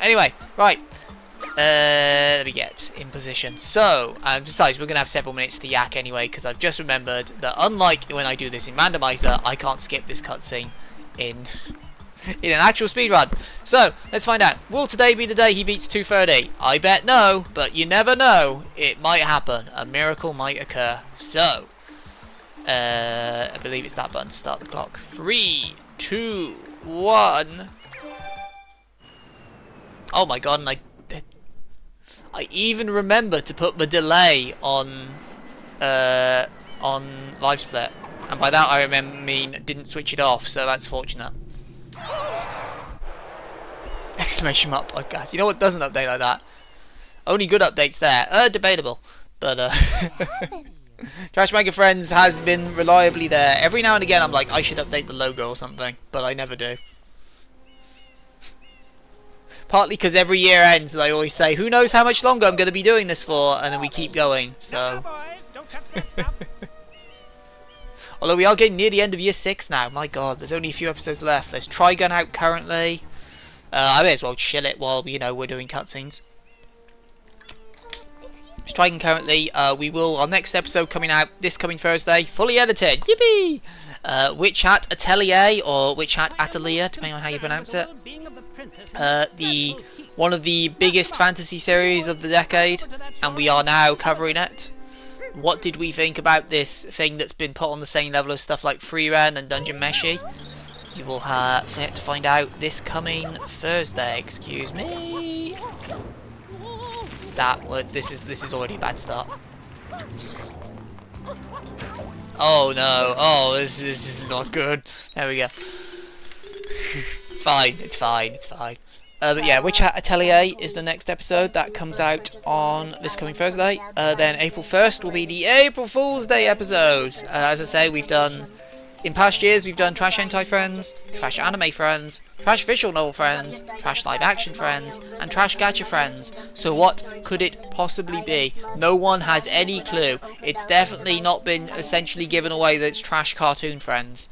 Anyway, right. Let me get in position. So, besides, we're going to have several minutes to yak anyway, because I've just remembered that unlike when I do this in randomizer, I can't skip this cutscene in an actual speedrun. So, let's find out. Will today be the day he beats 2:30? I bet no, but you never know. It might happen. A miracle might occur. So, I believe it's that button to start the clock. 3, 2, 1. Oh my god, and I even remember to put the delay on live split, and by that I mean didn't switch it off, so that's fortunate. Exclamation mark podcast. You know what doesn't update like that? Only good updates there. Debatable, but Trash Mega Friends has been reliably there. Every now and again I'm like, I should update the logo or something, but I never do. Partly because every year ends and I always say, who knows how much longer I'm going to be doing this for, and then we keep going, so... Although we are getting near the end of year 6 now, my god, there's only a few episodes left. There's Trigun out currently. I may as well chill it while, you know, we're doing cutscenes. There's Trigun currently. Our next episode coming out this coming Thursday, fully edited, yippee! Witch Hat Atelier, or Witch Hat Atelier, depending on how you pronounce it. One of the biggest fantasy series of the decade, and we are now covering it. What did we think about this thing that's been put on the same level as stuff like Free Ren and Dungeon Meshi? You will have to find out this coming Thursday. Excuse me. This is already a bad start. Oh no! Oh, this is not good. There we go. It's fine. It's fine. It's fine. But yeah, Witch Hat Atelier is the next episode that comes out on this coming Thursday. Then April 1st will be the April Fool's Day episode. As I say, in past years we've done Trash Hentai Friends, Trash Anime Friends, Trash Visual Novel Friends, Trash Live Action Friends, and Trash Gacha Friends. So what could it possibly be? No one has any clue. It's definitely not been essentially given away that it's Trash Cartoon Friends.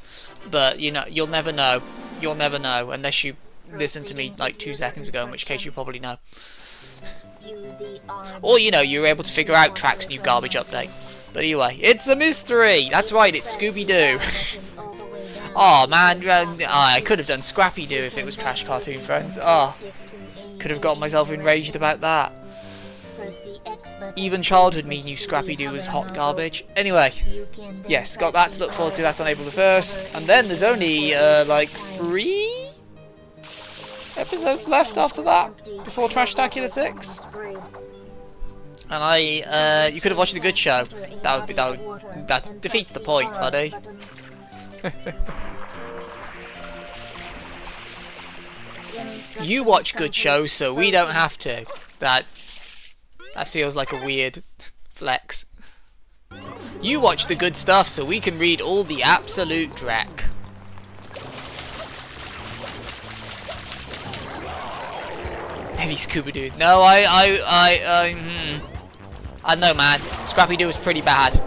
But, you know, you'll never know. You'll never know unless you listen to me like 2 seconds ago, in which case you probably know. Or, you know, you were able to figure out Track's new garbage update. But anyway, it's a mystery! That's right, it's Scooby-Doo. Oh man, I could have done Scrappy-Doo if it was Trash Cartoon Friends. Oh, could have got myself enraged about that. Even childhood me knew Scrappy-Doo was hot garbage. Anyway, yes, got that to look forward to. That's on April the 1st. And then there's only, like, 3 episodes left after that, before Trashtacular 6. And you could have watched the good show. That defeats the point, buddy. You watch good shows, so we don't have to. That feels like a weird flex. You watch the good stuff, so we can read all the absolute dreck. Any Scooby-Doo? No, I don't know, man. Scrappy-Doo is pretty bad.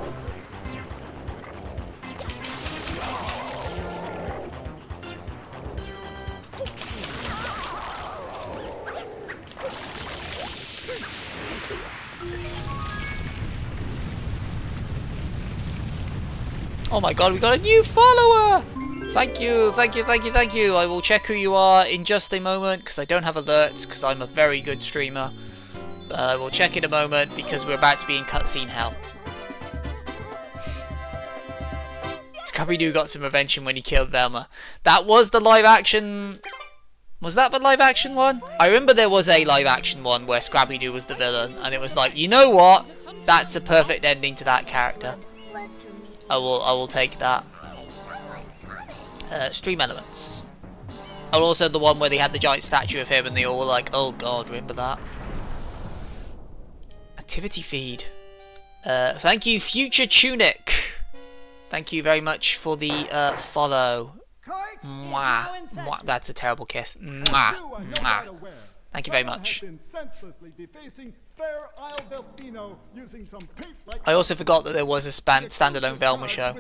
Oh my god, we got a new follower! Thank you, thank you, thank you, thank you. I will check who you are in just a moment, because I don't have alerts, because I'm a very good streamer. But we'll check in a moment, because we're about to be in cutscene hell. Scrappy-Doo got some revenge when he killed Velma. That was the live action... Was that the live action one? I remember there was a live action one where Scrappy-Doo was the villain, and it was like, you know what? That's a perfect ending to that character. I will take that. Stream elements. Oh, also the one where they had the giant statue of him and they all were like, oh god, remember that? Activity feed. Thank you, Future Tunic. Thank you very much for the follow. Mwah. Mwah. That's a terrible kiss. Mwah. Mwah. Thank you very much. I also forgot that there was a standalone Velma show.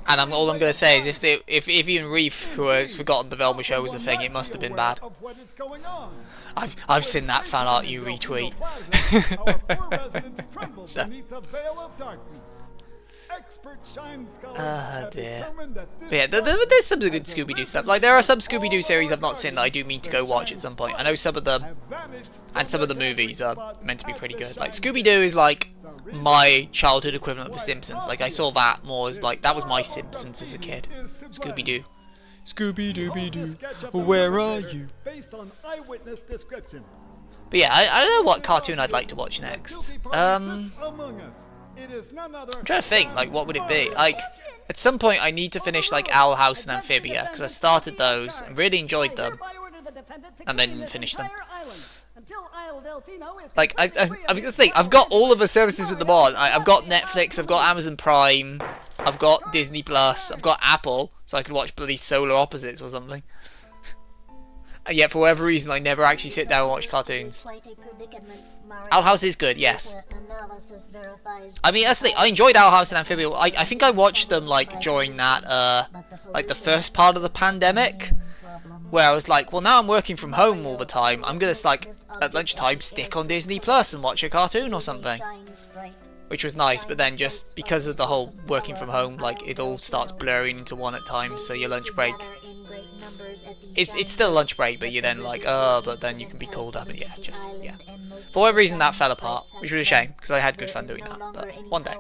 And all I'm going to say is if even Reef, who has forgotten the Velma show was a thing, it must have been bad. I've seen that fan art you retweet. So. Oh dear. But yeah, there's some good Scooby-Doo stuff. Like, there are some Scooby-Doo series I've not seen that I do mean to go watch at some point. I know some of them, and some of the movies are meant to be pretty good. Like, Scooby-Doo is like my childhood equivalent of The Simpsons. Like, I saw that more as like, that was my Simpsons as a kid. Scooby-Doo. Scooby-Dooby-Doo, where are you? But yeah, I don't know what cartoon I'd like to watch next. I'm trying to think, like, what would it be? Like, at some point I need to finish, like, Owl House and Amphibia, because I started those and really enjoyed them, and then didn't finish them. Like, I just think, I've got all of the services with them on. I've got Netflix, I've got Amazon Prime, I've got Disney Plus, I've got Apple, so I could watch bloody Solar Opposites or something. And yet, for whatever reason, I never actually sit down and watch cartoons. Owl House is good, yes. I mean, that's the thing. I enjoyed Owl House and Amphibia. I think I watched them, like, during that, like, the first part of the pandemic, where I was like, well, now I'm working from home all the time. I'm gonna, like, at lunchtime, stick on Disney Plus and watch a cartoon or something. Which was nice, but then just because of the whole working from home, like, it all starts blurring into one at times, so your lunch break... It's still a lunch break, but you're then like, oh, but then you can be called up, and yeah. For whatever reason, that fell apart, which was a shame, because I had good fun doing that, but one day.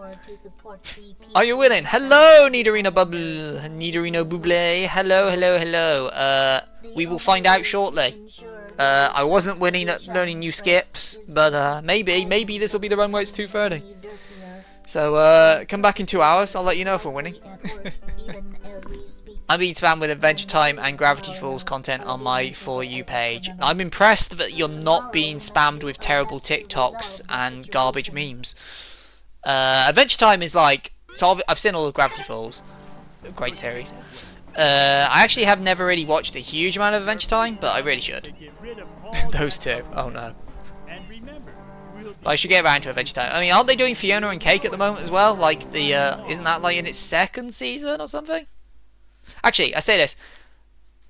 Are you winning? Hello, Nidorino Buble. Hello. We will find out shortly. I wasn't winning at learning new skips, but maybe this will be the run where it's 2:30. So, come back in 2 hours, I'll let you know if we're winning. I'm being spammed with Adventure Time and Gravity Falls content on my For You page. I'm impressed that you're not being spammed with terrible TikToks and garbage memes. Adventure Time is like... So I've seen all of Gravity Falls. Great series. I actually have never really watched a huge amount of Adventure Time, but I really should. Those two. Oh no. But I should get around to Adventure Time. I mean, aren't they doing Fiona and Cake at the moment as well? Like, the... isn't that like in its second season or something? Actually, I say this,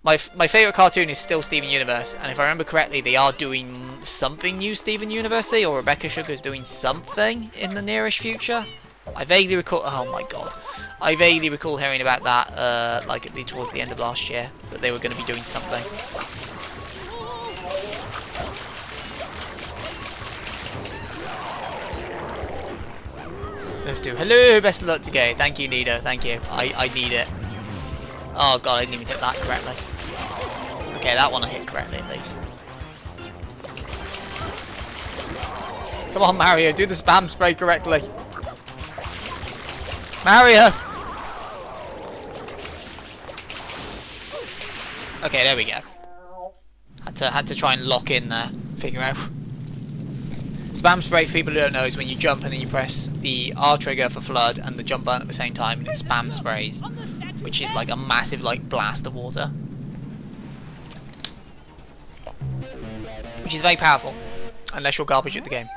my favourite cartoon is still Steven Universe, and if I remember correctly, they are doing something new Steven Universe-y, or Rebecca Sugar's doing something in the nearish future. I vaguely recall, oh my god, I vaguely recall hearing about that, like towards the end of last year, that they were going to be doing something. Let's do, hello, best of luck today, thank you Nita, thank you, I need it. Oh god, I didn't even hit that correctly. Okay, that one I hit correctly at least. Come on, Mario, do the spam spray correctly. Mario! Okay, there we go. Had to try and lock in there. Figure out. Spam spray, for people who don't know, is when you jump and then you press the R trigger for flood and the jump button at the same time, and it spam sprays. Which is like a massive, like, blast of water. Which is very powerful. Unless you're garbage at the game.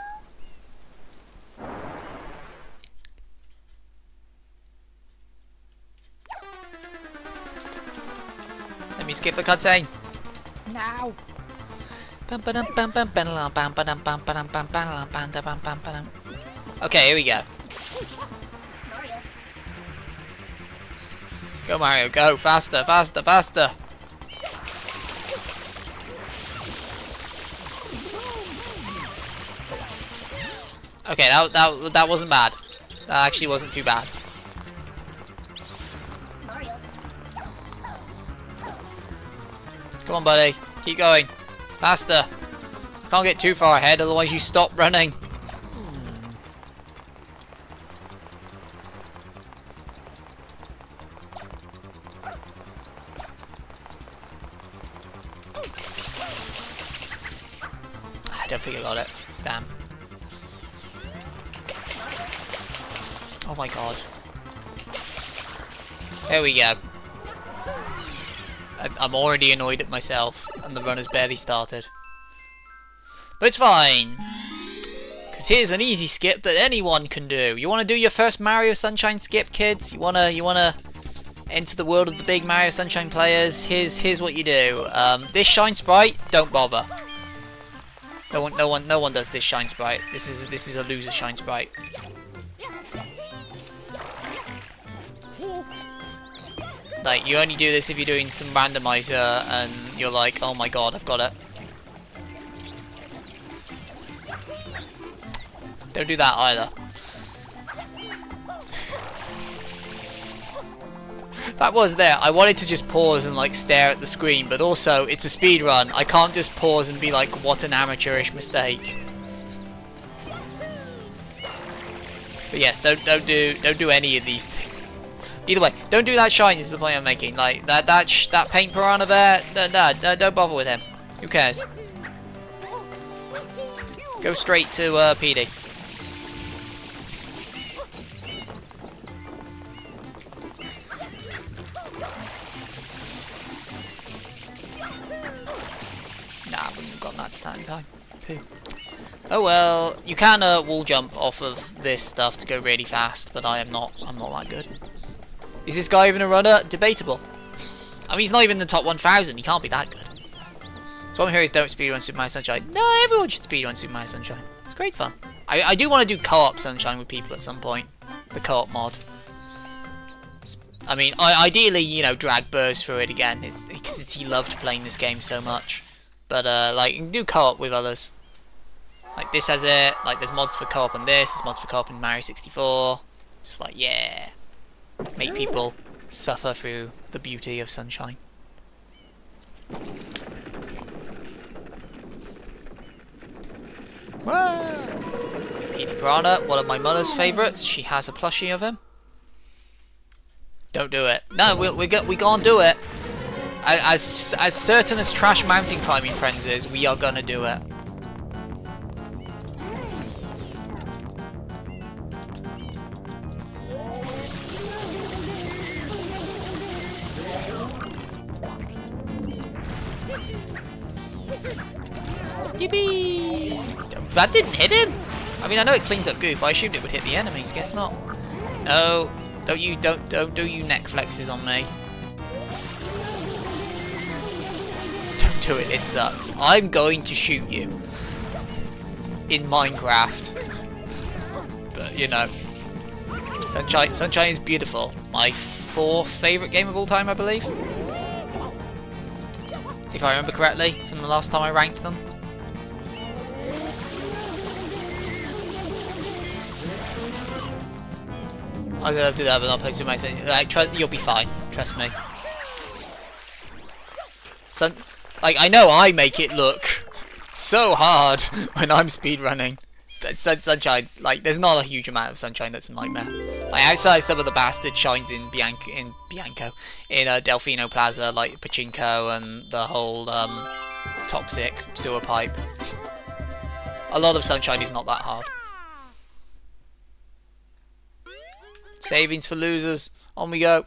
Let me skip the cutscene. Now. Okay, here we go. Go Mario, go! Faster, faster, faster! Okay, that wasn't bad. That actually wasn't too bad. Come on, buddy. Keep going. Faster. I can't get too far ahead, otherwise you stop running. I don't think I got it. Damn. Oh my god. There we go. I'm already annoyed at myself, and the run has barely started. But it's fine, because here's an easy skip that anyone can do. You want to do your first Mario Sunshine skip, kids? You wanna enter the world of the big Mario Sunshine players? Here's what you do. This Shine Sprite, don't bother. No one does this Shine Sprite. This is a loser Shine Sprite. Like, you only do this if you're doing some randomizer and you're like, oh my god, I've got it. Don't do that either. That was there. I wanted to just pause and like stare at the screen, but also it's a speed run. I can't just pause and be like, what an amateurish mistake. But yes, don't do any of these things. Either way, don't do that shine is the point I'm making. Like that paint piranha there, don't bother with him. Who cares? Go straight to PD. Nah, I wouldn't have gotten that to time. Pooh. Oh well, you can wall jump off of this stuff to go really fast, but I'm not that good. Is this guy even a runner? Debatable. I mean, he's not even in the top 1,000. He can't be that good. So what I'm hearing is don't speedrun Super Mario Sunshine. No, everyone should speedrun Super Mario Sunshine. It's great fun. I do want to do co-op Sunshine with people at some point. The co-op mod. I mean, ideally, you know, drag Burrs through it again. Since he loved playing this game so much. But, like, you can do co-op with others. Like, this has it. Like, there's mods for co-op on this. There's mods for co-op in Mario 64. Just like, yeah. Make people suffer through the beauty of sunshine. Petey Piranha, one of my mother's favourites. She has a plushie of him. Don't do it. No, we can't do it. As certain as Trash Mountain Climbing Friends is, we are gonna do it. Yippee! That didn't hit him. I mean, I know it cleans up goo, but I assumed it would hit the enemies. Guess not. No, don't do you neck flexes on me. Don't do it. It sucks. I'm going to shoot you in Minecraft. But you know, Sunshine is beautiful. My 4th favourite game of all time, I believe, if I remember correctly from the last time I ranked them. I was gonna do that, but not play Super Mario Sunshine. Like, you'll be fine. Trust me. Like, I know I make it look so hard when I'm speedrunning. Sunshine, like, there's not a huge amount of sunshine that's a nightmare. Like, outside some of the bastard shines in Delfino Plaza, like Pachinko and the whole toxic sewer pipe. A lot of sunshine is not that hard. Savings for losers. On we go.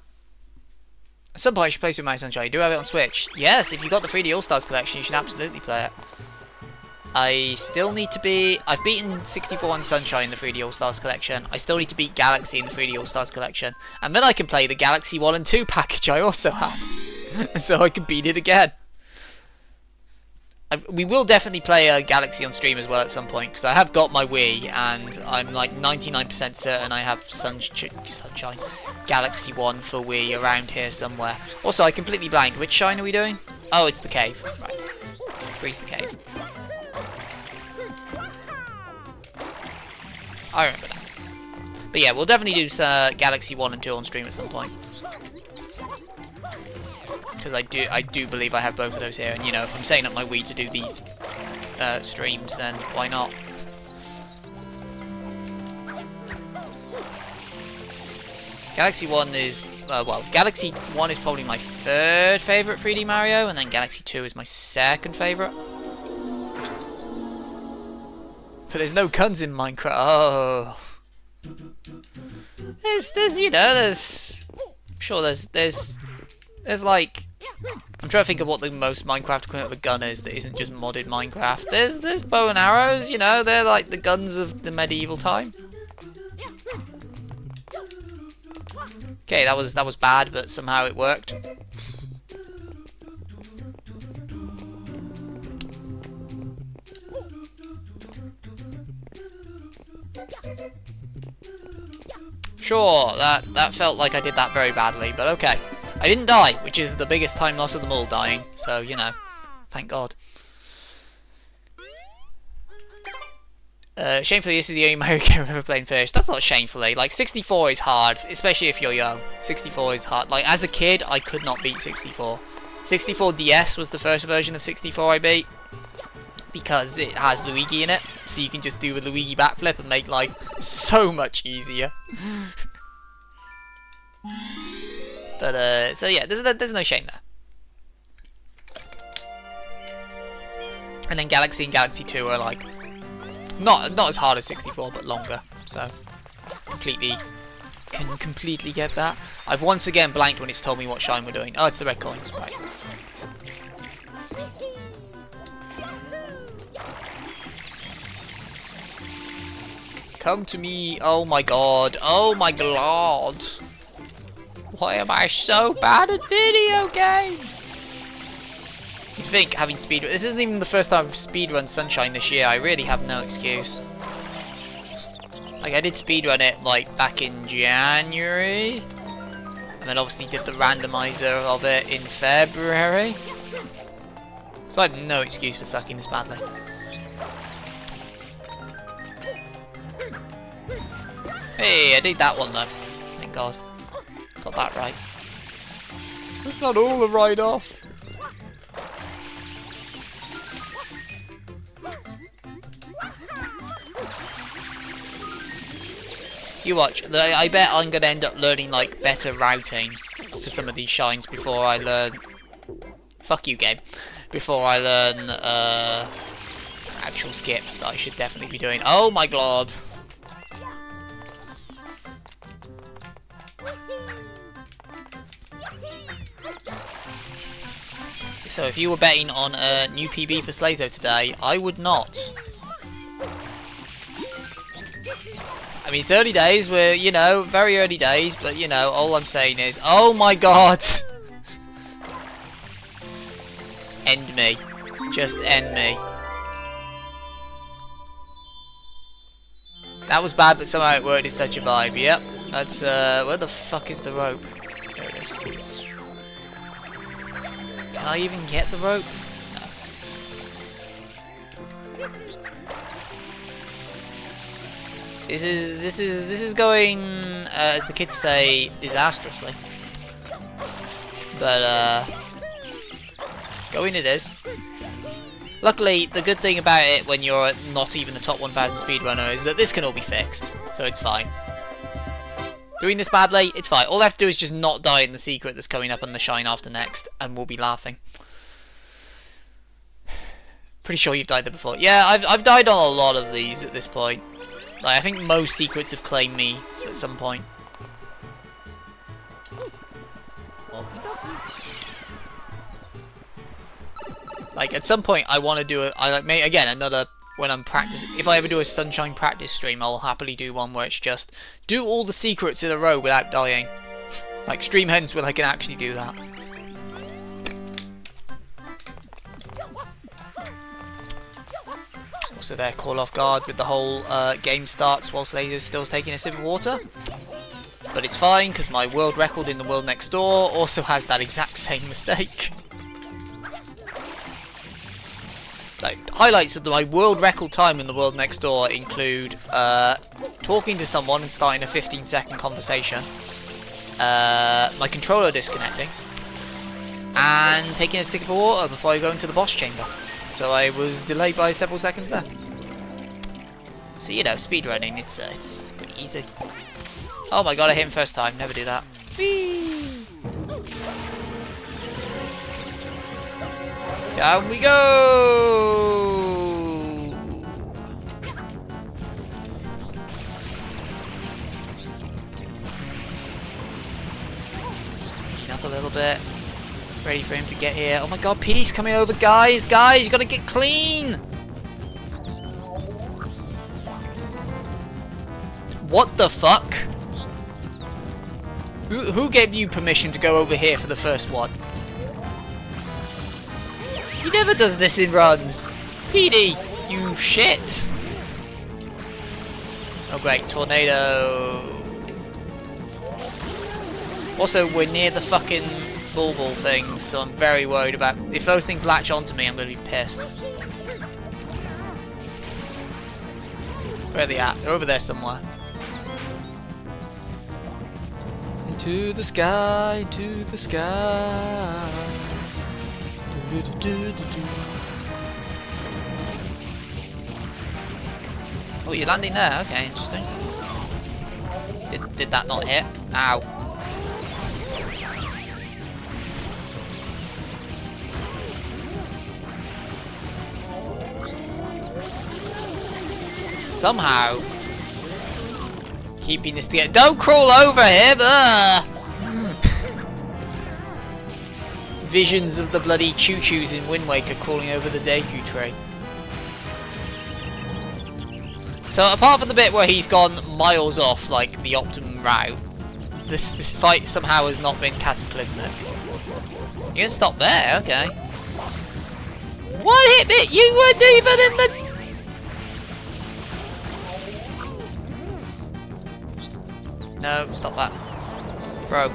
At some point I should play Super Mario Sunshine. You do have it on Switch. Yes, if you got the 3D All-Stars collection, you should absolutely play it. I still need to be... I've beaten 64 on Sunshine in the 3D All-Stars collection. I still need to beat Galaxy in the 3D All-Stars collection. And then I can play the Galaxy 1 and 2 package I also have. So I can beat it again. We will definitely play a Galaxy on stream as well at some point, because I have got my Wii, and I'm like 99% certain I have Sunshine Galaxy 1 for Wii around here somewhere. Also, I completely blanked. Which shine are we doing? Oh, it's the cave. Right. Freeze the cave. I remember that. But yeah, we'll definitely do Galaxy 1 and 2 on stream at some point. Because I do believe I have both of those here, and you know, if I'm setting up my Wii to do these streams, then why not? Galaxy 1 is, well, Galaxy 1 is probably my 3rd favourite 3D Mario, and then Galaxy 2 is my 2nd favourite. But there's no guns in Minecraft. Oh. There's, you know, I'm sure there's like I'm trying to think of what the most Minecraft equivalent of a gun is that isn't just modded Minecraft. There's bow and arrows, you know, they're like the guns of the medieval time. Okay, that was bad, but somehow it worked. Sure, that felt like I did that very badly, but okay. I didn't die, which is the biggest time loss of them all, dying. So, you know, thank God. Shamefully, this is the only Mario game I've ever played and finished. That's not shamefully. Like, 64 is hard, especially if you're young. 64 is hard. Like, as a kid, I could not beat 64. 64 DS was the first version of 64 I beat, because it has Luigi in it, so you can just do a Luigi backflip and make life so much easier. But, so yeah, there's no shame there. And then Galaxy and Galaxy 2 are like, not as hard as 64, but longer, so can completely get that. I've once again blanked when it's told me what shine we're doing. Oh, it's the red coins, right. Come to me, oh my god, oh my god. Why am I so bad at video games? You'd think having speedrun, this isn't even the first time I've speedrun Sunshine this year, I really have no excuse. Like, I did speedrun it, like, back in January, and then obviously did the randomizer of it in February. So I have no excuse for sucking this badly. Hey, I did that one though. Thank God. Got that right. That's not all a write-off. You watch. I bet I'm going to end up learning, like, better routing for some of these shines before I learn... Fuck you, game. Before I learn, actual skips that I should definitely be doing. Oh my glob. So if you were betting on a new PB for Slazo today, I would not. I mean, it's early days, we're, you know, very early days, but, you know, all I'm saying is, oh my god! End me. Just end me. That was bad, but somehow it worked. It's such a vibe. Yep. That's, where the fuck is the rope? There it is. Can I even get the rope? No. This is going, as the kids say, disastrously. But, going it is. Luckily, the good thing about it when you're not even the top 1000 speedrunner is that this can all be fixed, so it's fine. Doing this badly, it's fine. All I have to do is just not die in the secret that's coming up on the shine after next, and we'll be laughing. Pretty sure you've died there before. Yeah, I've died on a lot of these at this point. Like, I think most secrets have claimed me at some point. Like, at some point, I want to do again, another, when I'm practicing, if I ever do a Sunshine practice stream, I'll happily do one where it's just, do all the secrets in a row without dying. Like, stream hence where I can actually do that. Also there, call off guard with the whole game starts whilst Laser's still taking a sip of water. But it's fine, because my world record in the world next door also has that exact same mistake. Like, highlights of my world record time in the world next door include talking to someone and starting a 15-second conversation, my controller disconnecting, and taking a sip of water before I go into the boss chamber. So I was delayed by several seconds there. So, you know, speedrunning, it's pretty easy. Oh my god, I hit him first time, never do that. Whee! Down we go! Just clean up a little bit. Ready for him to get here. Oh my god, Petey's coming over, guys! Guys, you gotta get clean! What the fuck? Who gave you permission to go over here for the first one? He never does this in runs. Petey, you shit. Oh great, tornado. Also, we're near the fucking bulbul things, so I'm very worried about... If those things latch onto me, I'm going to be pissed. Where are they at? They're over there somewhere. Into the sky, into the sky. Do, do, do, do, do. Oh, you're landing there? Okay, interesting. Did that not hit? Ow. Somehow keeping this together. Don't crawl over him! Visions of the bloody choo-choos in Wind Waker crawling over the Deku tree. So apart from the bit where he's gone miles off, like the optimum route, this fight somehow has not been cataclysmic. You can stop there, okay. What hit me? You weren't even in the... No, stop that. Throw.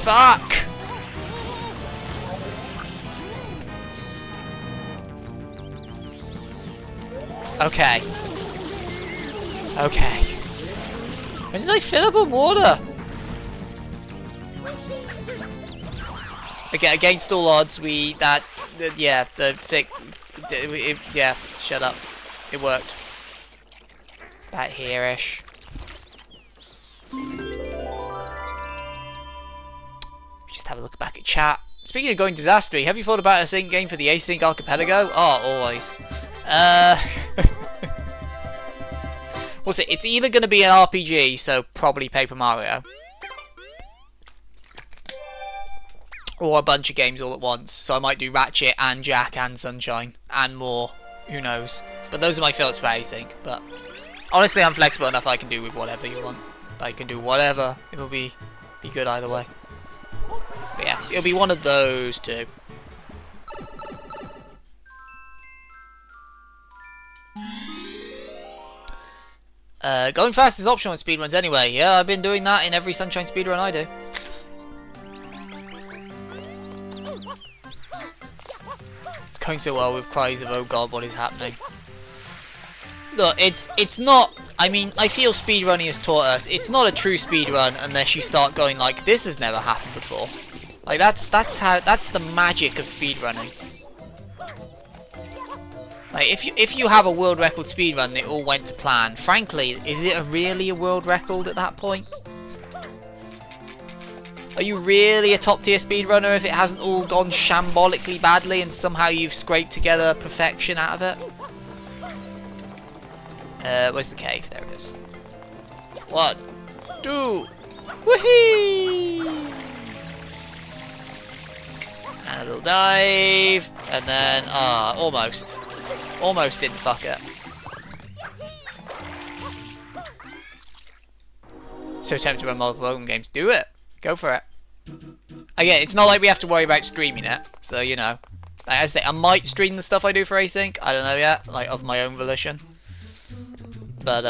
Fuck! Okay. Okay. When did I fill up on water? Okay, against all odds, yeah, shut up. It worked. About here-ish. Just have a look back at chat. Speaking of going disastery, have you thought about a sync game for the Async Archipelago? Oh, always. We'll see. It's either going to be an RPG, so probably Paper Mario, or a bunch of games all at once. So I might do Ratchet and Jack and Sunshine and more. Who knows? But those are my thoughts for Async. But honestly, I'm flexible enough. I can do with whatever you want. I can do whatever. It'll be good either way. But yeah, it'll be one of those two. Going fast is optional in speedruns anyway. Yeah, I've been doing that in every Sunshine speedrun I do. It's going so well with cries of, oh god, what is happening? Look, it's not... I mean, I feel speedrunning has taught us, it's not a true speedrun unless you start going like, this has never happened before. Like, that's the magic of speedrunning. Like, if you have a world record speedrun and it all went to plan, frankly, is it really a world record at that point? Are you really a top tier speedrunner if it hasn't all gone shambolically badly and somehow you've scraped together perfection out of it? Where's the cave? There it is. 1, 2, whee! And a little dive, and then, almost. Almost didn't fuck it. So tempted to run multiple Pokemon games. Do it. Go for it. Again, it's not like we have to worry about streaming it. So, you know. Like, as I say, I might stream the stuff I do for Async. I don't know yet. Like, of my own volition. But,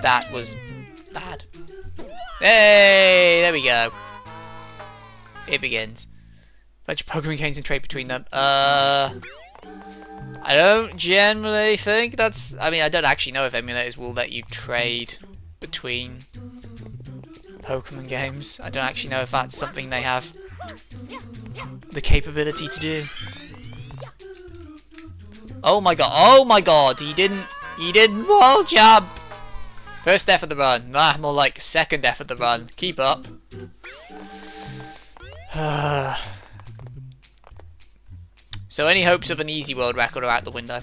that was bad. Hey! There we go. It begins. Bunch of Pokemon games and trade between them. I don't generally think that's... I mean, I don't actually know if emulators will let you trade between Pokemon games. I don't actually know if that's something they have the capability to do. Oh my god, oh my god, he didn't wall jump! First death of the run. Nah, more like second death of the run. Keep up. So any hopes of an easy world record are out the window.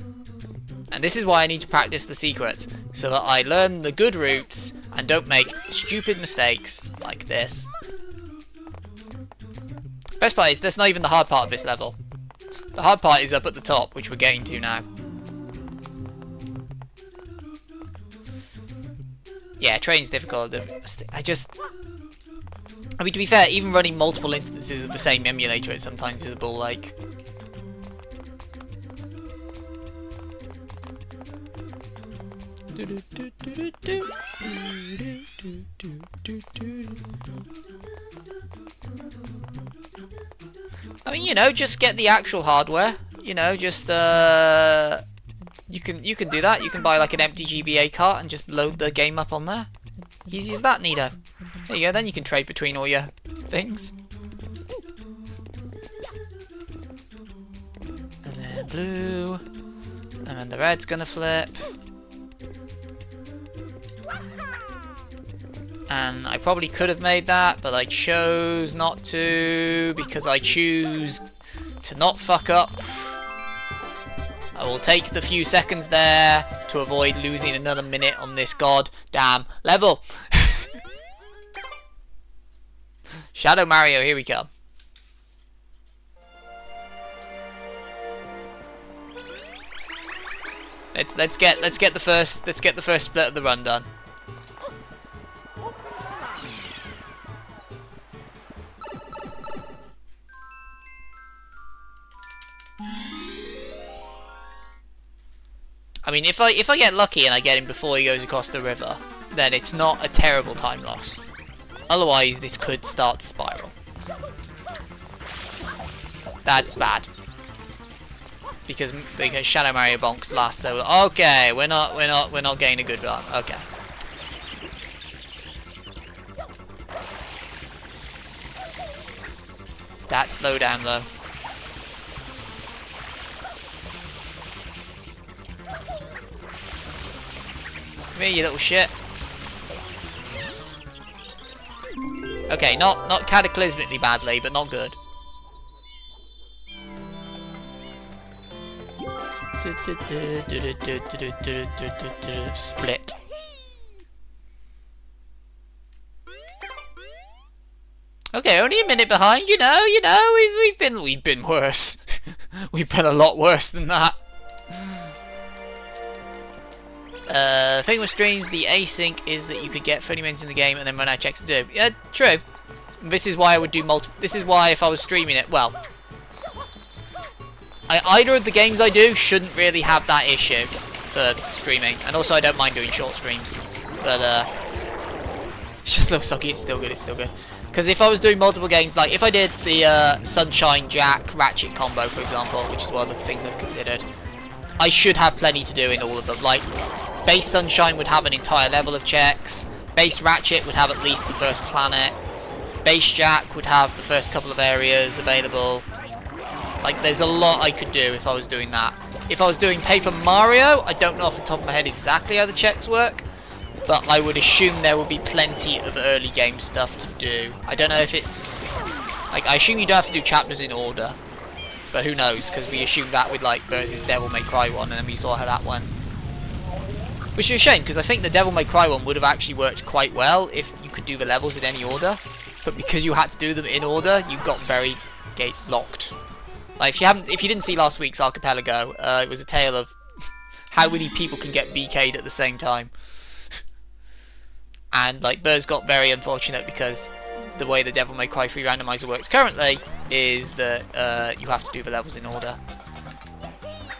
And this is why I need to practice the secrets, so that I learn the good routes and don't make stupid mistakes like this. Best part is, that's not even the hard part of this level. The hard part is up at the top, which we're getting to now. Yeah, train's difficult. I mean, to be fair, even running multiple instances of the same emulator, it sometimes is a ball like. I mean, you know, just get the actual hardware. You know, just you can do that. You can buy like an empty GBA cart and just load the game up on there. Easy as that, Nido. There you go. Then you can trade between all your things. And then blue, and then the red's gonna flip. And I probably could have made that, but I chose not to because I choose to not fuck up. I will take the few seconds there to avoid losing another minute on this goddamn level. Shadow Mario, here we come. Let's get the first split of the run done. I mean, if I get lucky and I get him before he goes across the river, then it's not a terrible time loss. Otherwise, this could start to spiral. That's bad. Because Shadow Mario bonks last so okay, we're not getting a good run. Okay. That slow down though. Come here, you little shit. Okay, not cataclysmically badly, but not good. Split. Okay, only a minute behind. You know, we've been worse. We've been a lot worse than that. Thing with streams, the async is that you could get 30 minutes in the game and then run out of checks to do. Yeah, true. This is why I would do this is why if I was streaming it, well, either of the games I do shouldn't really have that issue for streaming, and also I don't mind doing short streams, but it's just a little sucky. It's still good. It's still good. Because if I was doing multiple games, like if I did the Sunshine Jack Ratchet combo, for example, which is one of the things I've considered, I should have plenty to do in all of them. Like, base Sunshine would have an entire level of checks, base Ratchet would have at least the first planet, base Jack would have the first couple of areas available. Like, there's a lot I could do if I was doing that. If I was doing Paper Mario, I don't know off the top of my head exactly how the checks work, but I would assume there would be plenty of early game stuff to do. I don't know if it's... like, I assume you don't have to do chapters in order, but who knows, because we assumed that with, like, Burns' Devil May Cry one, and then we saw how that went. Which is a shame, because I think the Devil May Cry one would have actually worked quite well if you could do the levels in any order, but because you had to do them in order, you got very gate locked. Like, if you didn't see last week's Archipelago, it was a tale of how many people can get BK'd at the same time. And, like, Burrs got very unfortunate because the way the Devil May Cry 3 randomizer works currently is that you have to do the levels in order,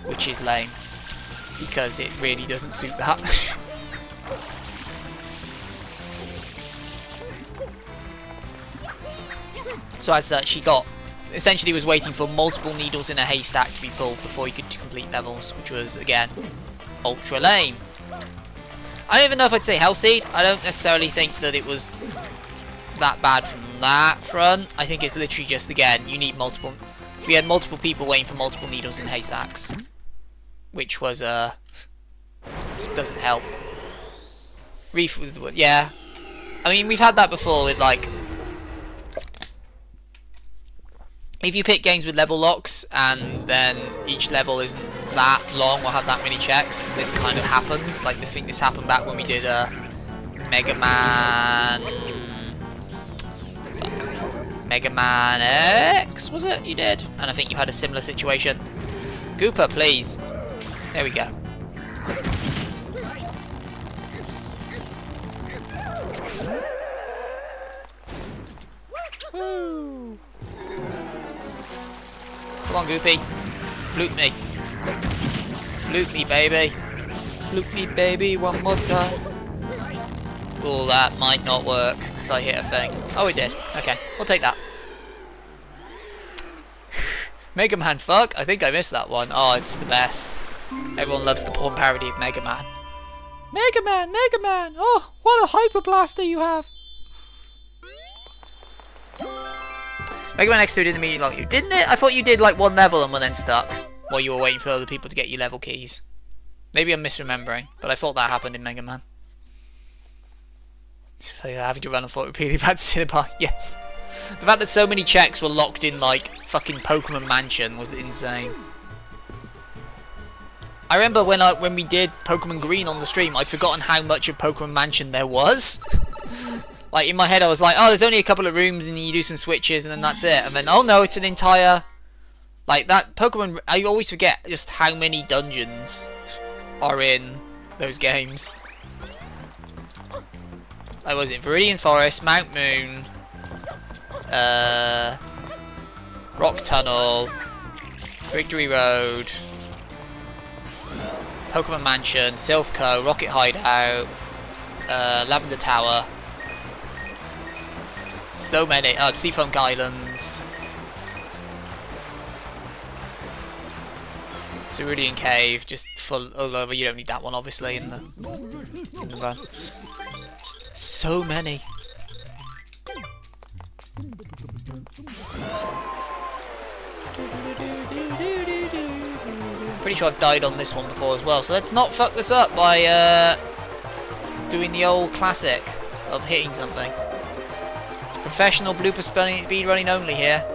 which is lame because it really doesn't suit that. So as such, he essentially was waiting for multiple needles in a haystack to be pulled before he could complete levels, which was, again, ultra lame. I don't even know if I'd say Hellseed. I don't necessarily think that it was that bad from that front. I think it's literally just, again, you need multiple... we had multiple people waiting for multiple needles in haystacks, which was, just doesn't help. Reef with the... yeah. I mean, we've had that before with, like... if you pick games with level locks, and then each level isn't that long or have that many checks, this kind of happens. Like, I think this happened back when we did Mega Man... Fuck. Mega Man X, was it? You did? And I think you had a similar situation. Gooper, please. There we go. Woo. Come on, Goopy. Loot me. Loot me, baby. Loot me, baby, one more time. Oh, that might not work, because I hit a thing. Oh, it did. Okay, we'll take that. Mega Man, fuck. I think I missed that one. Oh, it's the best. Everyone loves the porn parody of Mega Man. Mega Man, Mega Man. Oh, what a hyper blaster you have. Mega Man X2 didn't immediately lock you, didn't it? I thought you did like one level and were then stuck while you were waiting for other people to get you level keys. Maybe I'm misremembering, but I thought that happened in Mega Man. Having to run and thought repeatedly bad Cinnabar, yes. The fact that so many checks were locked in like fucking Pokemon Mansion was insane. I remember when we did Pokemon Green on the stream, I'd forgotten how much of Pokemon Mansion there was. Like, in my head I was like, oh, there's only a couple of rooms and you do some switches and then that's it. And then, oh no, it's an entire... Like, that Pokemon... I always forget just how many dungeons are in those games. Like, what was it? Viridian Forest, Mount Moon... Rock Tunnel... Victory Road... Pokemon Mansion, Silphco, Rocket Hideout... Lavender Tower... Just so many. Seafoam Islands. Cerulean Cave, just full all over. You don't need that one, obviously, in the run. Just so many. Pretty sure I've died on this one before as well, so let's not fuck this up by doing the old classic of hitting something. It's professional blooper speed running only here.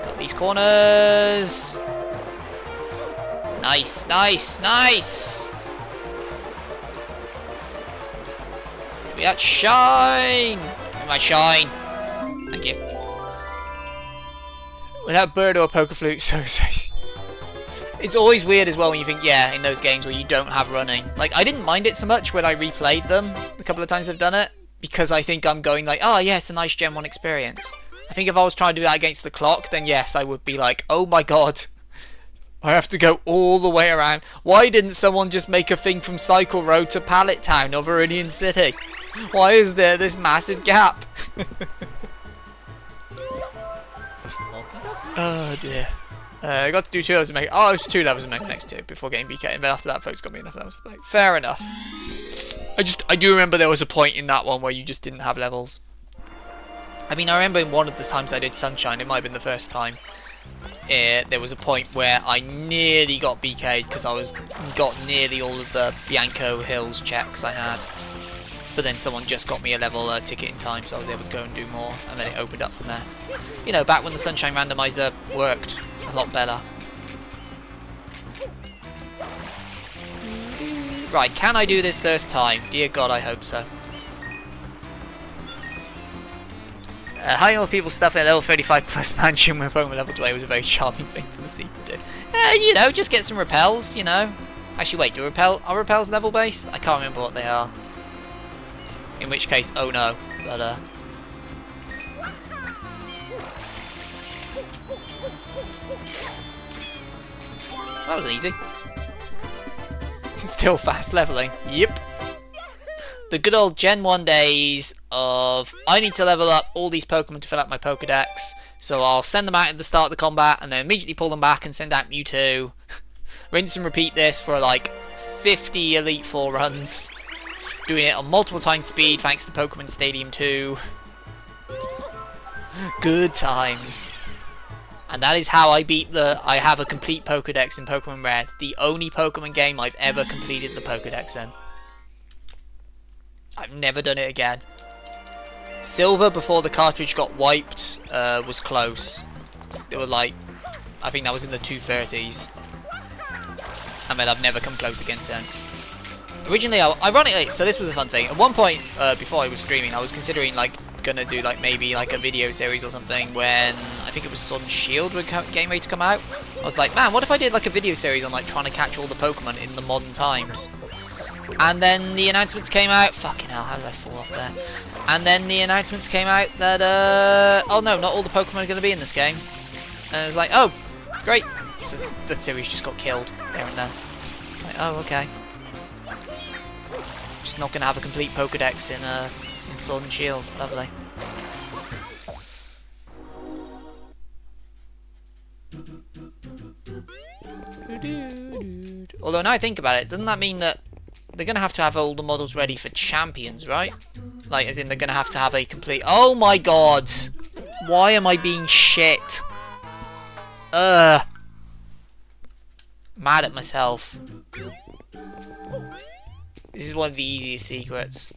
Got these corners. Nice, nice, nice. Give me that shine. Give me my shine. Thank you. Without bird or poker flute, so it's always weird as well when you think, yeah, in those games where you don't have running. Like, I didn't mind it so much when I replayed them the couple of times I've done it, because I think I'm going like, oh yeah, it's a nice Gen 1 experience. I think if I was trying to do that against the clock, then yes, I would be like, oh my god, I have to go all the way around. Why didn't someone just make a thing from Cycle Road to Pallet Town or Viridian City? Why is there this massive gap? Oh dear. I got to do 2 levels of Mega... Oh, it was 2 levels of Mega Man X2 before getting BK, and then after that folks got me enough levels to play. Fair enough. I do remember there was a point in that one where you just didn't have levels. I mean, I remember in one of the times I did Sunshine, it might have been the first time, there was a point where I nearly got BK'd because I got nearly all of the Bianco Hills checks I had. But then someone just got me a level ticket in time, so I was able to go and do more, and then it opened up from there. You know, back when the Sunshine Randomizer worked a lot better. Right, can I do this first time? Dear God, I hope so. Hiding all the people stuff in a level 35 plus mansion with Pokemon level 20 was a very charming thing for the seed to do. You know, just get some repels, you know. Actually, wait, are repels level based? I can't remember what they are. In which case, oh no, but that was easy. Still fast leveling, yep. The good old Gen 1 days of, I need to level up all these Pokemon to fill out my Pokedex, so I'll send them out at the start of the combat, and then immediately pull them back and send out Mewtwo. Rinse and repeat this for like 50 Elite Four runs. Doing it on multiple times speed thanks to Pokemon Stadium 2. Good times. And that is how I beat I have a complete Pokedex in Pokemon Red. The only Pokemon game I've ever completed the Pokedex in. I've never done it again. Silver, before the cartridge got wiped, was close. They were like, I think that was in the 230s. I mean, I've never come close again since. Originally, ironically, so this was a fun thing. At one point, before I was streaming, I was considering like gonna do like maybe like a video series or something when I think it was Sword and Shield were getting ready to come out. I was like, man, what if I did like a video series on like trying to catch all the Pokemon in the modern times? And then the announcements came out. Fucking hell, how did I fall off there? And then the announcements came out that oh no, not all the Pokemon are going to be in this game. And I was like, oh, great. So that series just got killed there and then. Like, oh, okay. Just not going to have a complete Pokedex in Sword and Shield. Lovely. Although now I think about it, doesn't that mean that they're going to have all the models ready for champions, right? Like, as in they're going to have a complete... Oh my god! Why am I being shit? Mad at myself. This is one of the easiest secrets.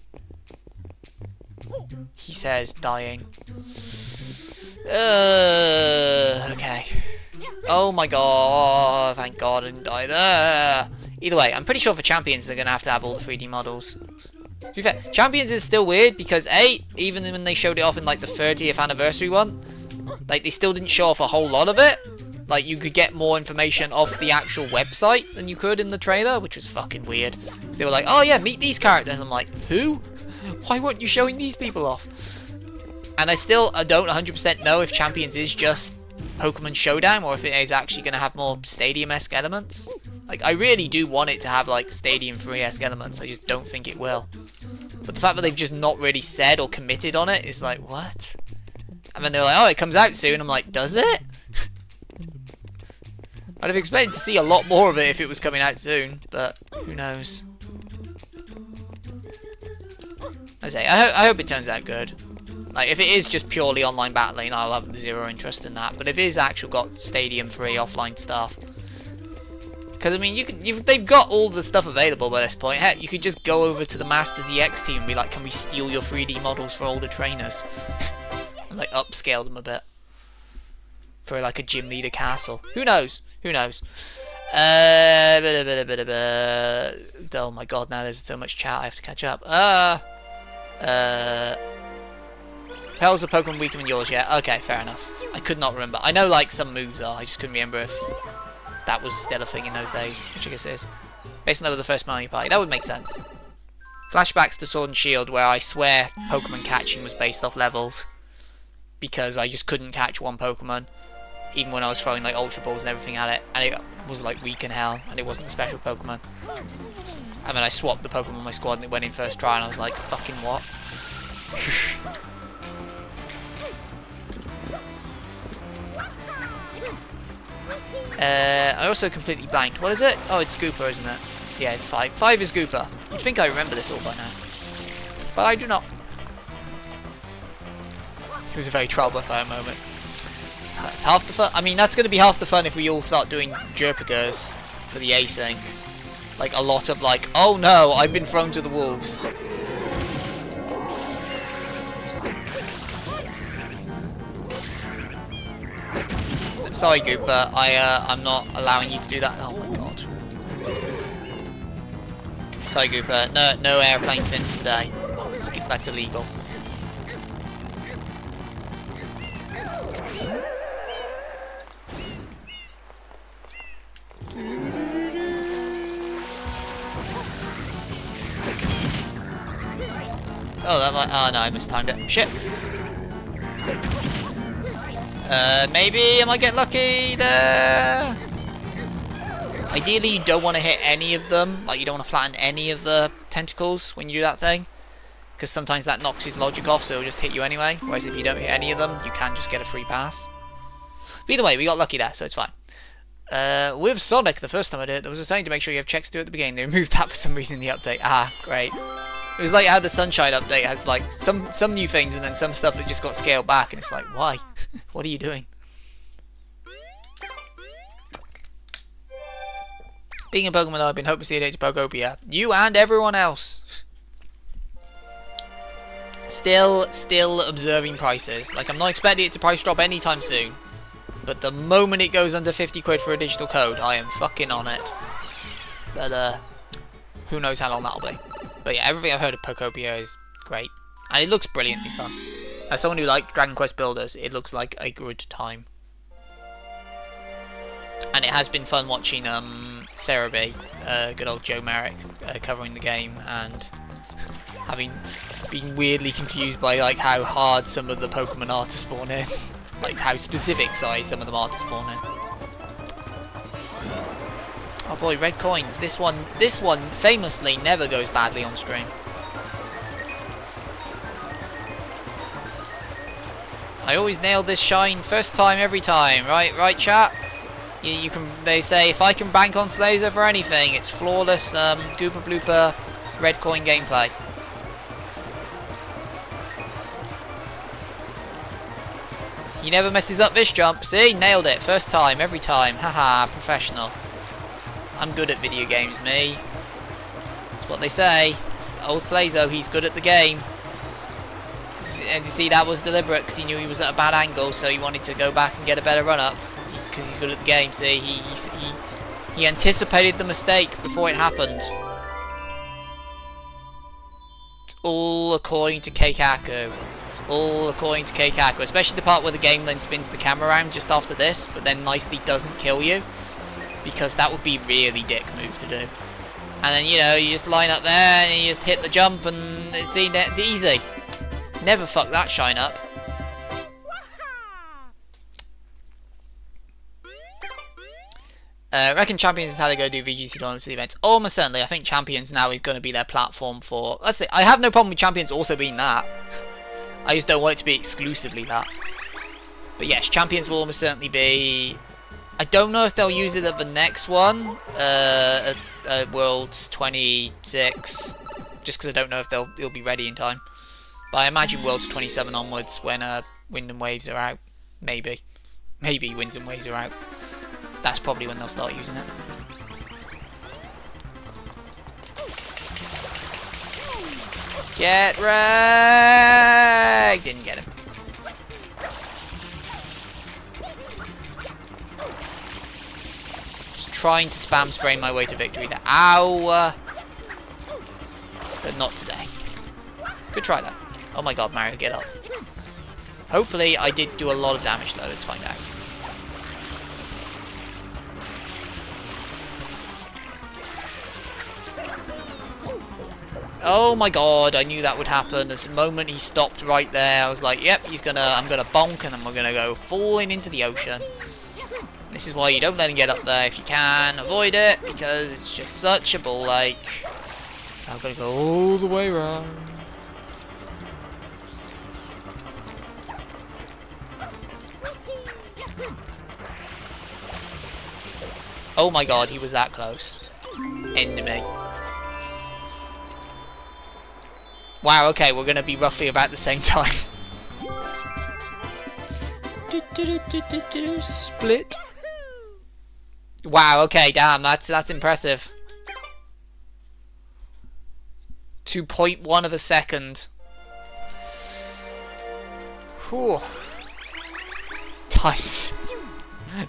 He says, dying. Okay. Oh my god, thank god I didn't die there. Either way, I'm pretty sure for Champions they're going to have all the 3D models. To be fair, Champions is still weird because even when they showed it off in like the 30th anniversary one, like they still didn't show off a whole lot of it. Like you could get more information off the actual website than you could in the trailer, which was fucking weird. So they were like, oh yeah, meet these characters. I'm like, who? Why weren't you showing these people off? And I don't 100% know if Champions is just Pokemon Showdown or if it is actually going to have more Stadium-esque elements. Like, I really do want it to have, like, Stadium 3-esque elements. I just don't think it will. But the fact that they've just not really said or committed on it is like, what? And then they're like, oh, it comes out soon. I'm like, does it? I'd have expected to see a lot more of it if it was coming out soon. But, who knows? I hope it turns out good. Like, if it is just purely online battling, I'll have zero interest in that. But if it is actually got Stadium 3 offline stuff... Because, I mean, they've got all the stuff available by this point. Heck, you could just go over to the Masters EX team and be like, can we steal your 3D models for older trainers? And, like, upscale them a bit. For, like, a gym leader castle. Who knows? Who knows? Oh, my God, now there's so much chat I have to catch up. Hell's a Pokemon weaker than yours, yeah? Okay, fair enough. I could not remember. I know, like, some moves are. I just couldn't remember if... that was still a thing in those days, which I guess it is. Based on the first Mario Party, that would make sense. Flashbacks to Sword and Shield, where I swear Pokemon catching was based off levels. Because I just couldn't catch one Pokemon, even when I was throwing like Ultra Balls and everything at it, and it was like weak in hell, and it wasn't a special Pokemon. And then I swapped the Pokemon on my squad and it went in first try, and I was like, fucking what? I also completely blanked. What is it? Oh, it's Gooper, isn't it? Yeah, it's 5. 5 is Gooper. You'd think I remember this all by now. But I do not. It was a very trial by fire moment. It's half the fun. I mean, that's going to be half the fun if we all start doing Jerpagers for the async. Like, a lot of like, oh no, I've been thrown to the wolves. Sorry, Gooper, I'm not allowing you to do that. Oh my god. Sorry, Gooper. No airplane fins today. That's illegal. Oh, that might. Oh no, I mistimed it. Shit. Maybe I might get lucky there. Ideally, you don't want to hit any of them. Like, you don't want to flatten any of the tentacles when you do that thing, because sometimes that knocks his logic off, so it'll just hit you anyway. Whereas if you don't hit any of them, you can just get a free pass. But either way, we got lucky there, so it's fine. With Sonic, the first time I did it, there was a saying to make sure you have checks to do at the beginning. They removed that for some reason in the update. Ah, great. It was like how the Sunshine update has like some new things and then some stuff that just got scaled back, and it's like, why? What are you doing? Being a Pokemon, I've been hoping to see it to Pokopia. You and everyone else. Still observing prices. Like, I'm not expecting it to price drop anytime soon. But the moment it goes under 50 quid for a digital code, I am fucking on it. But, who knows how long that'll be. But yeah, everything I've heard of Pokopia is great. And it looks brilliantly fun. As someone who likes Dragon Quest Builders, it looks like a good time. And it has been fun watching Sarah B, good old Joe Merrick, covering the game, and having been weirdly confused by like how hard some of the Pokemon are to spawn in. Like how specific, sorry, some of them are to spawn in. Oh boy, red coins. This one famously never goes badly on stream. I always nail this shine first time every time, right chat? You can. They say if I can bank on Slazer for anything, it's flawless Gooper Blooper red coin gameplay. He never messes up this jump. See, nailed it first time every time. Haha, professional. I'm good at video games, me. That's what they say. Old Slazo, he's good at the game. And you see, that was deliberate because he knew he was at a bad angle, so he wanted to go back and get a better run up. Because he's good at the game. See, he anticipated the mistake before it happened. It's all according to Keikaku. It's all according to Keikaku. Especially the part where the game then spins the camera around just after this, but then nicely doesn't kill you. Because that would be really dick move to do. And then, you know, you just line up there and you just hit the jump and it's easy. Never fuck that shine up. I reckon Champions is how they go do VGC tournaments and events. Almost certainly. I think Champions now is going to be their platform for... Let's say, I have no problem with Champions also being that. I just don't want it to be exclusively that. But yes, Champions will almost certainly be... I don't know if they'll use it at the next one. At Worlds 26. Just because I don't know if it'll be ready in time. But I imagine Worlds 27 onwards when Wind and Waves are out. Maybe. Maybe Winds and Waves are out. That's probably when they'll start using it. Get wrecked! Didn't get him. Just trying to spam spray my way to victory there. Ow! But not today. Good try though. Oh my god, Mario, get up. Hopefully I did do a lot of damage though, let's find out. Oh my god, I knew that would happen. The moment he stopped right there, I was like, yep, I'm gonna bonk and then we're gonna go falling into the ocean. This is why you don't let him get up there if you can. Avoid it, because it's just such a ball ache. So I'm gonna go all the way around. Oh my god, he was that close. Enemy. Wow, okay, we're going to be roughly about the same time. Split. Wow, okay, damn, that's impressive. 2.1 of a second. Whew. Times.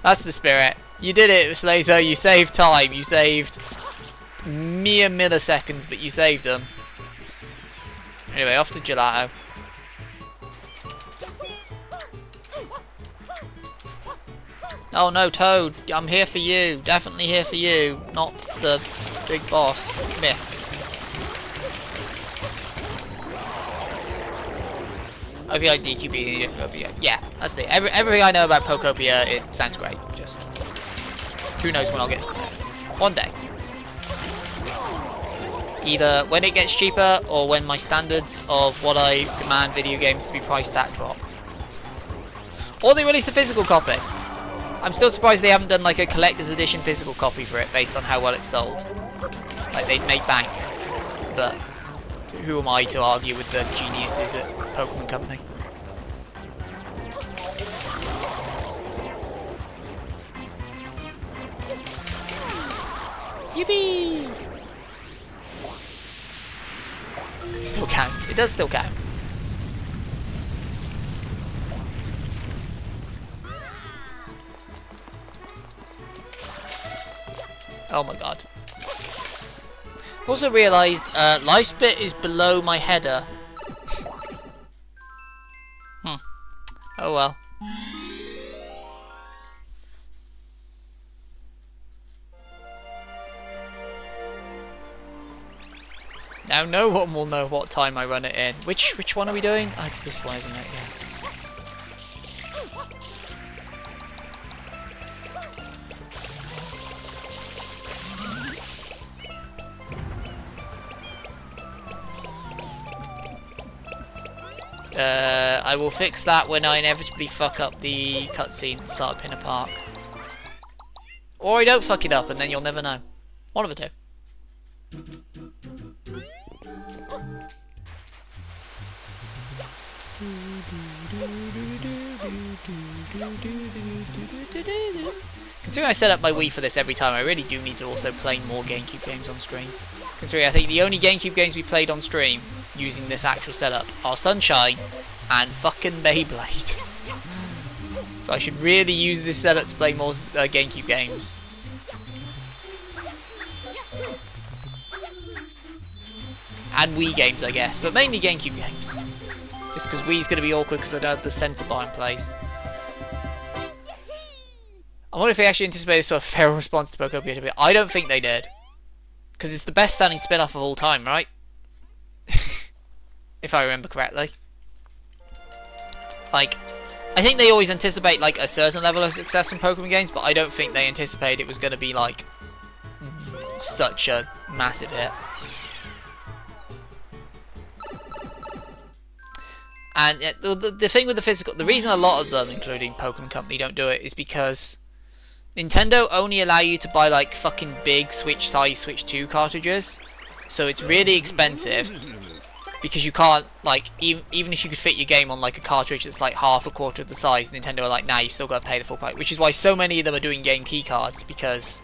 That's the spirit. You did it, Slazer. You saved time. You saved mere milliseconds, but you saved them. Anyway, off to Gelato. Oh no, Toad. I'm here for you. Definitely here for you. Not the big boss. Come here. I feel like DQB. Yeah, that's the everything I know about Pokopia. It sounds great. Just who knows when I'll get to it. One day. Either when it gets cheaper or when my standards of what I demand video games to be priced at drop. Or they release a physical copy. I'm still surprised they haven't done like a collector's edition physical copy for it based on how well it's sold. Like they'd make bank. But who am I to argue with the geniuses at Pokemon Company? Yippee! Still counts. It does still count. Oh my god. Also realised life's bit is below my header. Oh well. Now no one will know what time I run it in. Which one are we doing? Oh, it's this one, isn't it? Yeah. I will fix that when I inevitably fuck up the cutscene at the start of Pinner Park. Or I don't fuck it up and then you'll never know. One of the two. Considering I set up my Wii for this every time, I really do need to also play more GameCube games on stream. Considering I think the only GameCube games we played on stream using this actual setup are Sunshine and fucking Beyblade. So I should really use this setup to play more GameCube games. And Wii games, I guess, but mainly GameCube games. Just because Wii's going to be awkward because I don't have the sensor bar in place. I wonder if they actually anticipated sort of feral response to Pokopia. I don't think they did. Because it's the best standing spin-off of all time, right? If I remember correctly. Like, I think they always anticipate like a certain level of success in Pokemon games, but I don't think they anticipate it was going to be like such a massive hit. And the thing with the physical, the reason a lot of them, including Pokemon Company, don't do it is because Nintendo only allow you to buy like fucking big Switch size Switch 2 cartridges, so it's really expensive because you can't like even if you could fit your game on like a cartridge that's like half a quarter of the size, Nintendo are like, nah, you still got to pay the full price, which is why so many of them are doing game key cards because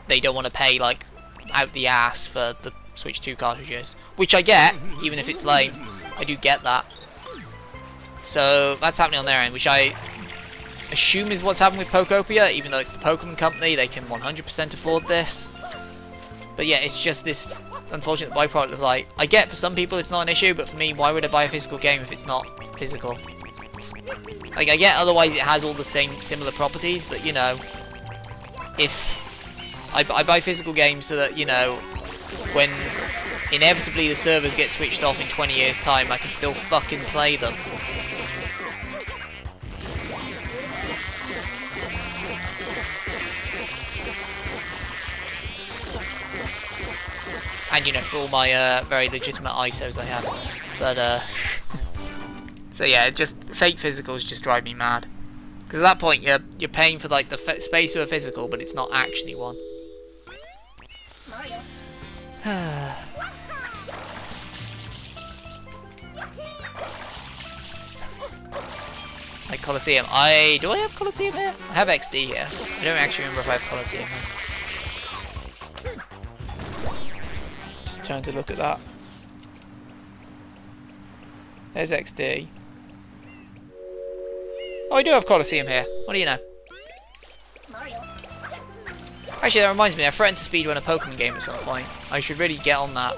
they don't want to pay like out the ass for the Switch 2 cartridges, which I get, even if it's lame, I do get that. So that's happening on their end, which I assume is what's happening with Pokopia, even though it's the Pokemon Company, they can 100% afford this. But yeah, it's just this unfortunate byproduct of like, I get for some people it's not an issue, but for me, why would I buy a physical game if it's not physical? Like, I get otherwise it has all the same similar properties, but you know, if I buy physical games so that, you know, when inevitably the servers get switched off in 20 years time, I can still fucking play them. And, you know, for all my very legitimate ISOs I have. But, so yeah, just fake physicals just drive me mad. Because at that point, you're paying for, like, the space of a physical, but it's not actually one. Like Colosseum. Do I have Colosseum here? I have XD here. I don't actually remember if I have Colosseum here. Turn to look at that. There's XD. Oh, I do have Colosseum here. What do you know? Actually, that reminds me, I threatened to speedrun a Pokemon game at some point. I should really get on that.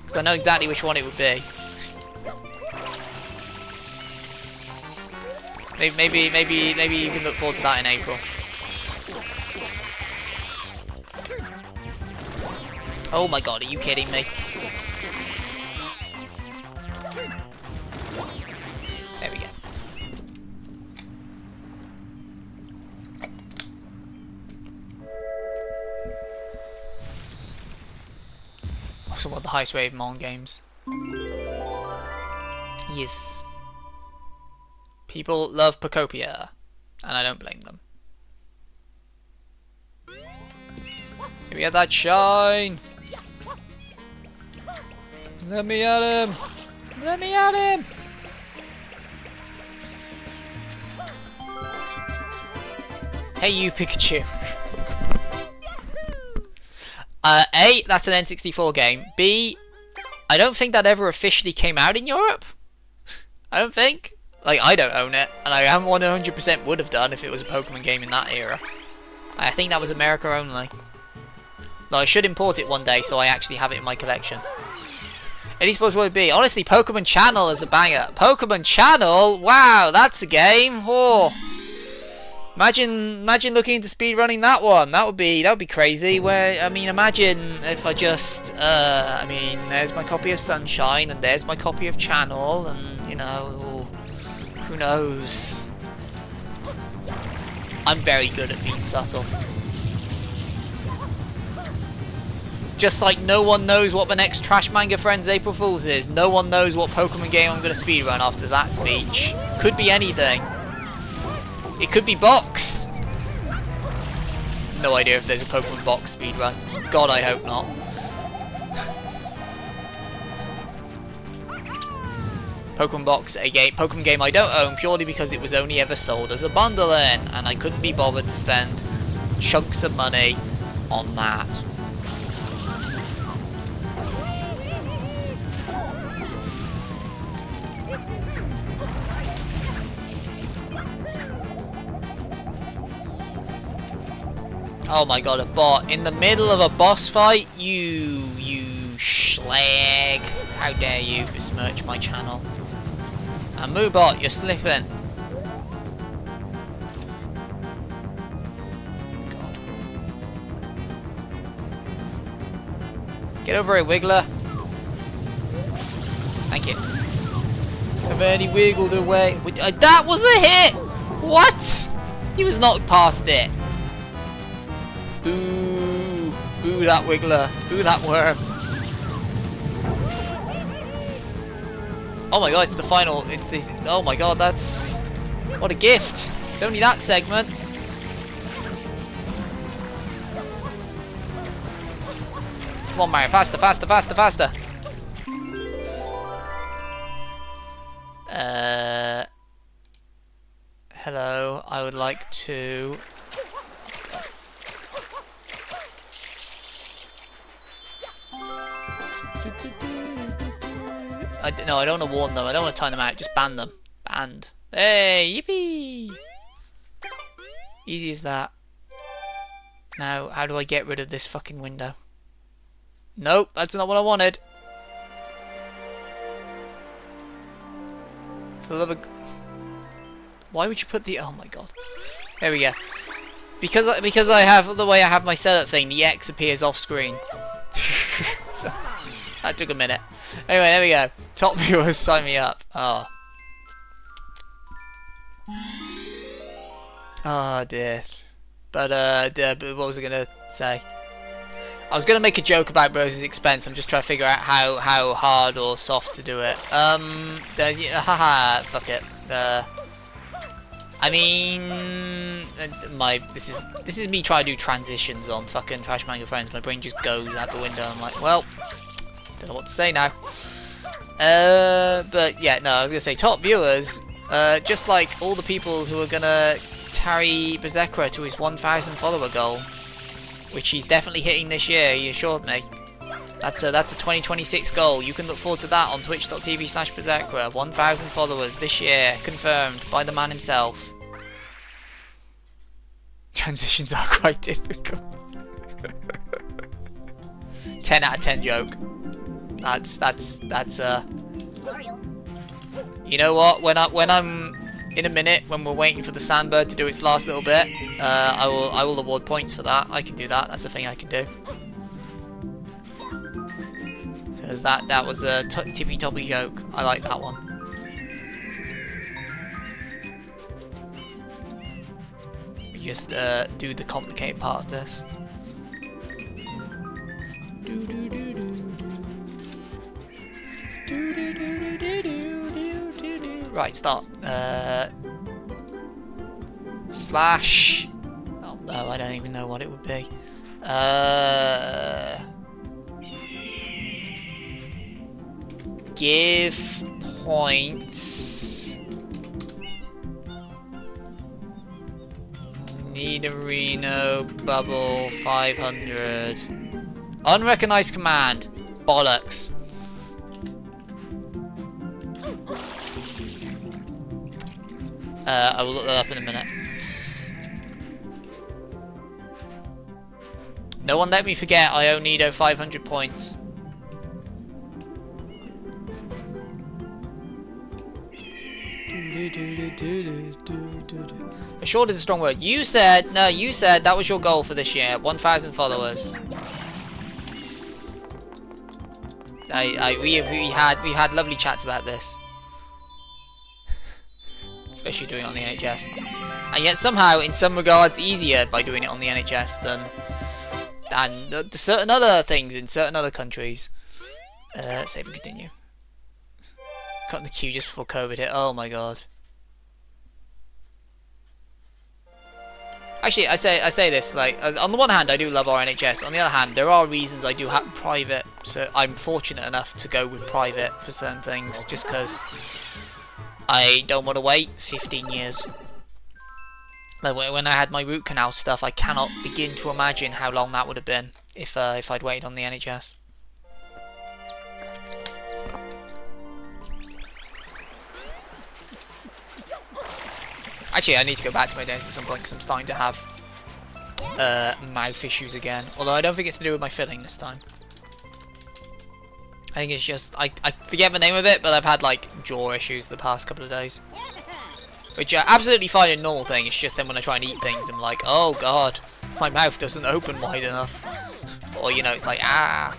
Because I know exactly which one it would be. Maybe you can look forward to that in April. Oh my god, are you kidding me? There we go. Also want the highest rate of Mon games. Yes. People love Pokopia, and I don't blame them. Here we have that shine! Let me at him! Let me at him! Hey you, Pikachu! A, that's an N64 game. B, I don't think that ever officially came out in Europe. I don't think. Like, I don't own it, and I am 100% would have done if it was a Pokemon game in that era. I think that was America only. Though I should import it one day so I actually have it in my collection. Any suppose what it would be? Honestly, Pokemon Channel is a banger. Pokemon Channel? Wow, that's a game. Oh. Imagine looking into speedrunning that one. That would be crazy. Where, I mean, imagine if I just I mean, there's my copy of Sunshine and there's my copy of Channel, and you know, who knows? I'm very good at being subtle. Just like no one knows what the next Trash Manga Friends April Fools is. No one knows what Pokemon game I'm going to speedrun after that speech. Could be anything. It could be Box. No idea if there's a Pokemon Box speedrun. God, I hope not. Pokemon Box, a Pokemon game I don't own purely because it was only ever sold as a bundle in, and I couldn't be bothered to spend chunks of money on that. Oh my god, a bot in the middle of a boss fight? You schlag. How dare you besmirch my channel. And Moobot, you're slipping. God. Get over it, Wiggler. Thank you. Have any wiggled away? That was a hit! What? He was knocked past it. Boo! Boo that Wiggler! Boo that worm! Oh my god, it's the final. It's this. Oh my god, that's. What a gift! It's only that segment. Come on, Mario, faster, faster, faster, faster! Hello, I would like to. No, I don't want to warn them. I don't want to time them out. Just ban them. Banned. Hey, yippee! Easy as that. Now, how do I get rid of this fucking window? Nope, that's not what I wanted. For the love of... Why would you put the... Oh my god. There we go. Because I have the way I have my setup thing, the X appears off screen. So, that took a minute. Anyway, there we go. Top viewers, sign me up. Oh. Oh dear. But what was I gonna say? I was gonna make a joke about Rose's expense. I'm just trying to figure out how hard or soft to do it. Haha, fuck it. I mean, this is me trying to do transitions on fucking Trash Manga Friends. My brain just goes out the window. I'm like, well, don't know what to say now. But yeah, no, I was gonna say top viewers. Just like all the people who are gonna carry Berserker to his 1,000 follower goal, which he's definitely hitting this year. He assured me. That's a 2026 goal. You can look forward to that on twitch.tv/Berserker. 1,000 followers this year, confirmed by the man himself. Transitions are quite difficult. 10 out of 10 joke. That's you know what? When I'm in a minute, when we're waiting for the Sandbird to do its last little bit, I will award points for that. I can do that. That's a thing I can do. Because that was a tippy toppy joke. I like that one. We just do the complicated part of this. Right, start. Slash. Oh no, I don't even know what it would be. Give points. Nidorino Bubble 500 Unrecognized command. Bollocks. I will look that up in a minute. No one let me forget I owe Nido 500 points. Assured is a strong word. You said that was your goal for this year. 1,000 followers. We had lovely chats about this. Especially doing it on the NHS. And yet somehow, in some regards, easier by doing it on the NHS than certain other things in certain other countries. Save and continue. Cut in the queue just before COVID hit. Oh my god. Actually, I say this, like, on the one hand I do love our NHS, on the other hand there are reasons I do have private, so I'm fortunate enough to go with private for certain things, just because I don't want to wait 15 years. Like when I had my root canal stuff, I cannot begin to imagine how long that would have been if I'd waited on the NHS. Actually, I need to go back to my dentist at some point because I'm starting to have mouth issues again. Although I don't think it's to do with my filling this time. I think it's just, I forget the name of it, but I've had like jaw issues the past couple of days. Which are absolutely fine and normal thing, it's just then when I try and eat things I'm like, oh god, my mouth doesn't open wide enough. Or you know, it's like, ah.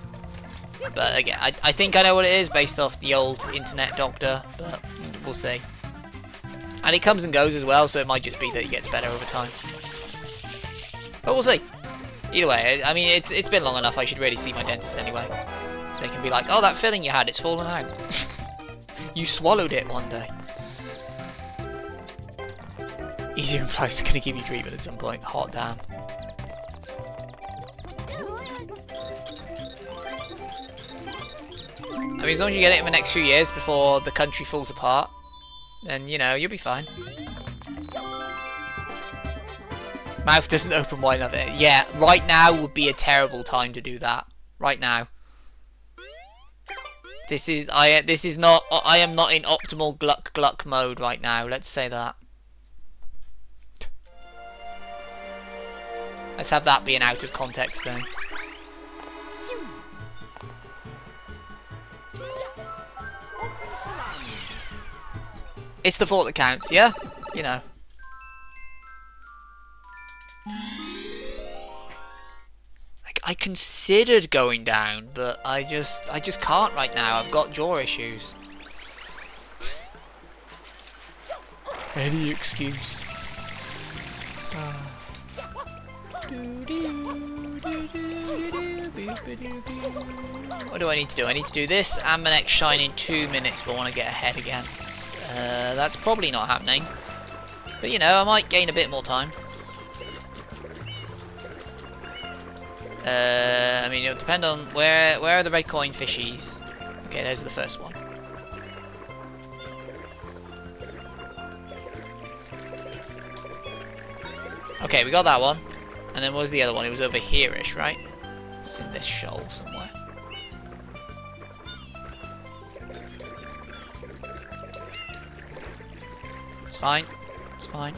But again, I think I know what it is based off the old internet doctor, but we'll see. And it comes and goes as well, so it might just be that it gets better over time. But we'll see. Either way, I mean, it's been long enough, I should really see my dentist anyway. So they can be like, oh, that filling you had, it's fallen out. You swallowed it one day. Easier implies they're going to give you treatment at some point. Hot damn. I mean, as long as you get it in the next few years before the country falls apart, then, you know, you'll be fine. Mouth doesn't open wide enough. Yeah, right now would be a terrible time to do that. Right now. I am not in optimal gluck mode right now, let's say that. Let's have that be an out of context thing. It's the thought that counts, yeah? You know. I considered going down, but I just can't right now. I've got jaw issues. Any excuse. What do I need to do? I need to do this and the next shine in 2 minutes if I want to get ahead again. That's probably not happening. But you know, I might gain a bit more time. I mean, it'll depend on where are the red coin fishies. Okay, there's the first one. Okay, we got that one. And then what was the other one? It was over here-ish, right? It's in this shoal somewhere. It's fine. It's fine.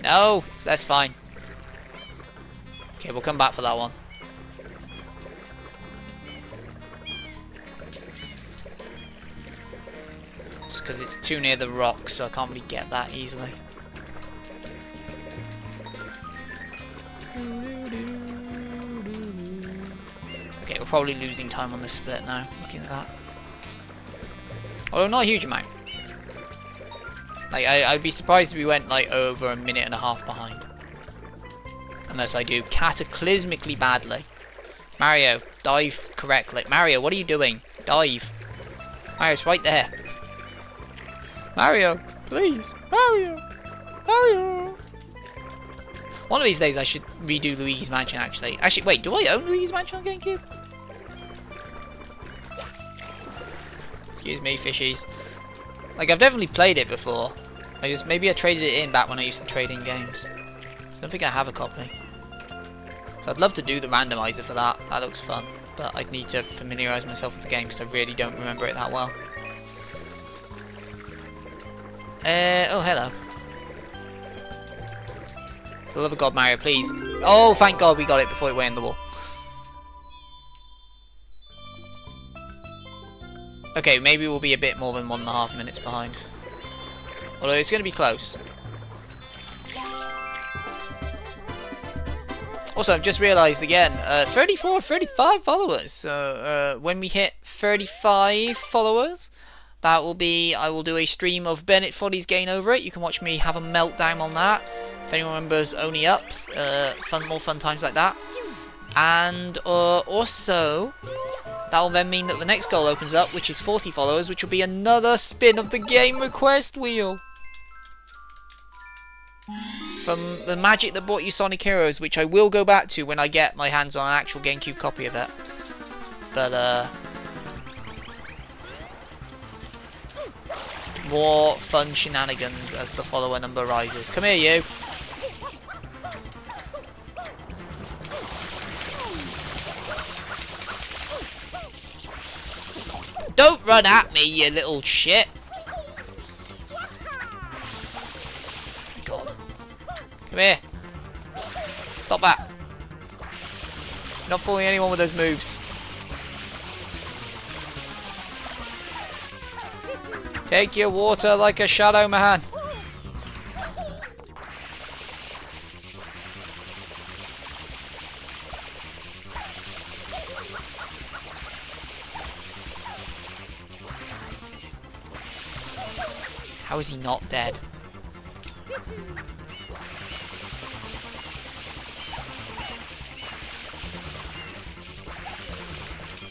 No! That's fine. Okay, we'll come back for that one. Just because it's too near the rocks, so I can't really get that easily. Okay, we're probably losing time on this split now, looking at that. Although not a huge amount. Like, I'd be surprised if we went like over a minute and a half behind. Unless I do cataclysmically badly. Mario, dive correctly. Mario, what are you doing? Dive. Mario, it's right there. Mario, please. Mario. Mario. One of these days I should redo Luigi's Mansion, actually. Actually, wait, do I own Luigi's Mansion on GameCube? Excuse me, fishies. Like, I've definitely played it before. Maybe I traded it in back when I used to trade in games. So I don't think I have a copy. So I'd love to do the randomizer for that. That looks fun. But I'd need to familiarise myself with the game because I really don't remember it that well. Oh, hello. For the love of God, Mario, please. Oh, thank God we got it before it went in the wall. Okay, maybe we'll be a bit more than 1.5 minutes behind. Although it's going to be close. Also, I've just realised again, 34, 35 followers. So when we hit 35 followers, that will be, I will do a stream of Bennett Foddy's Gain Over It. You can watch me have a meltdown on that. If anyone remembers Only Up, more fun times like that. And also, that will then mean that the next goal opens up, which is 40 followers, which will be another spin of the game request wheel. From the magic that brought you Sonic Heroes, which I will go back to when I get my hands on an actual GameCube copy of it. But, more fun shenanigans as the follower number rises. Come here, you. Don't run at me, you little shit. God. Come here. Stop that. You're not fooling anyone with those moves. Take your water like a shadow man. How is he not dead?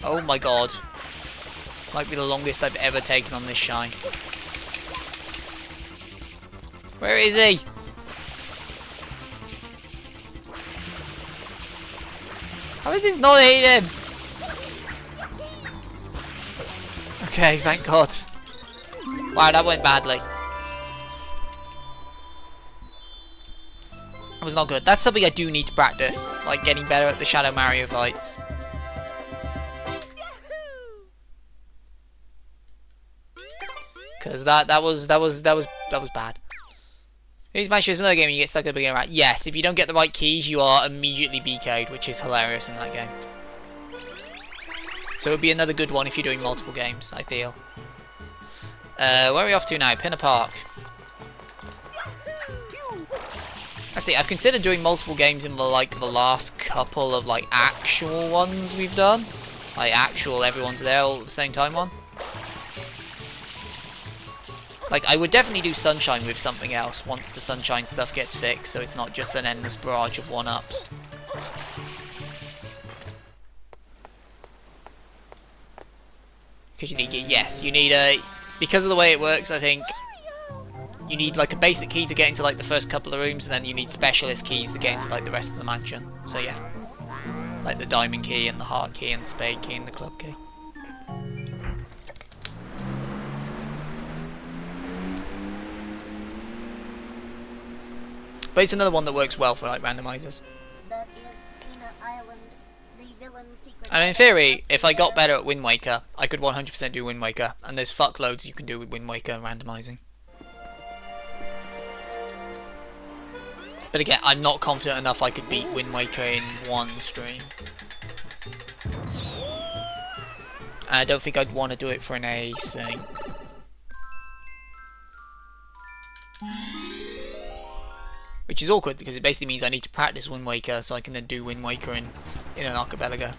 Oh my God. Might be the longest I've ever taken on this shine. Where is he? How is this not hitting him? Okay, thank God. Wow, that went badly. That was not good. That's something I do need to practice, like getting better at the Shadow Mario fights. Because that was bad. Here's Mansion is another game you get stuck at the beginning, right? Yes, if you don't get the right keys, you are immediately BK'd, which is hilarious in that game. So it would be another good one if you're doing multiple games, I feel. Where are we off to now? Pinner Park. Actually, I've considered doing multiple games in the last couple of actual ones we've done. Like actual everyone's there all at the same time one. Like, I would definitely do Sunshine with something else once the Sunshine stuff gets fixed, so it's not just an endless barrage of one-ups. Because you need, yes, you need a, because of the way it works, I think, you need like a basic key to get into like the first couple of rooms, and then you need specialist keys to get into like the rest of the mansion. So yeah, like the diamond key and the heart key and the spade key and the club key. But it's another one that works well for like randomizers. And in theory, if I got better at Wind Waker, I could 100% do Wind Waker. And there's fuckloads you can do with Wind Waker randomizing. But again, I'm not confident enough I could beat Wind Waker in one stream. And I don't think I'd want to do it for an async. Which is awkward because it basically means I need to practice Wind Waker so I can then do Wind Waker in an archipelago.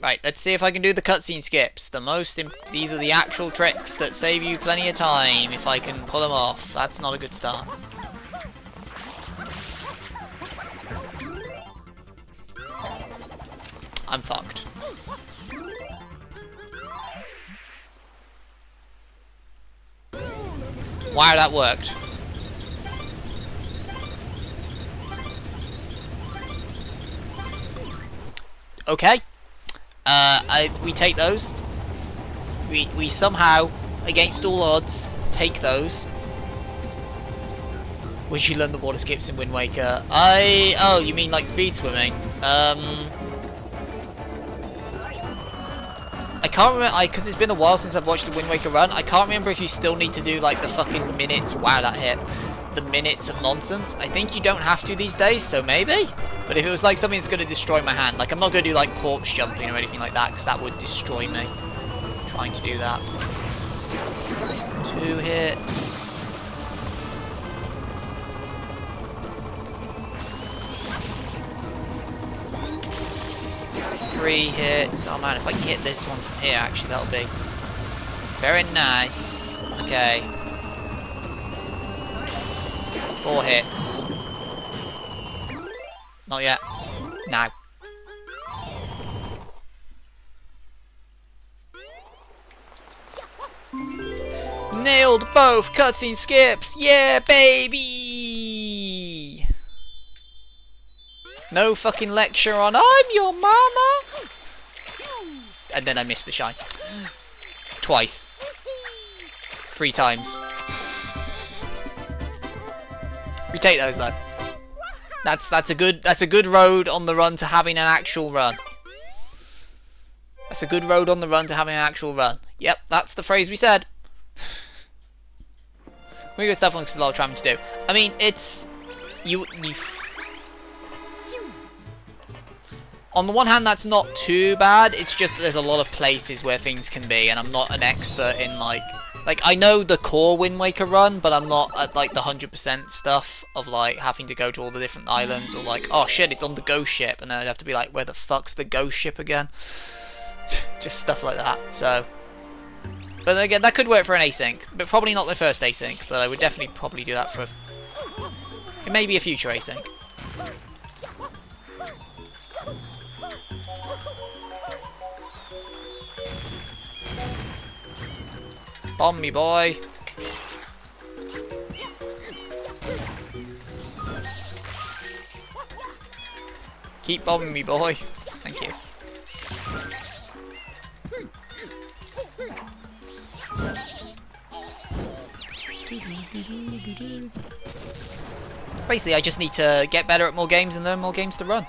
Right, let's see if I can do the cutscene skips. These are the actual tricks that save you plenty of time if I can pull them off. That's not a good start. I'm fucked. Wow, that worked. Okay. We take those. We somehow against all odds, take those. Would you learn the water skips in Wind Waker? Oh, you mean like speed swimming? I can't remember, because it's been a while since I've watched the Wind Waker run. I can't remember if you still need to do like the fucking minutes. Wow, that hit. The minutes of nonsense. I think you don't have to these days, so maybe. But if it was like something that's going to destroy my hand, like I'm not going to do like corpse jumping or anything like that, because that would destroy me. Trying to do that. 2 hits. Three hits. Oh man, if I can hit this one from here, actually, that'll be very nice. Okay. 4 hits. Not yet. Now. Nailed both cutscene skips. Yeah, baby. No fucking lecture on I'm your mama. And then I missed the shine. Twice. 3 times. Retake those though. That's a good road on the run to having an actual run. That's a good road on the run to having an actual run. Yep, that's the phrase we said. We got stuff on a lot of trying to do. I mean, it's you. On the one hand, that's not too bad. It's just that there's a lot of places where things can be, and I'm not an expert in like I know the core Wind Waker run, but I'm not at like the 100% stuff of like having to go to all the different islands, or like, oh shit, it's on the ghost ship, and then I'd have to be like, where the fuck's the ghost ship again? Just stuff like that. So, but again, that could work for an async, but probably not the first async. But I would definitely probably do that for maybe a future async. Bomb me, boy. Keep bombing me, boy. Thank you. Basically, I just need to get better at more games and learn more games to run.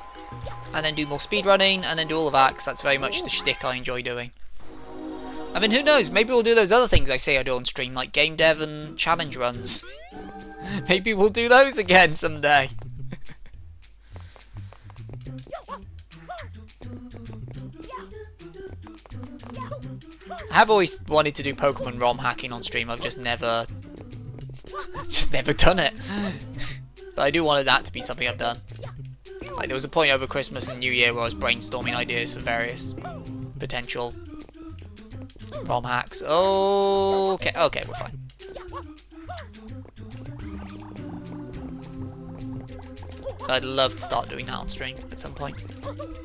And then do more speedrunning, and then do all of that, because that's very much the shtick I enjoy doing. I mean, who knows? Maybe we'll do those other things I say I do on stream, like game dev and challenge runs. Maybe we'll do those again someday. I have always wanted to do Pokemon ROM hacking on stream. I've just never done it. But I do want that to be something I've done. Like, there was a point over Christmas and New Year where I was brainstorming ideas for various potential ROM hacks. Okay, we're fine. So I'd love to start doing that on stream at some point.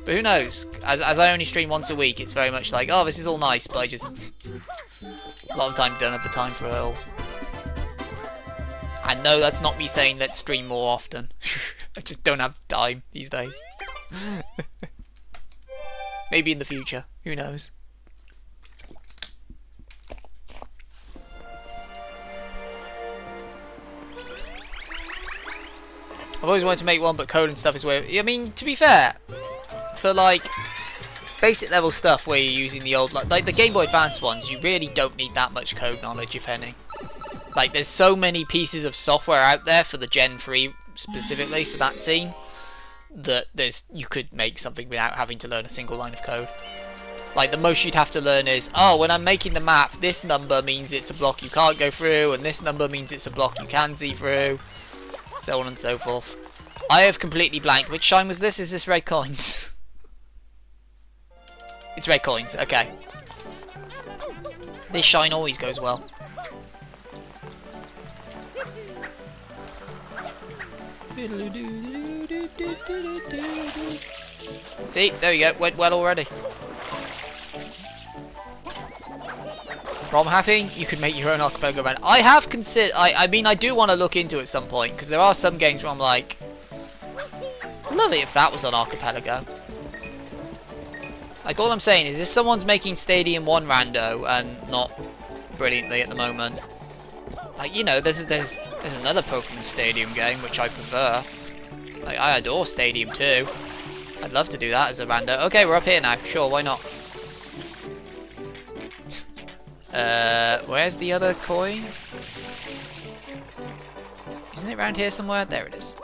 But who knows? As I only stream once a week, it's very much like, oh, this is all nice, but I just a lot of the time don't have the time for it all. And no, that's not me saying let's stream more often. I just don't have time these days. Maybe in the future. Who knows? I've always wanted to make one, but code and stuff is where... I mean, to be fair, for like basic level stuff where you're using the old... Like the Game Boy Advance ones, you really don't need that much code knowledge, if any. Like, there's so many pieces of software out there for the Gen 3 specifically for that scene that you could make something without having to learn a single line of code. Like, the most you'd have to learn is, oh, when I'm making the map, this number means it's a block you can't go through, and this number means it's a block you can see through, so on and so forth. I have completely blanked. Which shine was this? Is this red coins? It's red coins, okay. This shine always goes well. See, there you go, went well already. ROM hacking, you could make your own archipelago run. I have considered, I mean, I do want to look into it at some point, because there are some games where I'm like, I'd love it if that was on archipelago. Like, all I'm saying is, if someone's making Stadium 1 rando and not brilliantly at the moment. Like, you know, there's another Pokemon Stadium game which I prefer. Like, I adore Stadium 2. I'd love to do that as a rando. Okay, we're up here now. Sure, why not? Where's the other coin? Isn't it around here somewhere? There it is.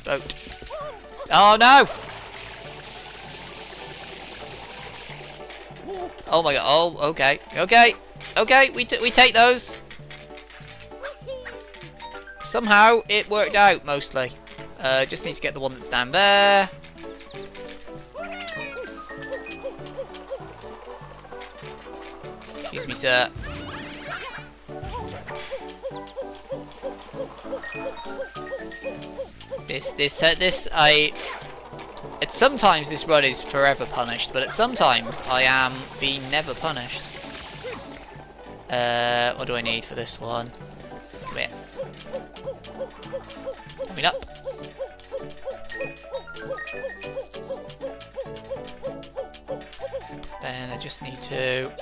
Boat. Oh no! Oh my god. Oh, okay. Okay. Okay, we take those. Somehow it worked out mostly. Just need to get the one that's down there. Excuse me, sir. Sometimes this run is forever punished, but sometimes I am being never punished. What do I need for this one? Come here. Coming up. Then I just need to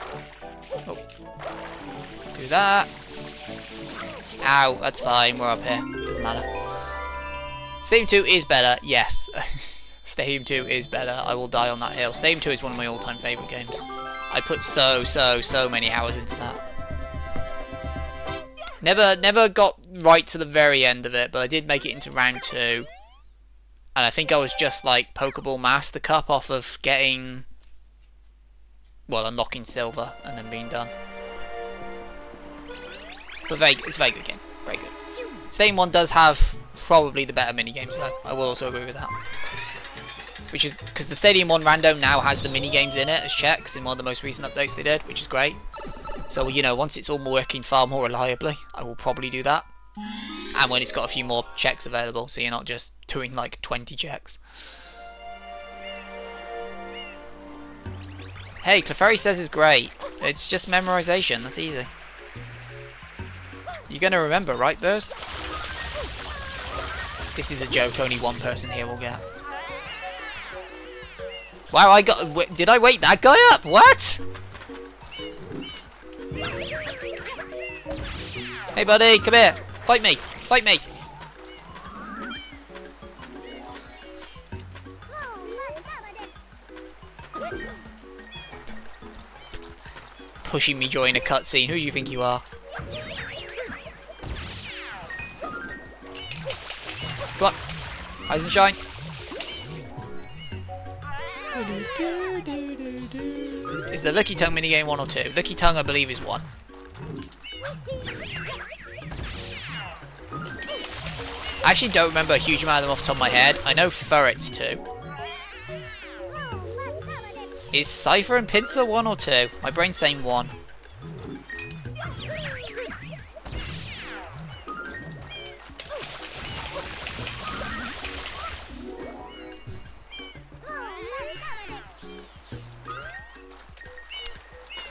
do that. Ow, that's fine, we're up here. Doesn't matter. Stadium 2 is better, yes. Stadium 2 is better. I will die on that hill. Stadium 2 is one of my all-time favourite games. I put so many hours into that. Never got right to the very end of it, but I did make it into round 2. And I think I was just like Pokeball Master Cup off of getting... well, unlocking Silver and then being done. But it's a very good game. Very good. Stadium 1 does have probably the better minigames though. I will also agree with that. Which is because the Stadium 1 rando now has the minigames in it as checks in one of the most recent updates they did, which is great. So, you know, once it's all working far more reliably, I will probably do that. And when it's got a few more checks available, so you're not just doing like 20 checks. Hey, Clefairy says it's great. It's just memorization, that's easy. You're gonna remember, right, Burrs? This is a joke only one person here will get. Wow, did I wake that guy up? What? Hey buddy, come here. Fight me. Fight me. Pushing me during a cutscene. Who do you think you are? Come on. Rise and shine. Is the Lucky Tongue minigame 1 or 2? Lucky Tongue, I believe, is 1. I actually don't remember a huge amount of them off the top of my head. I know Furret's 2. Is Cypher and Pinsir 1 or 2? My brain's saying 1.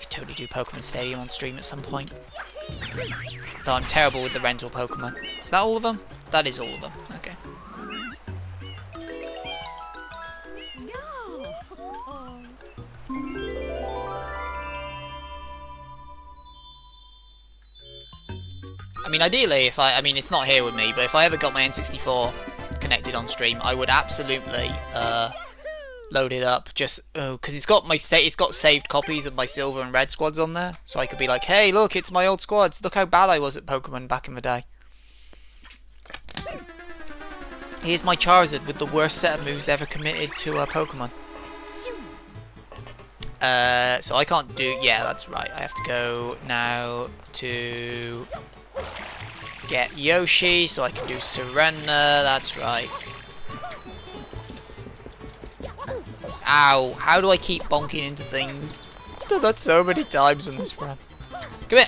Totally do Pokemon Stadium on stream at some point. Though I'm terrible with the rental Pokemon. Is that all of them? That is all of them. Okay. I mean, ideally, I mean, it's not here with me, but if I ever got my N64 connected on stream, I would absolutely load it up, just because it's got saved copies of my Silver and Red squads on there, so I could be like, hey, look, it's my old squads. Look how bad I was at Pokemon back in the day. Here's my Charizard with the worst set of moves ever committed to a Pokemon. So I can't do... yeah, that's right. I have to go now to get Yoshi, so I can do Surrender. That's right. Ow, how do I keep bonking into things? I've done that so many times in this run. Come here.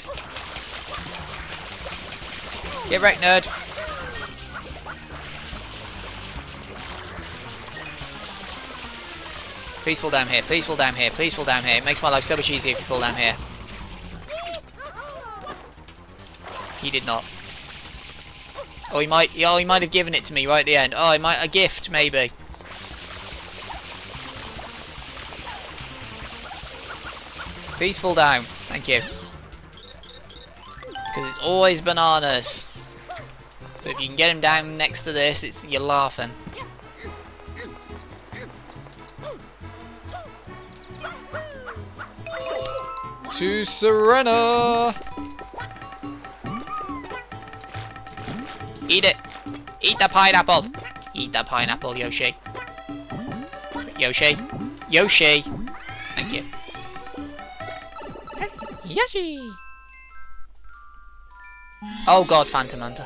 Get wrecked, nerd. Please fall down here, please fall down here, please fall down here. It makes my life so much easier if you fall down here. He did not. Oh, he might have given it to me right at the end. Oh, a gift, maybe. Please fall down. Thank you. Because it's always bananas. So if you can get him down next to this, you're laughing. To Serena! Eat it! Eat the pineapple! Eat the pineapple, Yoshi. Yoshi. Yoshi! Thank you. Yoshi! Oh god, Phantom Hunter.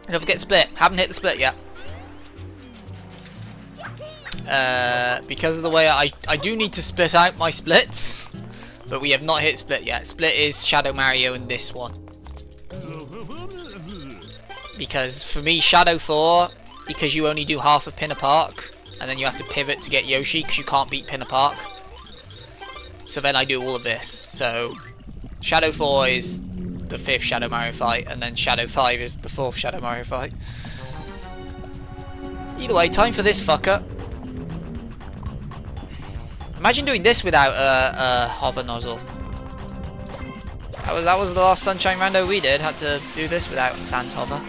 Don't forget split. Haven't hit the split yet. Because of the way I do need to split out my splits, but we have not hit split yet. Split is Shadow Mario in this one. Because for me, Shadow 4, because you only do half of Pinner Park, and then you have to pivot to get Yoshi, because you can't beat Pinner Park. So then I do all of this. So Shadow 4 is the 5th Shadow Mario fight, and then Shadow 5 is the 4th Shadow Mario fight. Either way, time for this fucker. Imagine doing this without a hover nozzle. That was the last Sunshine Rando we did. Had to do this without Sans hover.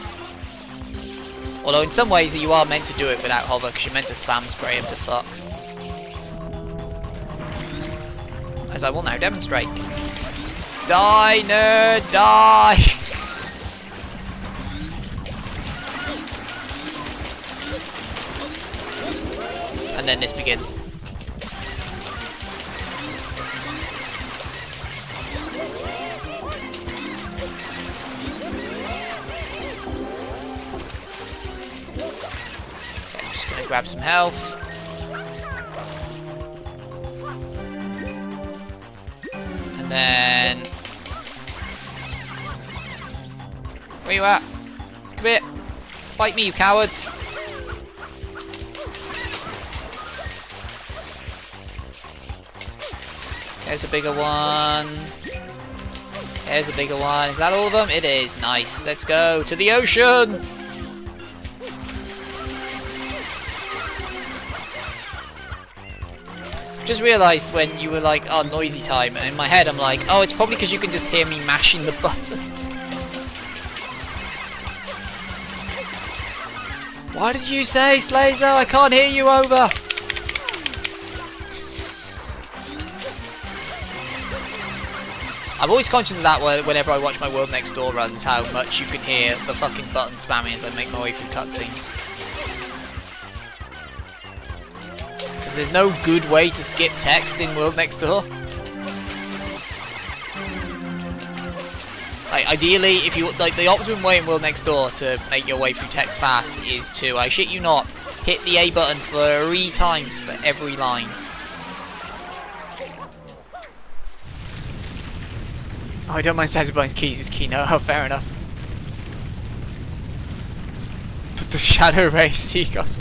Although in some ways you are meant to do it without hover, because you're meant to spam spray him to fuck. As I will now demonstrate. Die, nerd, die! And then this begins. Okay, just gonna grab some health. And then... Where you at? Come here! Fight me, you cowards! There's a bigger one. There's a bigger one. Is that all of them? It is. Nice. Let's go to the ocean! Just realised when you were like, oh, noisy time, and in my head I'm like, oh, it's probably because you can just hear me mashing the buttons. What did you say, Slazer? I can't hear you over! I'm always conscious of that whenever I watch my World Next Door runs, how much you can hear the fucking button spamming as I make my way through cutscenes. Because there's no good way to skip text in World Next Door. Like, ideally, if you like, the optimum way in World Next Door to make your way through text fast is to, I shit you not, hit the A button 3 times for every line. Oh, I don't mind satisfying keys, it's key no. Oh, fair enough. But the Shadow Ray seagulls.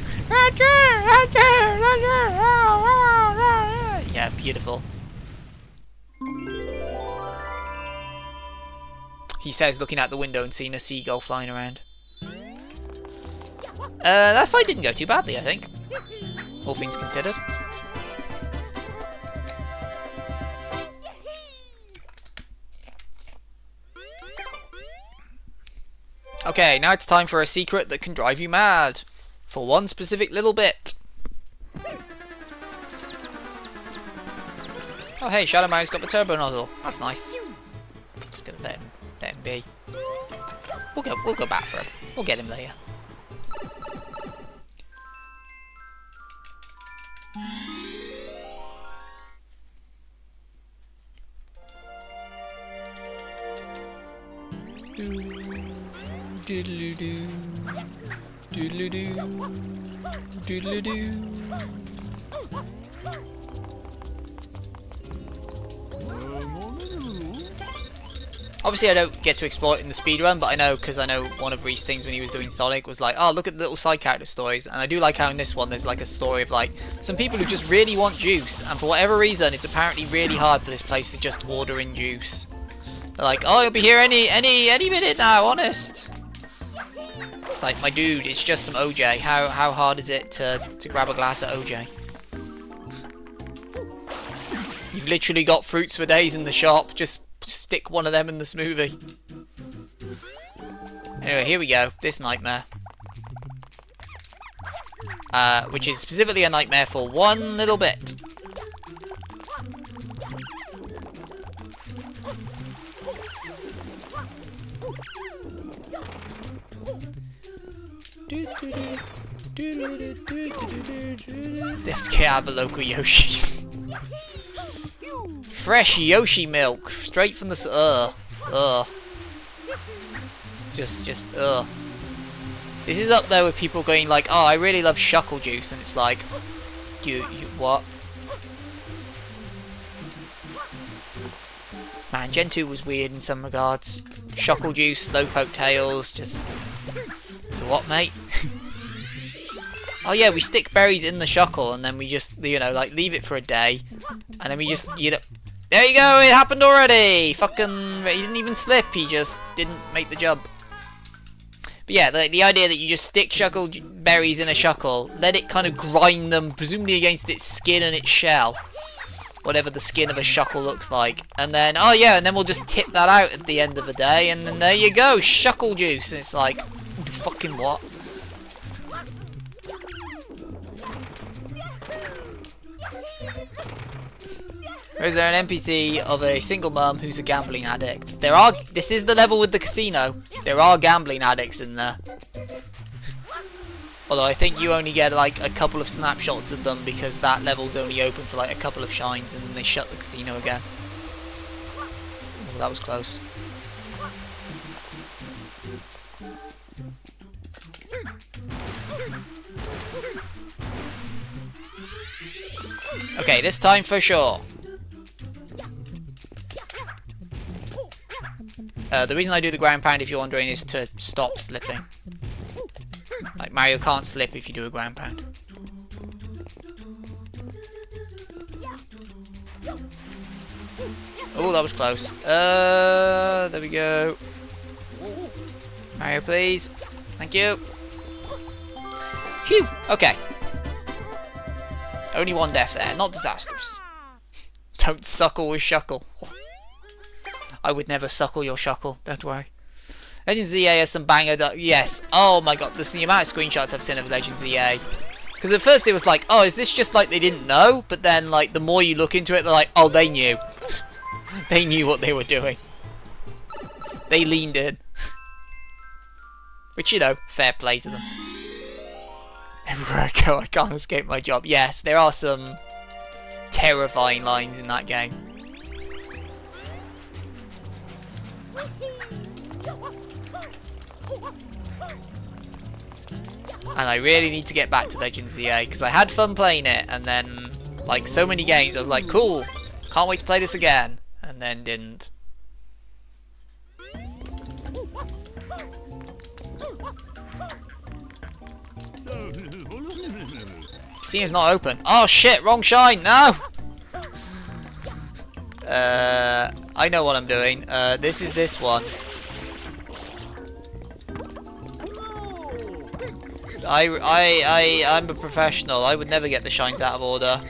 Yeah, beautiful. He says, looking out the window and seeing a seagull flying around. That fight didn't go too badly, I think. All things considered. Okay, now it's time for a secret that can drive you mad. For one specific little bit. Oh hey, Shadow Mario's got the turbo nozzle. That's nice. Just gonna let him be. We'll go back for him. We'll get him later. Doodle-doo, doodle-doo, doodle-doo. Obviously I don't get to explore it in the speedrun, but I know, because I know one of Reese's things when he was doing Sonic was like, oh, look at the little side character stories. And I do like how in this one there's like a story of like some people who just really want juice, and for whatever reason it's apparently really hard for this place to just order in juice. They're like, oh, you'll be here any minute now, honest. It's like, my dude, it's just some OJ. How hard is it to grab a glass of OJ? You've literally got fruits for days in the shop. Just stick one of them in the smoothie. Anyway, here we go. This nightmare. Which is specifically a nightmare for one little bit. They have to get out of the local Yoshis. Fresh Yoshi milk, straight from the just This is up there with people going like, oh, I really love shuckle juice, and it's like, you what? Man, Gen 2 was weird in some regards. Shuckle juice, slowpoke tails, just what, mate? Oh yeah, we stick berries in the shuckle and then we just, you know, like leave it for a day, and then we just, you know, there you go, it happened already. Fucking, he didn't even slip, he just didn't make the jump. But yeah, the idea that you just stick shuckle berries in a shuckle, let it kind of grind them, presumably against its skin and its shell, whatever the skin of a shuckle looks like, and then, oh yeah, and then we'll just tip that out at the end of the day, and then there you go, shuckle juice. And it's like, fucking what? Or is there an NPC of a single mum who's a gambling addict? This is the level with the casino. There are gambling addicts in there. Although I think you only get like a couple of snapshots of them because that level's only open for like a couple of shines and then they shut the casino again. Oh, that was close. Okay, this time for sure. The reason I do the ground pound, if you're wondering, is to stop slipping. Like, Mario can't slip if you do a ground pound. Oh, that was close. There we go. Mario, please. Thank you. Phew. Okay. Only one death there. Not disastrous. Don't suckle with shuckle. I would never suckle your shuckle. Don't worry. Legends EA has some banger. Yes. Oh my god. The amount of screenshots I've seen of Legends EA. Because at first it was like, oh, is this just like they didn't know? But then, like, the more you look into it, they're like, oh, they knew. They knew what they were doing. They leaned in. Which, you know, fair play to them. Everywhere I go, I can't escape my job. Yes, there are some terrifying lines in that game. And I really need to get back to Legends EA because I had fun playing it, and then, like so many games, I was like, cool, can't wait to play this again, and then didn't. See, it's not open. Oh shit, wrong shine, no! I know what I'm doing. This is this one. I'm a professional. I would never get the shines out of order.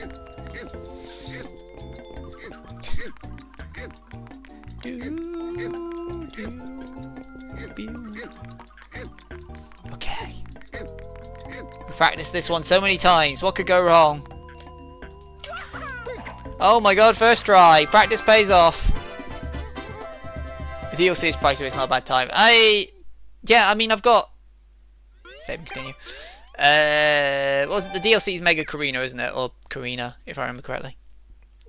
Okay. We practiced this one so many times. What could go wrong? Oh my god, first try. Practice pays off. The DLC is pricey, but it's not a bad time. Yeah, I mean, I've got... Save and continue. What was it? The DLC is Mega Karina, isn't it? Or Karina, if I remember correctly.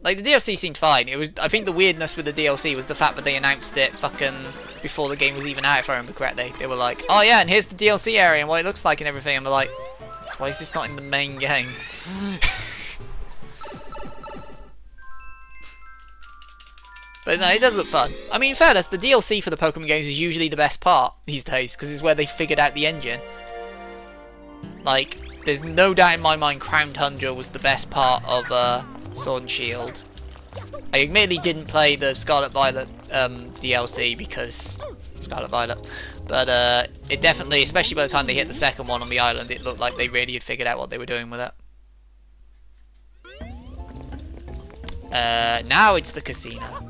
Like, the DLC seemed fine. It was. I think the weirdness with the DLC was the fact that they announced it fucking before the game was even out, if I remember correctly. They were like, oh yeah, and here's the DLC area and what it looks like and everything. And we're like, so why is this not in the main game? But no, it does look fun. I mean, in fairness, the DLC for the Pokemon games is usually the best part these days, because it's where they figured out the engine. Like, there's no doubt in my mind Crown Tundra was the best part of Sword and Shield. I admittedly didn't play the Scarlet Violet DLC because Scarlet Violet. But it definitely, especially by the time they hit the second one on the island, it looked like they really had figured out what they were doing with it. Now it's the casino.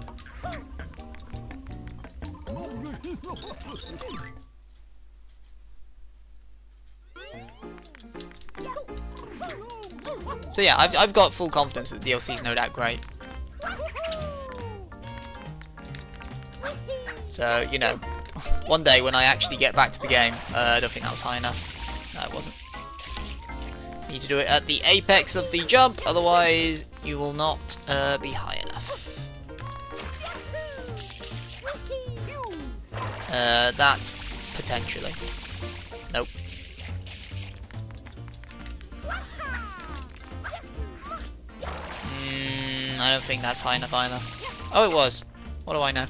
So yeah, I've got full confidence that the DLC is no doubt great. So, you know, one day when I actually get back to the game, I don't think that was high enough. No, it wasn't. Need to do it at the apex of the jump, otherwise you will not be high enough. That's potentially. Nope. I don't think that's high enough either. Oh, it was. What do I know?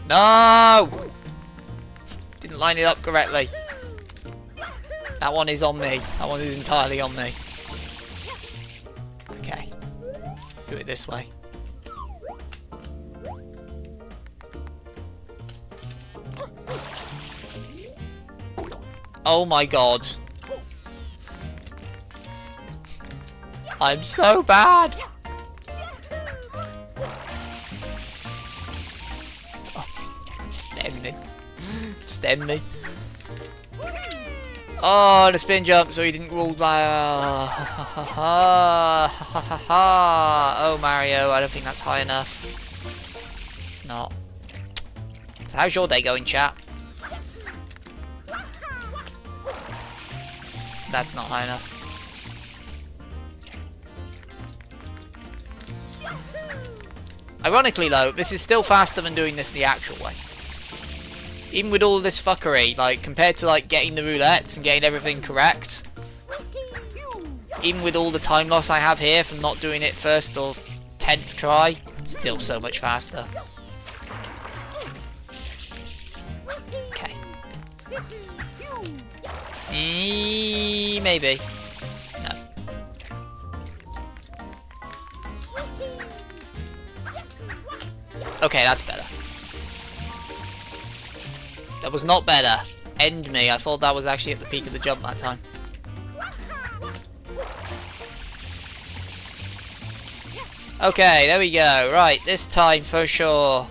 No! Didn't line it up correctly. That one is on me. That one is entirely on me. Okay. Do it this way. Oh my god. I'm so bad. Oh, just end me. Just end me. Oh, the spin jump, so he didn't roll by. Oh, Mario, I don't think that's high enough. It's not. So how's your day going, chat? That's not high enough. Ironically though, this is still faster than doing this the actual way. Even with all of this fuckery, like, compared to, like, getting the roulettes and getting everything correct. Even with all the time loss I have here from not doing it first or 10th try, still so much faster. Okay. Maybe. No. Okay, that's better. That was not better. End me. I thought that was actually at the peak of the jump that time. Okay, there we go. Right, this time for sure.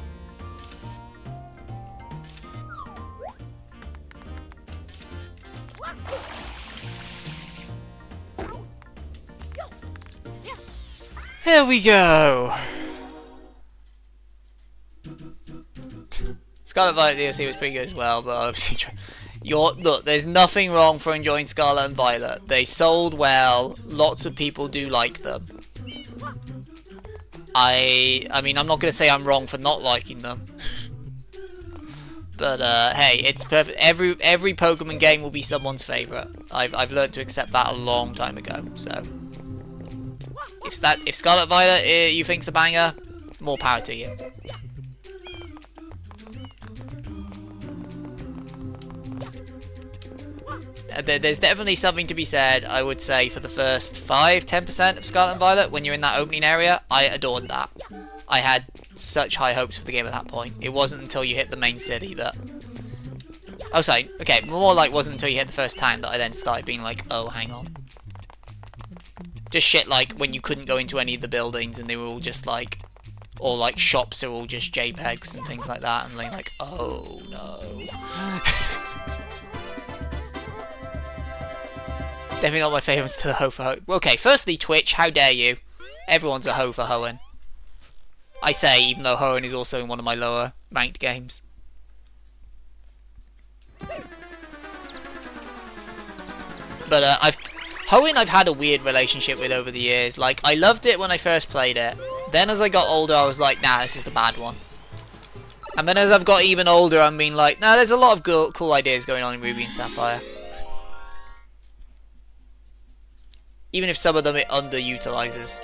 Here we go. Scarlet Violet DLC was pretty good as well, but obviously, look, there's nothing wrong for enjoying Scarlet and Violet. They sold well. Lots of people do like them. I mean, I'm not going to say I'm wrong for not liking them. But hey, it's perfect. Every Pokemon game will be someone's favorite. I've learned to accept that a long time ago. So if Scarlet Violet you think's a banger, more power to you. There's definitely something to be said, I would say, for the first 5-10% of Scarlet and Violet. When you're in that opening area, I adored that. I had such high hopes for the game at that point. It wasn't until you hit the main city that... Oh, sorry. Okay, more like wasn't until you hit the first town that I then started being like, oh, hang on. Just shit like when you couldn't go into any of the buildings and they were all just like... Or like shops are all just JPEGs and things like that. And like, oh, no. Definitely not my favourites to the ho for ho. Okay, firstly, Twitch, how dare you? Everyone's a ho for hoeing. I say, even though hoeing is also in one of my lower ranked games. But hoeing I've had a weird relationship with over the years. Like, I loved it when I first played it. Then as I got older, I was like, nah, this is the bad one. And then as I've got even older, I'm being like, nah, there's a lot of cool ideas going on in Ruby and Sapphire. Even if some of them it underutilizes.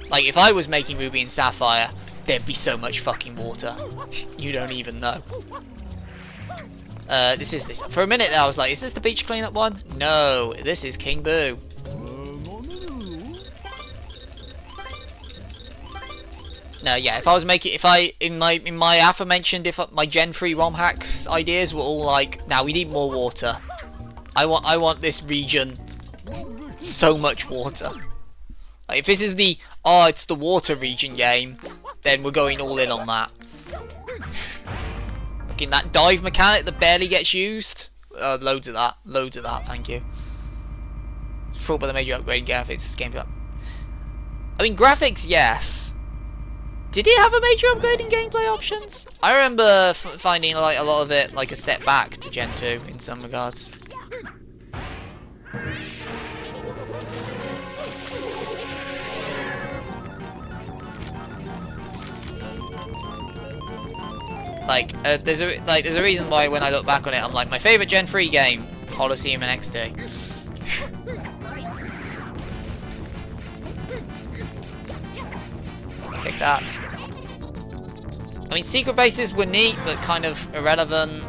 Like, if I was making Ruby and Sapphire, there'd be so much fucking water. You don't even know. This is this. For a minute there, I was like, is this the beach cleanup one? No, this is King Boo. No, yeah. If I was making, if I in my aforementioned, if my Gen 3 ROM hacks ideas were all like, now we need more water. I want this region so much water. Like, if this is the it's the water region game, then we're going all in on that. Like in that dive mechanic that barely gets used. Loads of that. Loads of that. Thank you. Thought by the major upgrading graphics, this game got. I mean, graphics, yes. Did it have a major upgrading gameplay options? I remember finding like a lot of it like a step back to Gen 2 in some regards. Like, there's a reason why when I look back on it, I'm like, my favorite Gen 3 game, Colosseum and XD. Take that. I mean, secret bases were neat, but kind of irrelevant.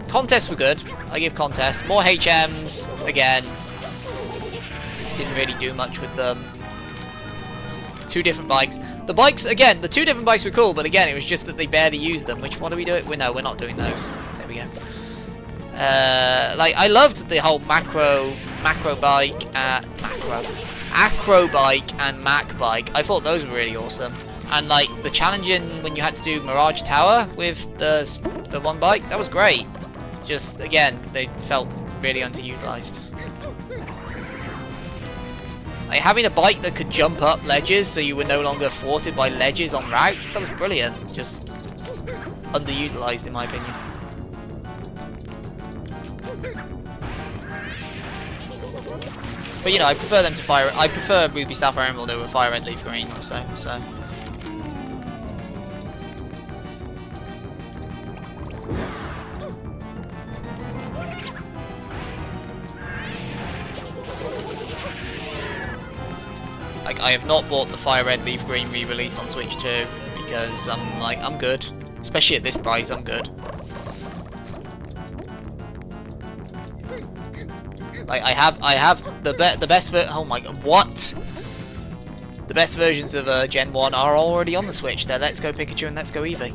Contests were good. I give contests. More HMs, again. Didn't really do much with them. 2 different bikes. The bikes, again, the 2 different bikes were cool, but again, it was just that they barely used them. Which one do we do? No, we're not doing those. There we go. Like, I loved the whole acro bike, acro bike and Mac bike. I thought those were really awesome. And like the challenging when you had to do Mirage Tower with the one bike, that was great. Just again, they felt really underutilized. Like having a bike that could jump up ledges so you were no longer thwarted by ledges on routes, that was brilliant. Just underutilized in my opinion. But you know, I prefer them to Fire. I prefer Ruby Sapphire Emerald over Fire Red Leaf Green also. So. Like, I have not bought the Fire Red Leaf Green re-release on Switch 2 because I'm good. Especially at this price, I'm good. Like, I have the best oh my god, what? The best versions of Gen 1 are already on the Switch. They're Let's Go Pikachu and Let's Go Eevee.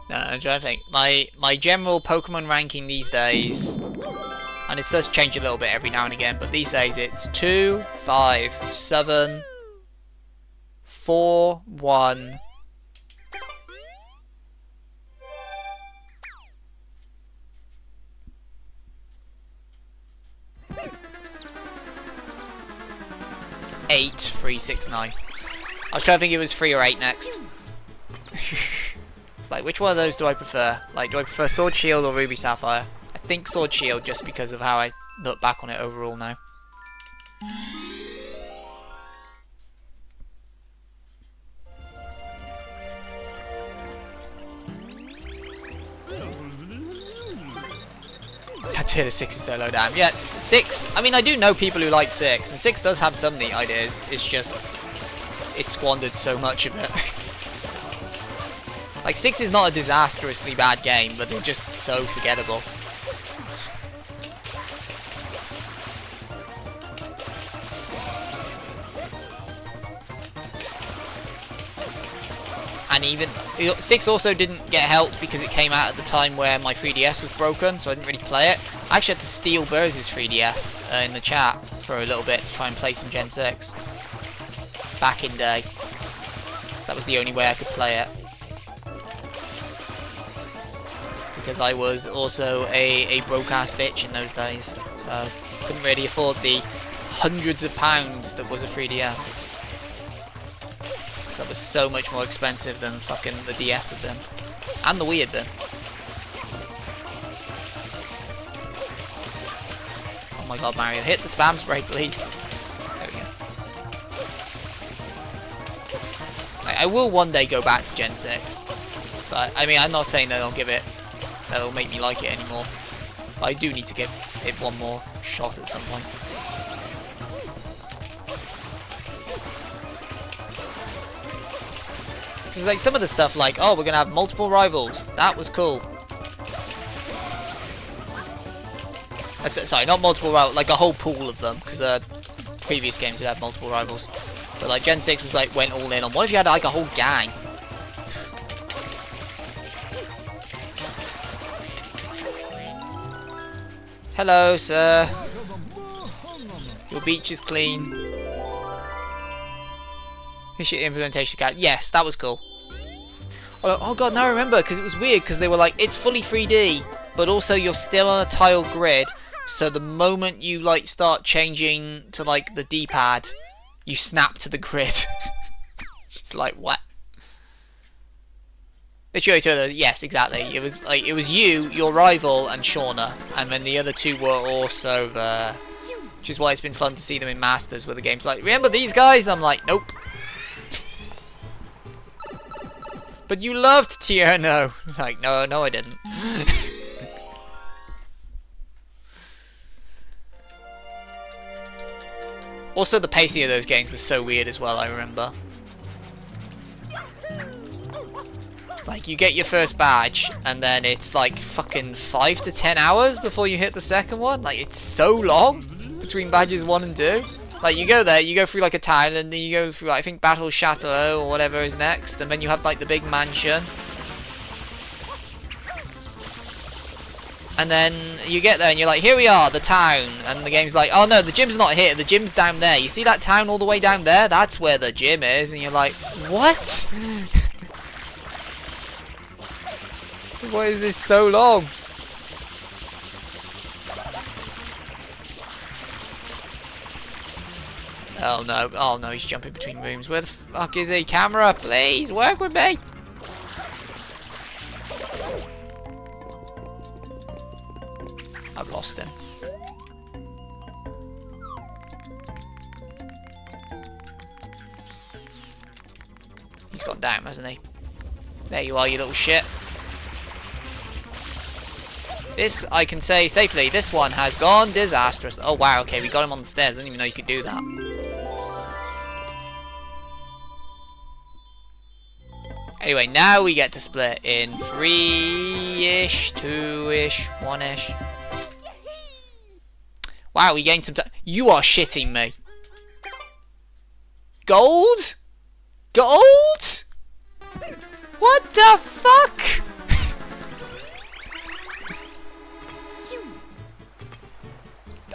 No, I'm trying to think. My general Pokemon ranking these days, and it does change a little bit every now and again, but these days it's 2, 5, 7, 4, 1. Eight, 3, 6, 9. I was trying to think it was 3 or 8 next. It's like, which one of those do I prefer? Like, do I prefer Sword Shield or Ruby Sapphire? I think Sword Shield just because of how I look back on it overall now. That's it, the 6 is so low down. Yeah, it's 6. I mean, I do know people who like 6, and 6 does have some neat ideas. It's just, it squandered so much of it. Like, 6 is not a disastrously bad game, but they're just so forgettable. And even 6 also didn't get helped because it came out at the time where my 3DS was broken, so I didn't really play it. I actually had to steal Burz's 3DS in the chat for a little bit to try and play some Gen 6 back in day. So that was the only way I could play it. Because I was also a broke-ass bitch in those days, so couldn't really afford the hundreds of pounds that was a 3DS. Because that was so much more expensive than fucking the DS had been. And the Wii had been. Oh my god, Mario, hit the spam spray, please. There we go. I will one day go back to Gen 6. But, I mean, I'm not saying that that'll make me like it anymore. But I do need to give it one more shot at some point. Because like some of the stuff like, oh, we're going to have multiple rivals. That was cool. Sorry, not multiple rivals, like a whole pool of them, because previous games would have multiple rivals. But like Gen 6 was like went all in on. What if you had like a whole gang? Hello, sir. Your beach is clean. Here's your implementation card. Yes, that was cool. Oh god, now I remember, because it was weird, because they were like, it's fully 3D, but also you're still on a tile grid, so the moment you like start changing to like the D-pad, you snap to the grid. It's just like, what? They show each other, yes, exactly. It was like, it was you, your rival, and Shauna, and then the other two were also there. Which is why it's been fun to see them in Masters, where the game's like, remember these guys? I'm like, nope. But you loved Tierno. Like, no, I didn't. Also, the pacing of those games was so weird as well, I remember. Like, you get your first badge, and then it's like fucking 5 to 10 hours before you hit the second one. Like, it's so long between badges 1 and 2. Like, you go there, you go through like a town, and then you go through, I think, Battle Chateau or whatever is next, and then you have like the big mansion. And then you get there and you're like, here we are, the town. And the game's like, oh no, the gym's not here, the gym's down there. You see that town all the way down there? That's where the gym is. And you're like, what? Why is this so long? Oh no, he's jumping between rooms. Where the fuck is he? Camera, please, work with me. I've lost him. He's gone down, hasn't he? There you are, you little shit. This, I can say safely, this one has gone disastrous. Oh wow, okay, we got him on the stairs. I didn't even know you could do that. Anyway, now we get to split in 3-ish, 2-ish, 1-ish. Wow, we gained some time. You are shitting me. Gold? Gold? What the fuck?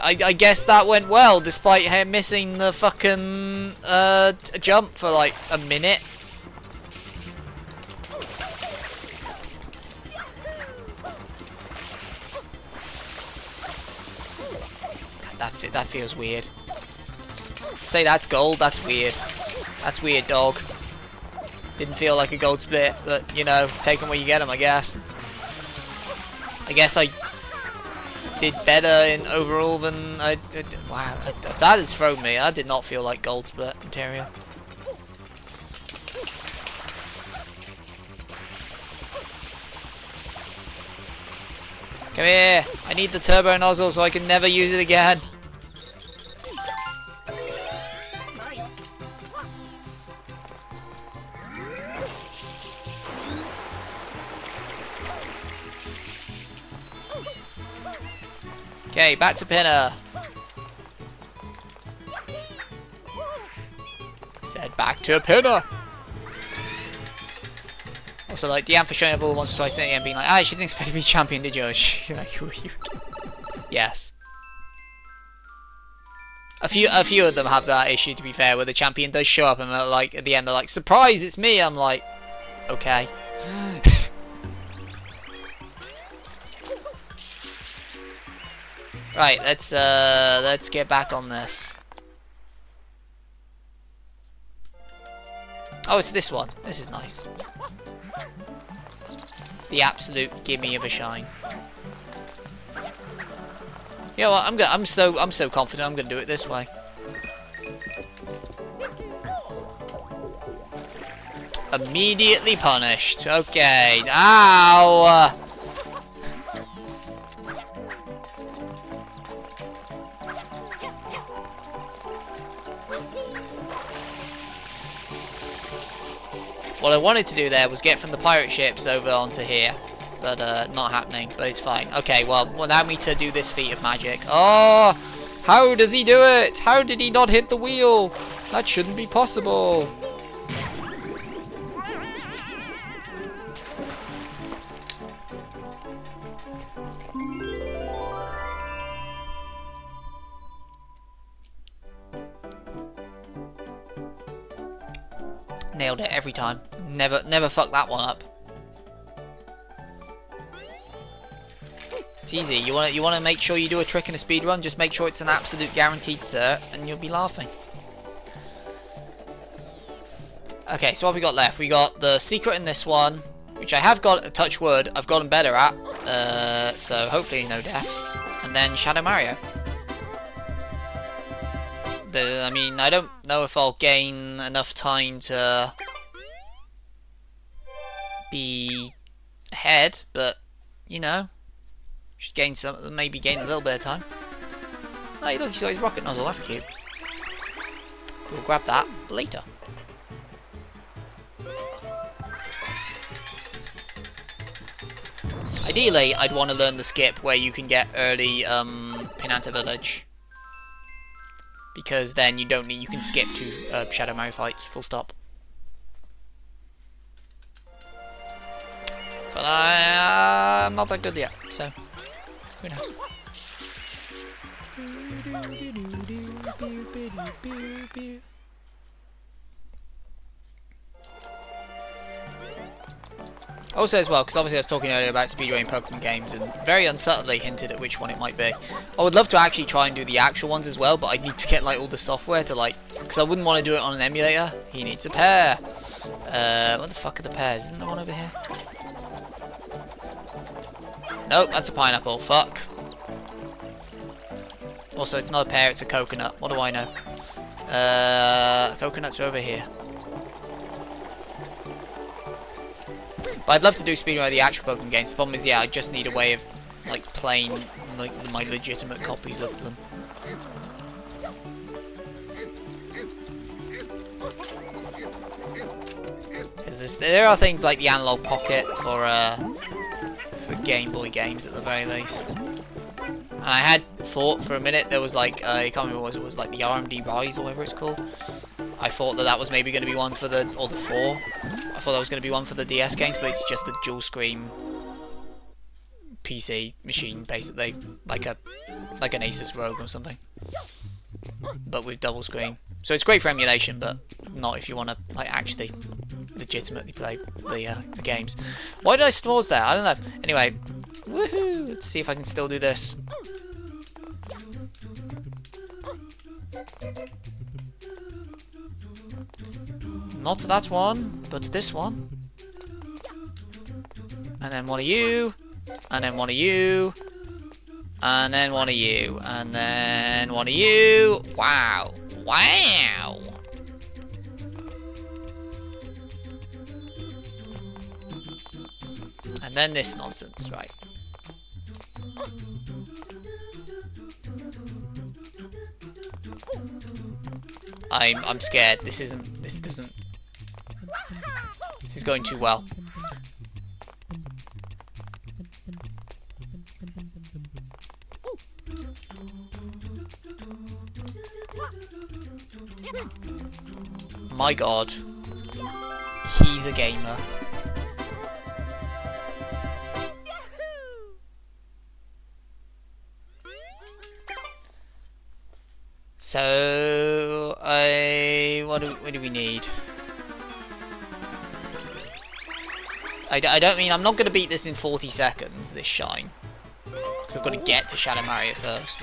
I guess that went well, despite him missing the fucking jump for like a minute. That feels weird. Say that's gold, that's weird. That's weird, dog. Didn't feel like a gold split, but, you know, take them where you get them, I guess. I guess I did better in overall than I did. Wow, that has thrown me. That did not feel like gold split material. Come here. I need the turbo nozzle so I can never use it again. Okay, back to Pinner. Said back to Pinner. Also, like, Deanne for showing up all once or twice and being like, ah, she didn't expect to be champion, did you? She, like, yes. A few of them have that issue, to be fair, where the champion does show up and they're like, at the end they're like, surprise, it's me. I'm like, okay. Right, let's get back on this. Oh, it's this one. This is nice. The absolute gimme of a shine. You know what? I'm so confident. I'm gonna do it this way. Immediately punished. Okay. Ow. What I wanted to do there was get from the pirate ships over onto here. but not happening. But it's fine. Okay, well, allow me to do this feat of magic. Oh, how does he do it? How did he not hit the wheel? That shouldn't be possible. Nailed it every time. Never fuck that one up. It's easy. You want to make sure you do a trick in a speed run. Just make sure it's an absolute guaranteed cert, and you'll be laughing. Okay, so what have we got left? We got the secret in this one, which I have got. Touch wood, I've gotten better at. So hopefully no deaths. And then Shadow Mario. I mean, I don't know if I'll gain enough time to be ahead, but you know, should gain some, maybe gain a little bit of time. Hey, look, he's got his rocket nozzle. That's cute. We'll grab that later. Ideally, I'd want to learn the skip where you can get early Pinanta Village. Because then you don't need, you can skip to Shadow Mario fights, full stop. But I'm not that good yet, so who knows? Also as well, because obviously I was talking earlier about speedrunning Pokemon games and very unsubtly hinted at which one it might be. I would love to actually try and do the actual ones as well, but I need to get like all the software to like, because I wouldn't want to do it on an emulator. He needs a pair. What the fuck are the pears? Isn't there one over here? Nope, that's a pineapple. Fuck. Also, it's not a pear, it's a coconut. What do I know? Coconuts are over here. But I'd love to do speedrun of the actual Pokemon games. The problem is, yeah, I just need a way of like playing like my legitimate copies of them. Because there are things like the Analog Pocket for Game Boy games at the very least. And I had thought for a minute there was like I can't remember what it was, like the RMD Rise or whatever it's called. I thought that was maybe going to be one for the, or the 4. I thought that was going to be one for the DS games, but it's just a dual screen PC machine, basically, like an Asus Rogue or something, but with double screen. So it's great for emulation, but not if you want to like actually legitimately play the games. Why did I pause there? I don't know. Anyway, woohoo! Let's see if I can still do this. Not to that one, but to this one. And then one of you. And then one of you. And then one of you. And then one of you. Wow. Wow. And then this nonsense, right. I'm scared. This is going too well. My God. He's a gamer. So, what do we need? I don't mean, I'm not going to beat this in 40 seconds, this shine. Because I've got to get to Shadow Mario first.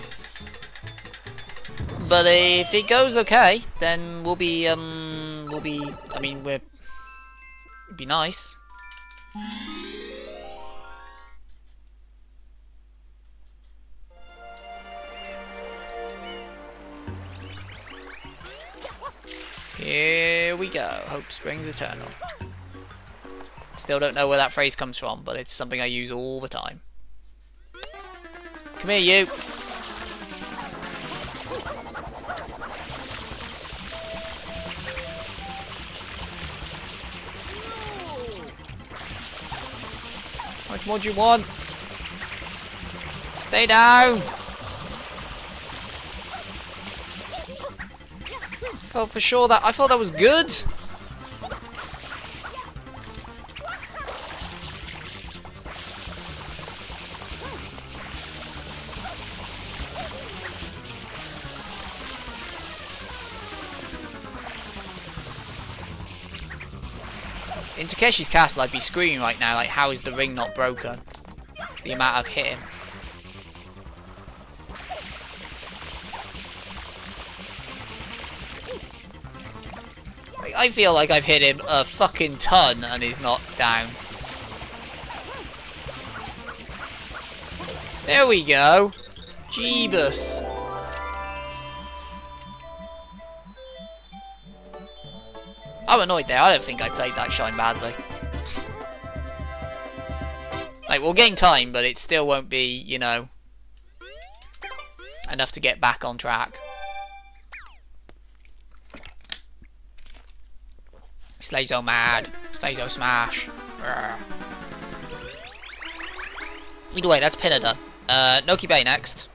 But if it goes okay, then we'll be, I mean, it'd be nice. Here we go. Hope springs eternal. Still don't know where that phrase comes from, but it's something I use all the time. Come here, you. Why can more do you want? Stay down. I thought that was good. In Takeshi's castle, I'd be screaming right now, like, how is the ring not broken? The amount I've hit him. I feel like I've hit him a fucking ton and he's not down. There we go. Jeebus. I'm annoyed there. I don't think I played that shine badly. Like, we'll gain time, but it still won't be, you know, enough to get back on track. Slay so mad. Slay so smash. Urgh. Either way, that's Pinner done. Noki Bay next.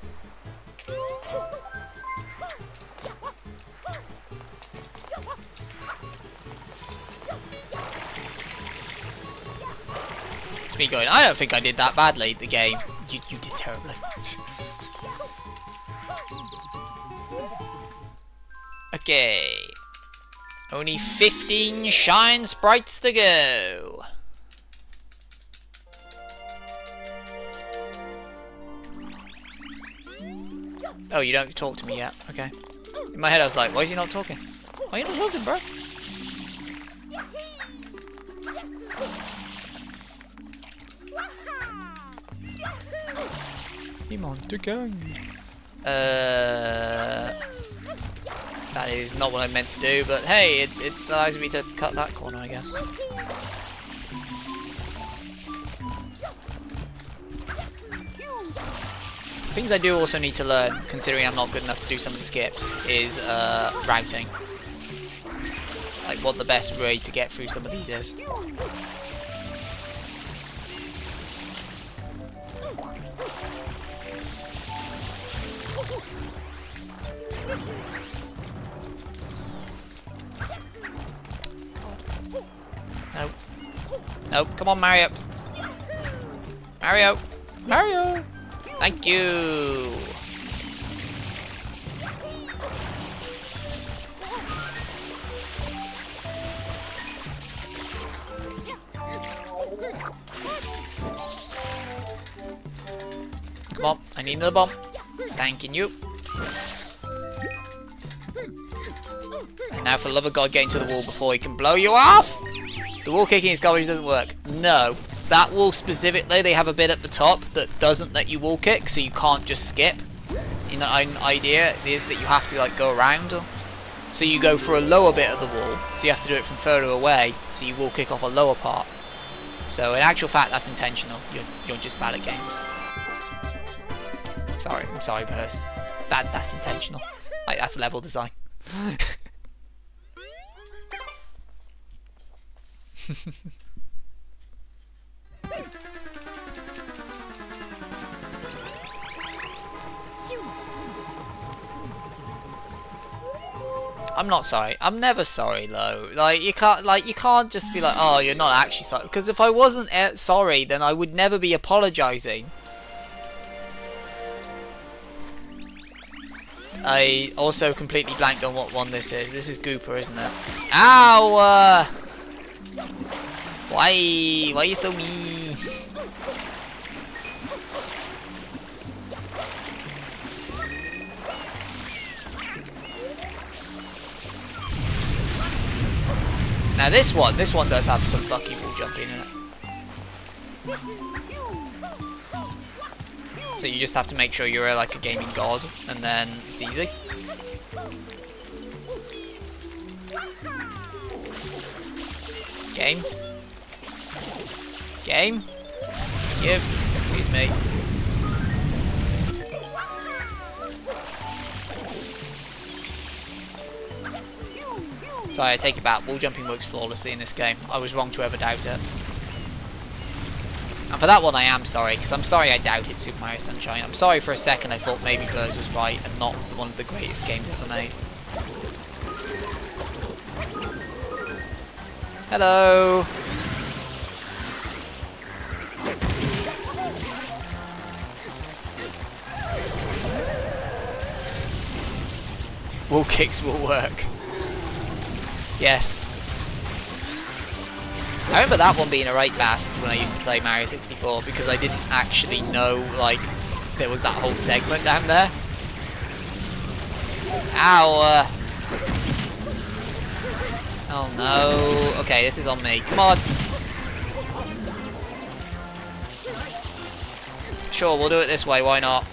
It's me going, I don't think I did that badly, the game. You did terribly. Okay. Only 15 shine sprites to go. Oh, you don't talk to me yet. Okay. In my head I was like, why is he not talking? Why are you not talking, bro? Him on the gang. That is not what I meant to do, but hey, it allows me to cut that corner, I guess. Things I do also need to learn, considering I'm not good enough to do some of the skips, is routing. Like what the best way to get through some of these is. Nope. Nope. Come on, Mario. Mario. Mario. Thank you. Come on. I need another bomb. Thanking you. And now, for the love of God, get into the wall before he can blow you off. The wall kicking his coverage doesn't work. No. That wall specifically, they have a bit at the top that doesn't let you wall kick, so you can't just skip. You know, an idea is that you have to like go around. So you go for a lower bit of the wall, so you have to do it from further away, so you wall kick off a lower part. So in actual fact, that's intentional. You're just bad at games. Sorry, I'm sorry, Burst. That's intentional. Like, that's level design. I'm not sorry. I'm never sorry though. Like you can't just be like, oh, you're not actually sorry. Because if I wasn't sorry, then I would never be apologizing. I also completely blanked on what one this is. This is Gooper, isn't it? Ow! Why are you so mean? Now this one does have some fucking wall jumping in it. So you just have to make sure you're like a gaming god, and then it's easy. Game. Game. Thank you. Excuse me. Sorry, I take it back. Wall jumping works flawlessly in this game. I was wrong to ever doubt it. And for that one I am sorry, because I'm sorry I doubted Super Mario Sunshine. I'm sorry for a second I thought maybe Blurs was right and not one of the greatest games ever made. Hello! Wall kicks will work. Yes. I remember that one being a right blast when I used to play Mario 64 because I didn't actually know, like, there was that whole segment down there. Ow! Oh no. Okay, this is on me. Come on! Sure, we'll do it this way, why not?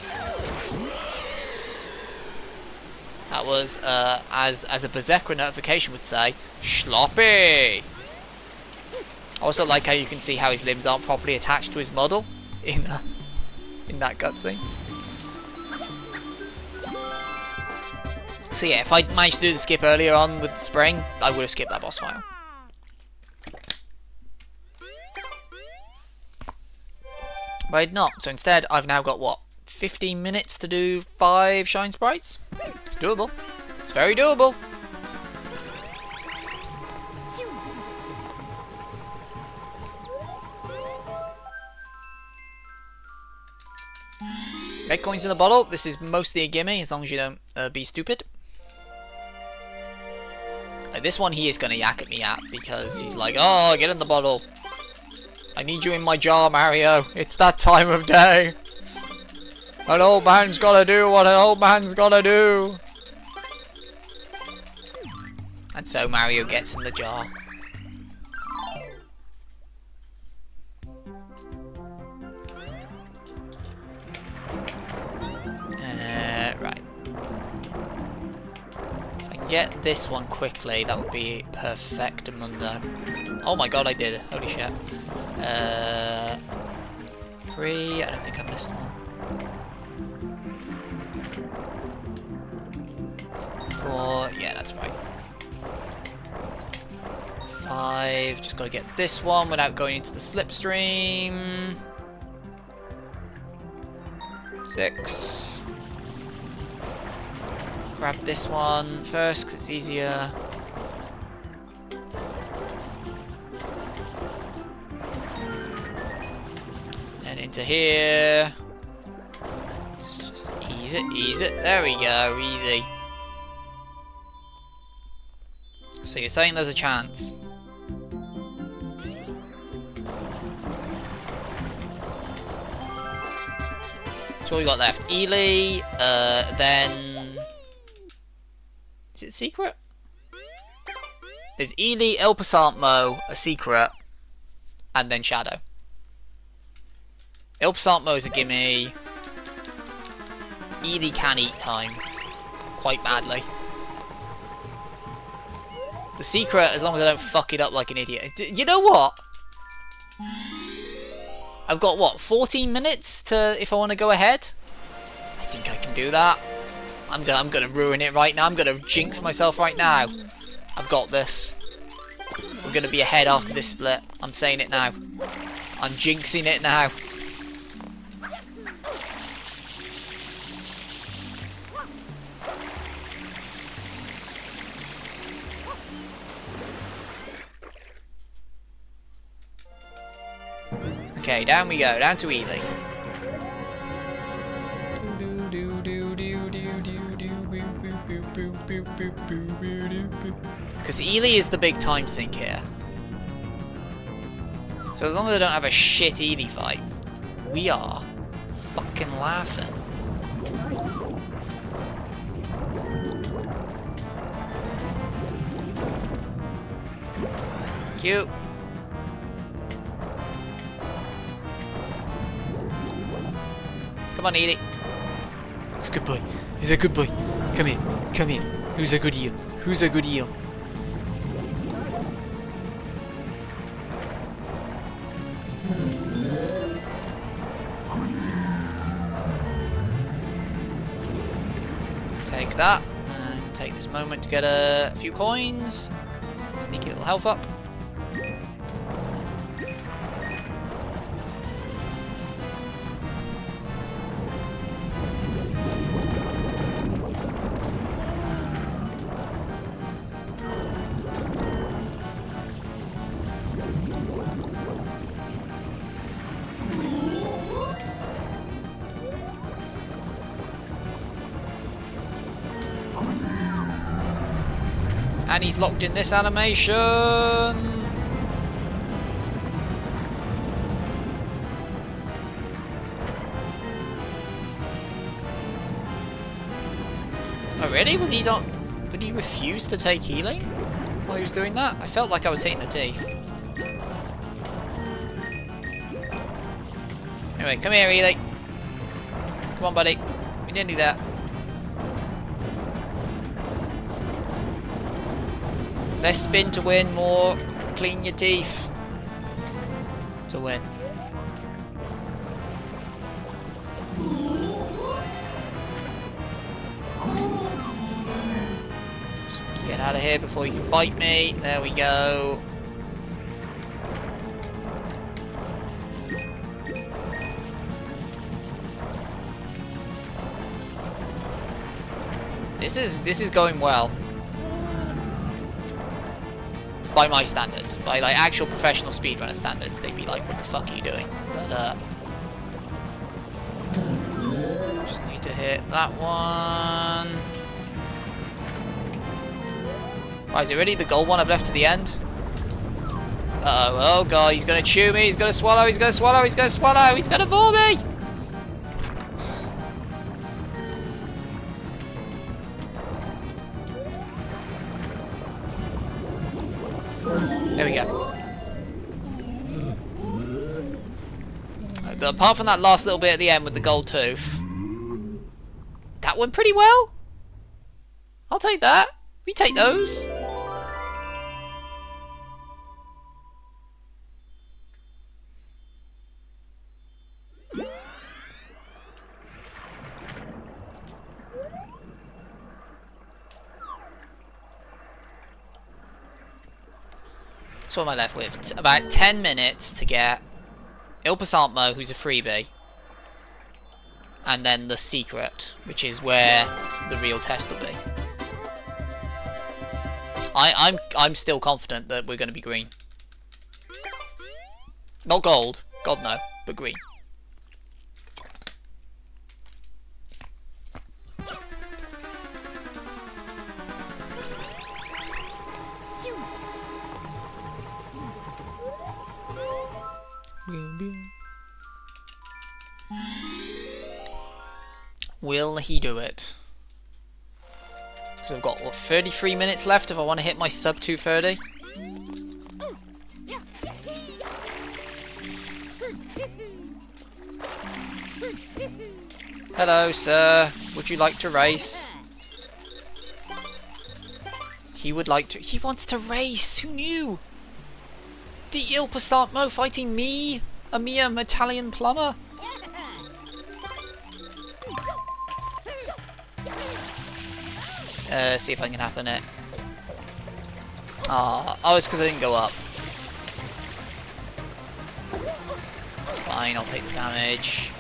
That was, as a Berserker notification would say, sloppy! I also like how you can see how his limbs aren't properly attached to his model in that cutscene. So yeah, if I managed to do the skip earlier on with the spring, I would have skipped that boss fight. But I did not, so instead I've now got, what, 15 minutes to do 5 Shine Sprites? It's doable. It's very doable. Red coins in the bottle. This is mostly a gimme as long as you don't be stupid. This one he is going to yak at me at because he's like, oh, get in the bottle. I need you in my jar, Mario. It's that time of day. An old man's got to do what an old man's got to do. And so Mario gets in the jar. Right. If I can get this one quickly, that would be perfectamundo. Oh my god, I did it. Holy shit. 3. I don't think I missed one. 4. Yeah, that's right. 5. Just gotta get this one without going into the slipstream. 6. Grab this one first because it's easier. And into here. Just ease it, ease it. There we go, easy. So you're saying there's a chance? So what we got left? Ely, then... Is it secret? There's Ely, El Pasantmo, a secret, and then Shadow. El Pasantmo is a gimme. Ely can eat time. Quite badly. The secret, as long as I don't fuck it up like an idiot. You know what? I've got, what, 14 minutes to if I want to go ahead? I think I can do that. I'm gonna ruin it right now. I'm gonna jinx myself right now. I've got this. I'm gonna be ahead after this split. I'm saying it now. I'm jinxing it now. Okay, down we go. Down to Ely. Because Ely is the big time sink here. So as long as I don't have a shit Ely fight, we are fucking laughing. Cute. Come on, Ely. It's a good boy. He's a good boy. Come here. Come here. Who's a good eel? Who's a good eel? Take that. And take this moment to get a few coins. Sneaky little health up. And he's locked in this animation. Oh really? Would he refuse to take healing while he was doing that? I felt like I was hitting the teeth. Anyway, come here, Ely. Come on, buddy. We didn't do that. Less spin to win, more clean your teeth to win. Just get out of here before you can bite me. There we go. This is going well. By my standards. By like actual professional speedrunner standards, they'd be like, what the fuck are you doing? But just need to hit that one. Why is it really the gold one I've left to the end? Uh-oh, oh god, he's gonna chew me, he's gonna swallow, he's gonna swallow, he's gonna swallow, he's gonna vomit me! There we go. Apart from that last little bit at the end with the gold tooth, that went pretty well. I'll take that. We take those. So what am I left with? About 10 minutes to get Il Passantmo, who's a freebie, and then the secret, which is where the real test will be. I'm still confident that we're going to be green. Not gold, God no, but green. Will he do it? Because I've got, what, 33 minutes left if I want to hit my sub 230? Hello, sir. Would you like to race? He would like to. He wants to race. Who knew? The Il Passantmo fighting me? A mere Italian plumber? See if I can happen it. Oh, it's because I didn't go up. It's fine, I'll take the damage.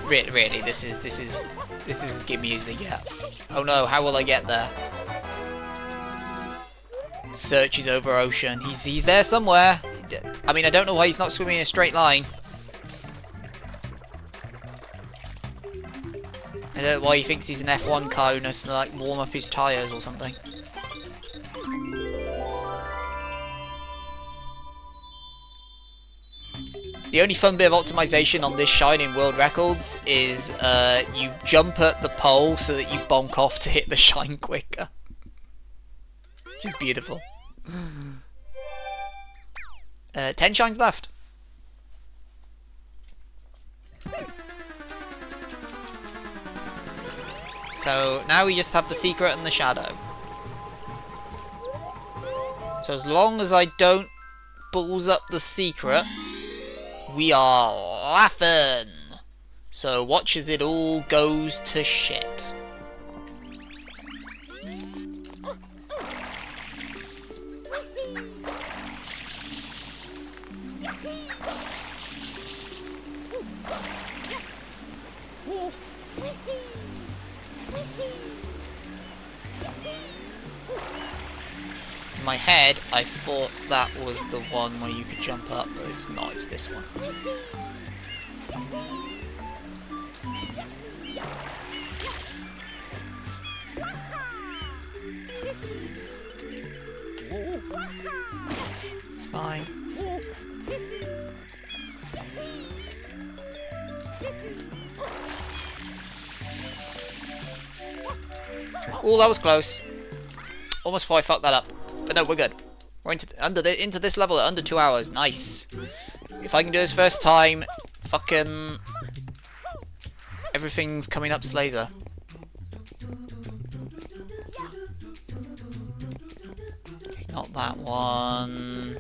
Really, this is as gimme as they get. Oh no, how will I get there? Searches over ocean. He's there somewhere. I mean, I don't know why he's not swimming in a straight line. I don't know why he thinks he's an F1 car and has to like warm up his tyres or something. The only fun bit of optimization on this shine in world records is you jump at the pole so that you bonk off to hit the shine quicker. Which is beautiful. 10 shines left. So now we just have the secret and the shadow. So as long as I don't balls up the secret, we are laughing. So watch as it all goes to shit. In my head, I thought that was the one where you could jump up, but it's not, it's this one. Fine. Oh, that was close. Almost thought I fucked that up. But no, we're good. We're into this level at under 2 hours. Nice. If I can do this first time, fucking everything's coming up Slazer. Okay, not that one.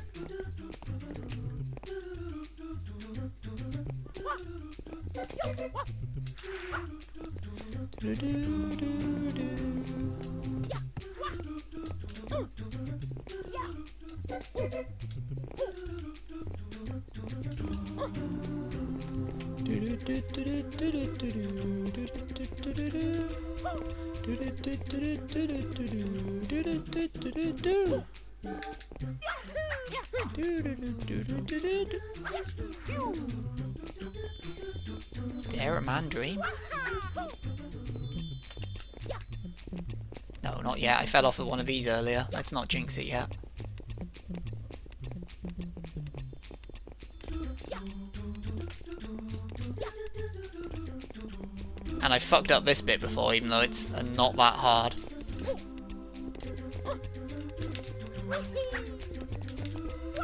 Dare a man dream? No, not yet. I fell off of one of these earlier. Let's not jinx it yet. And I fucked up this bit before, even though it's not that hard.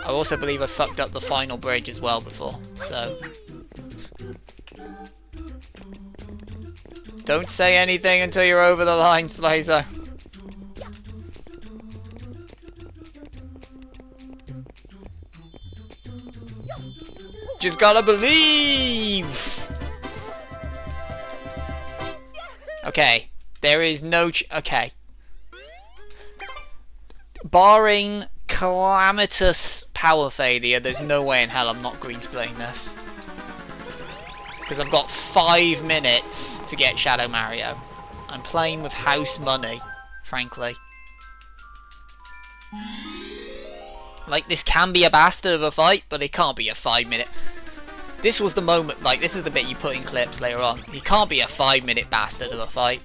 I also believe I fucked up the final bridge as well before, so... Don't say anything until you're over the line, Slazer. Just gotta believe! Okay, there is no okay. Barring calamitous power failure, there's no way in hell I'm not green spraying this. Because I've got 5 minutes to get Shadow Mario. I'm playing with house money, frankly. Like, this can be a bastard of a fight, but it can't be a 5-minute... This was the moment, like, this is the bit you put in clips later on. He can't be a 5-minute bastard of a fight.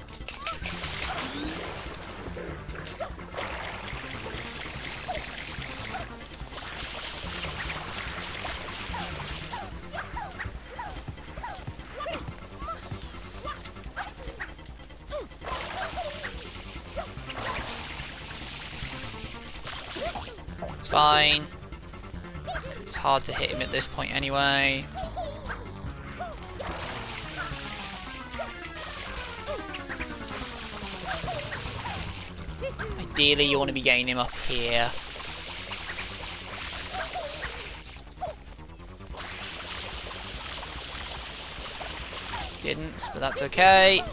It's fine. It's hard to hit him at this point anyway. Ideally, you want to be getting him up here. Didn't, but that's okay.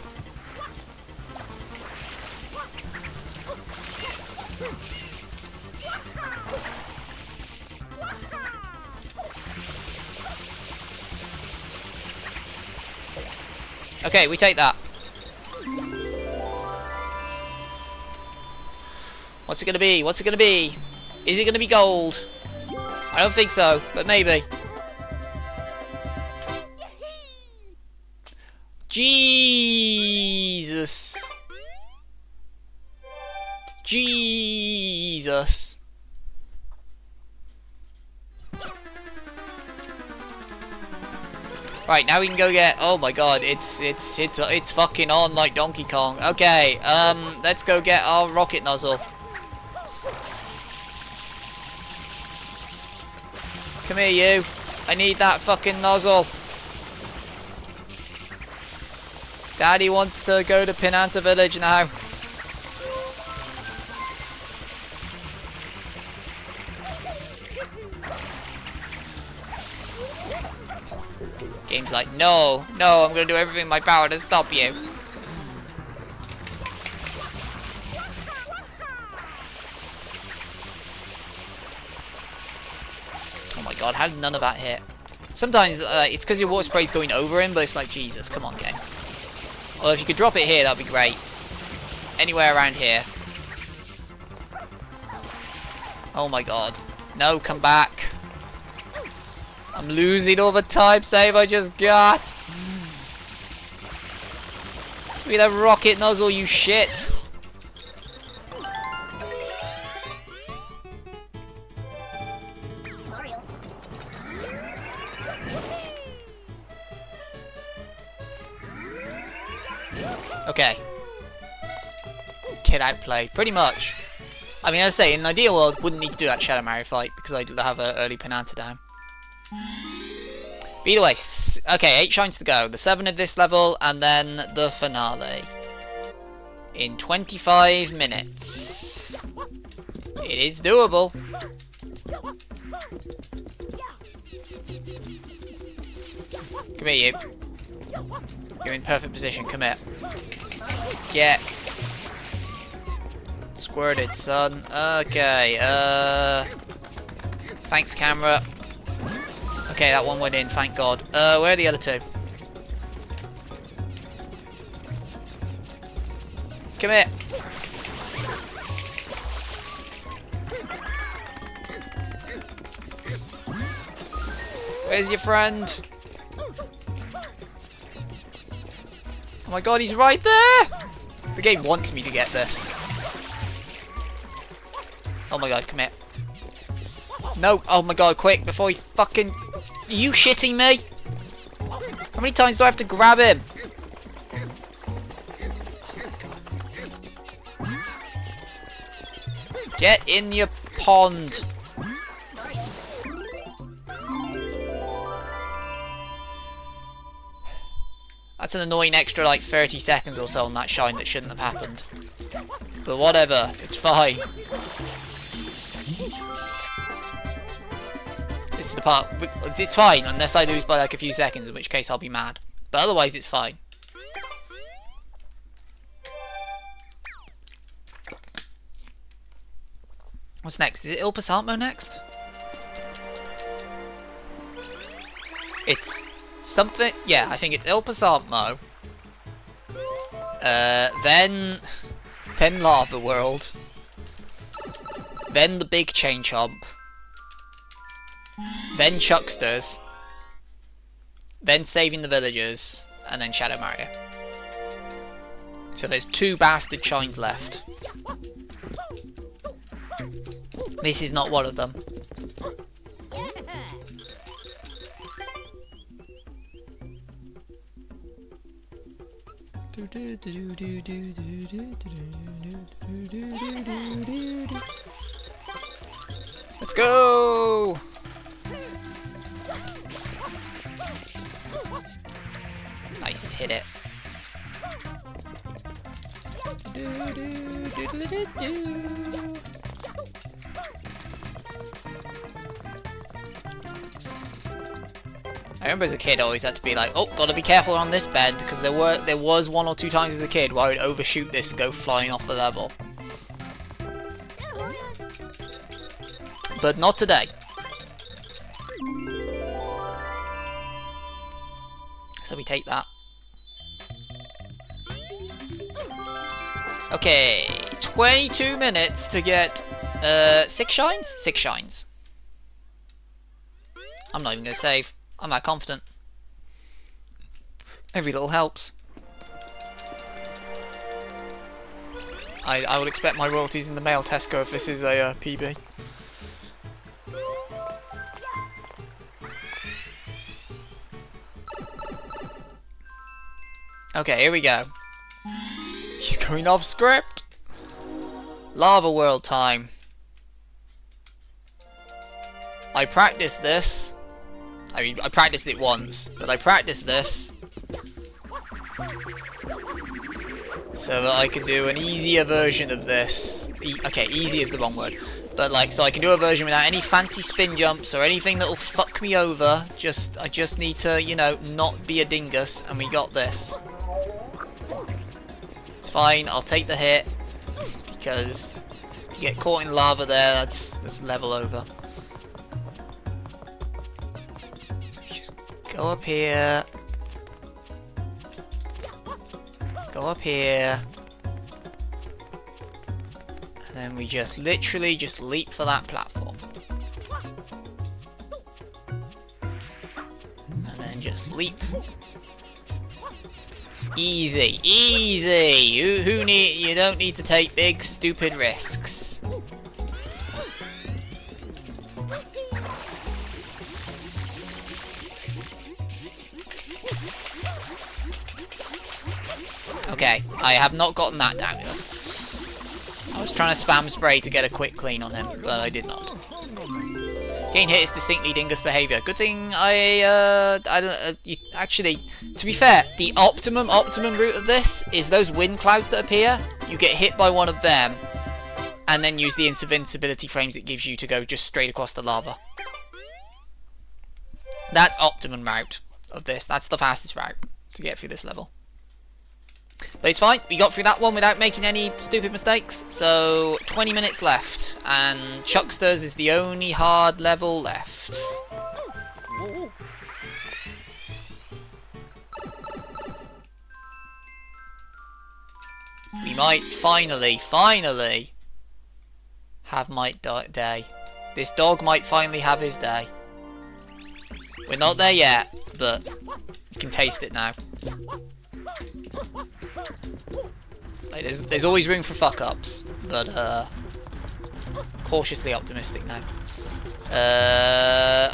Okay, we take that. What's it gonna be? What's it gonna be? Is it gonna be gold? I don't think so, but maybe. Jesus. Jesus. Right, now we can go get... Oh my god, it's fucking on like Donkey Kong. Okay, let's go get our rocket nozzle. Come here, you. I need that fucking nozzle. Daddy wants to go to Pinanta Village now. Game's like, no, no, I'm gonna do everything in my power to stop you. Oh my god, how did none of that hit? Sometimes it's because your water spray's going over him, but it's like, Jesus, come on, game. Well, if you could drop it here, that'd be great. Anywhere around here. Oh my god. No, come back. I'm losing all the time save I just got. Give me the rocket nozzle, you shit. Okay. Kid outplayed, pretty much. I mean, as I say, in an ideal world, wouldn't need to do that Shadow Mario fight because I'd have an early Penanta down. But either way, okay, 8 shines to go. The 7 of this level, and then the finale. In 25 minutes. It is doable. Come here, you. You're in perfect position. Come here. Get squirted, son. Okay, thanks, camera. Okay, that one went in, thank God. Where are the other 2? Come here. Where's your friend? Oh my God, he's right there! The game wants me to get this. Oh my God, come here. No, oh my God, quick, before he fucking... Are you shitting me? How many times do I have to grab him? Get in your pond. That's an annoying extra like 30 seconds or so on that shine that shouldn't have happened. But whatever, it's fine. This is the part, it's fine unless I lose by like a few seconds, in which case I'll be mad. But otherwise it's fine. What's next? Is it Il Passatmo next? It's something, yeah, I think it's Il Passatmo. Then Lava World. Then the Big Chain Chomp. Then Chucksters. Then Saving the Villagers. And then Shadow Mario. So there's 2 bastard shines left. This is not one of them. Let's go! Nice, hit it. I remember as a kid I always had to be like, oh, gotta be careful on this bend, because there was 1 or 2 times as a kid where I would overshoot this and go flying off the level. But not today. So we take that. Okay, 22 minutes to get 6 shines? 6 shines. I'm not even gonna save. I'm that confident. Every little helps. I would expect my royalties in the mail, Tesco, if this is a PB. Okay, here we go. He's going off script. Lava World time. I practiced this. I mean, I practiced it once, but I practiced this so that I can do an easier version of this. Okay, easy is the wrong word. But like, so I can do a version without any fancy spin jumps or anything that'll fuck me over. I just need to, you know, not be a dingus, and we got this. It's fine, I'll take the hit, because if you get caught in lava there, that's level over. Go up here. Go up here. And then we just literally just leap for that platform. And then just leap. Easy, easy. You don't need to take big stupid risks. Okay, I have not gotten that down yet. I was trying to spam spray to get a quick clean on him, but I did not. Getting hit is distinctly dingus behaviour. Good thing I don't... actually, to be fair, the optimum route of this is those wind clouds that appear. You get hit by one of them, and then use the invincibility frames it gives you to go just straight across the lava. That's optimum route of this. That's the fastest route to get through this level. But it's fine. We got through that one without making any stupid mistakes. So 20 minutes left, and Chucksters is the only hard level left. We might finally have my day. This dog might finally have his day. We're not there yet, but you can taste it now. Like, there's always room for fuck-ups, but cautiously optimistic now.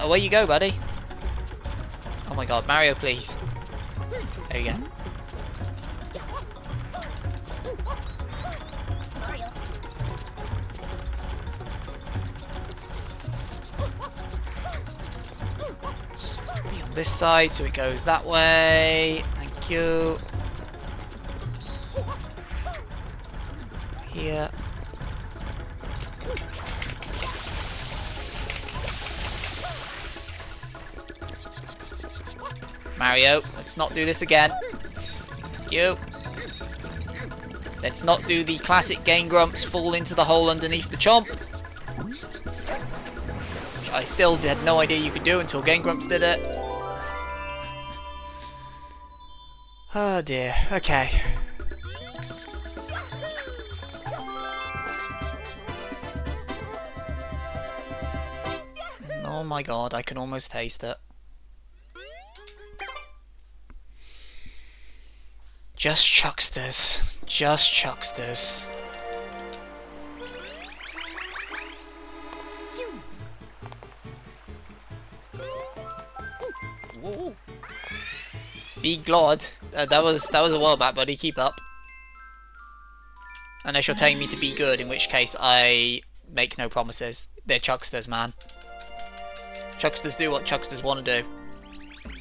Away you go, buddy. Oh my god, Mario, please. There you go. Be on this side, so it goes that way. Thank you. Here. Mario, let's not do this again. Thank you. Let's not do the classic Game Grumps fall into the hole underneath the chomp. Which I still had no idea you could do until Game Grumps did it. Oh dear, okay. Oh my god, I can almost taste it. Just Chucksters. Just Chucksters. Be glad. That was a while back, buddy. Keep up. Unless you're telling me to be good, in which case I make no promises. They're Chucksters, man. Chucksters do what Chucksters want to do.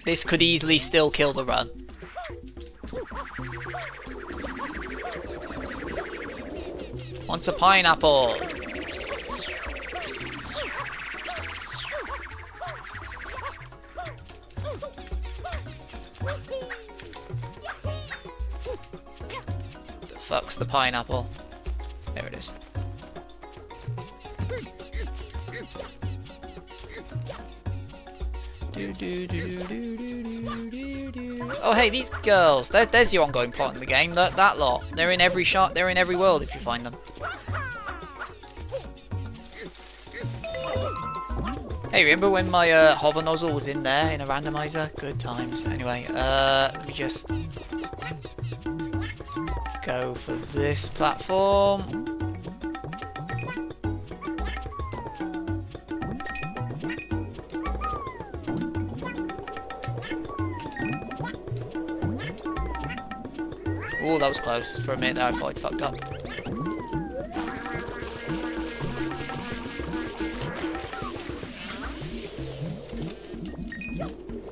This could easily still kill the run. Wants a pineapple. The fuck's the pineapple? There it is. Oh hey, these girls. There's your ongoing plot in the game. That lot. They're in every shot. They're in every world if you find them. Hey, remember when my hover nozzle was in there in a randomizer? Good times. Anyway, let me just go for this platform. Oh, that was close. For a minute there, I thought I'd fucked up.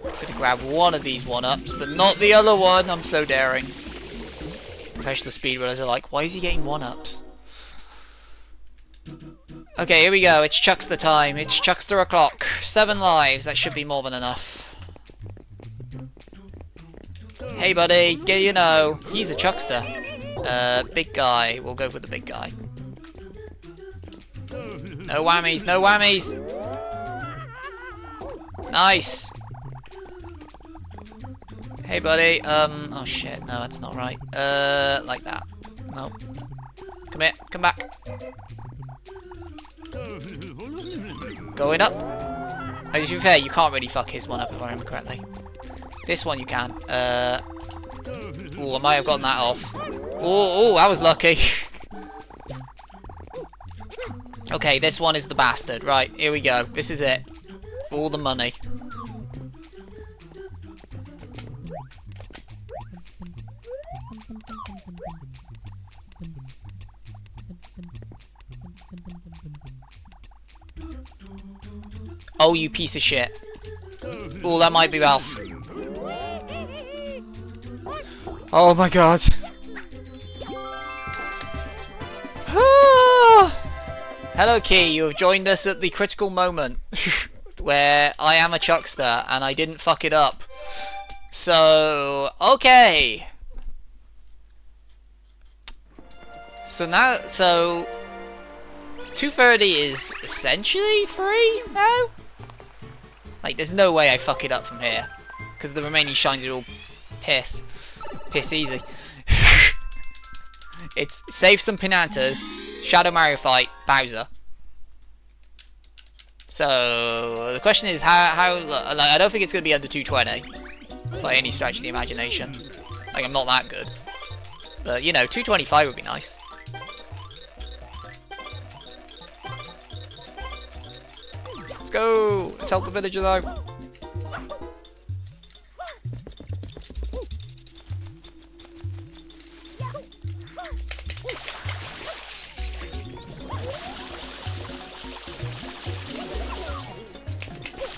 Gonna grab one of these one-ups, but not the other one. I'm so daring. Professional speedrunners are like, why is he getting one-ups? Okay, here we go. It's Chuckster time. It's Chuckster o'clock. 7 lives. That should be more than enough. Hey buddy, you know, he's a Chuckster. Big guy. We'll go for the big guy. No whammies, no whammies. Nice. Hey buddy, oh shit, no, that's not right. Like that. No. Come here, come back. Going up. Oh, to be fair, you can't really fuck his one up if I remember correctly. This one you can. Oh, I might have gotten that off. Oh, I was lucky. Okay, this one is the bastard. Right, here we go. This is it. For all the money. Oh, you piece of shit. Oh, that might be Ralph. Oh my god. Hello, Key. You have joined us at the critical moment where I am a chuckster and I didn't fuck it up. So, okay. So now, 230 is essentially free now? Like, there's no way I fuck it up from here. Because the remaining shines are all piss. Piss easy. It's save some Pinantas, Shadow Mario fight, Bowser. So, the question is how like, I don't think it's going to be under 220. By any stretch of the imagination. Like, I'm not that good. But, you know, 225 would be nice. Let's go! Let's help the villager out.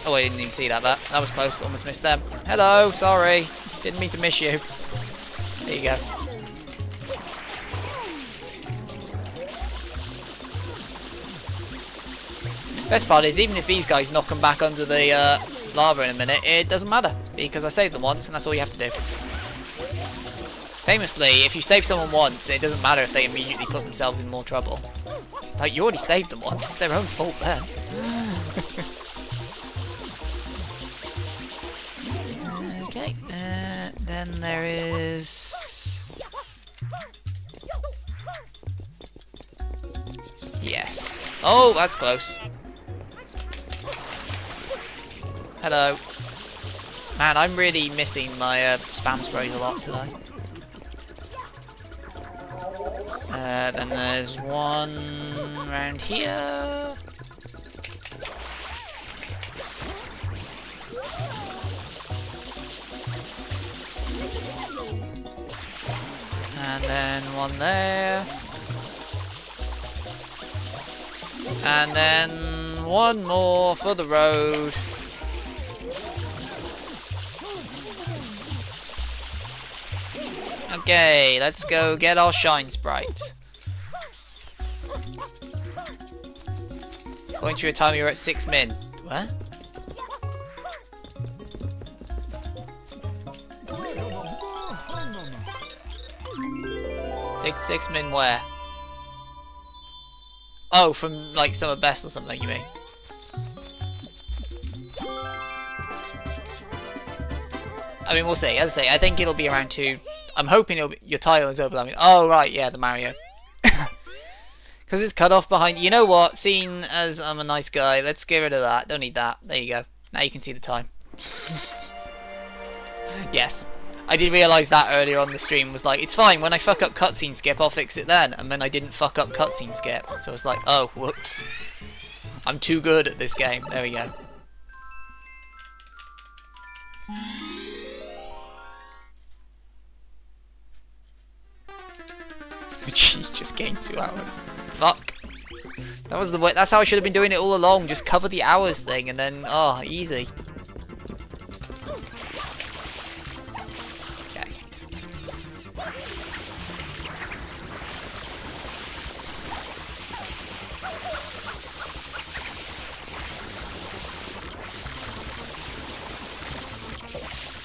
Oh, I didn't even see that. That was close. Almost missed them. Hello, sorry. Didn't mean to miss you. There you go. Best part is, even if these guys knock them back under the lava in a minute, it doesn't matter. Because I saved them once, and that's all you have to do. Famously, if you save someone once, it doesn't matter if they immediately put themselves in more trouble. Like, you already saved them once. It's their own fault then. Okay, then there is... Yes. Oh, that's close. Hello. Man, I'm really missing my spam sprays a lot today. Then there's one around here. And then one there. And then one more for the road. Okay, let's go get our shine sprite. Going to a time you're at 6 min. What? Six min where? Oh, from like Summer Best or something, you mean? I mean, we'll see. As I say, I think it'll be around 2. I'm hoping it'll be, your title is overlapping. Oh, right, yeah, the Mario. Because it's cut off behind... You know what? Seeing as I'm a nice guy, let's get rid of that. Don't need that. There you go. Now you can see the time. Yes. I did realise that earlier on the stream. Was like, it's fine. When I fuck up cutscene skip, I'll fix it then. And then I didn't fuck up cutscene skip. So it's like, oh, whoops. I'm too good at this game. There we go. Gee, just gained 2 hours. Fuck. That was the way. That's how I should have been doing it all along. Just cover the hours thing, and then oh, easy. Okay.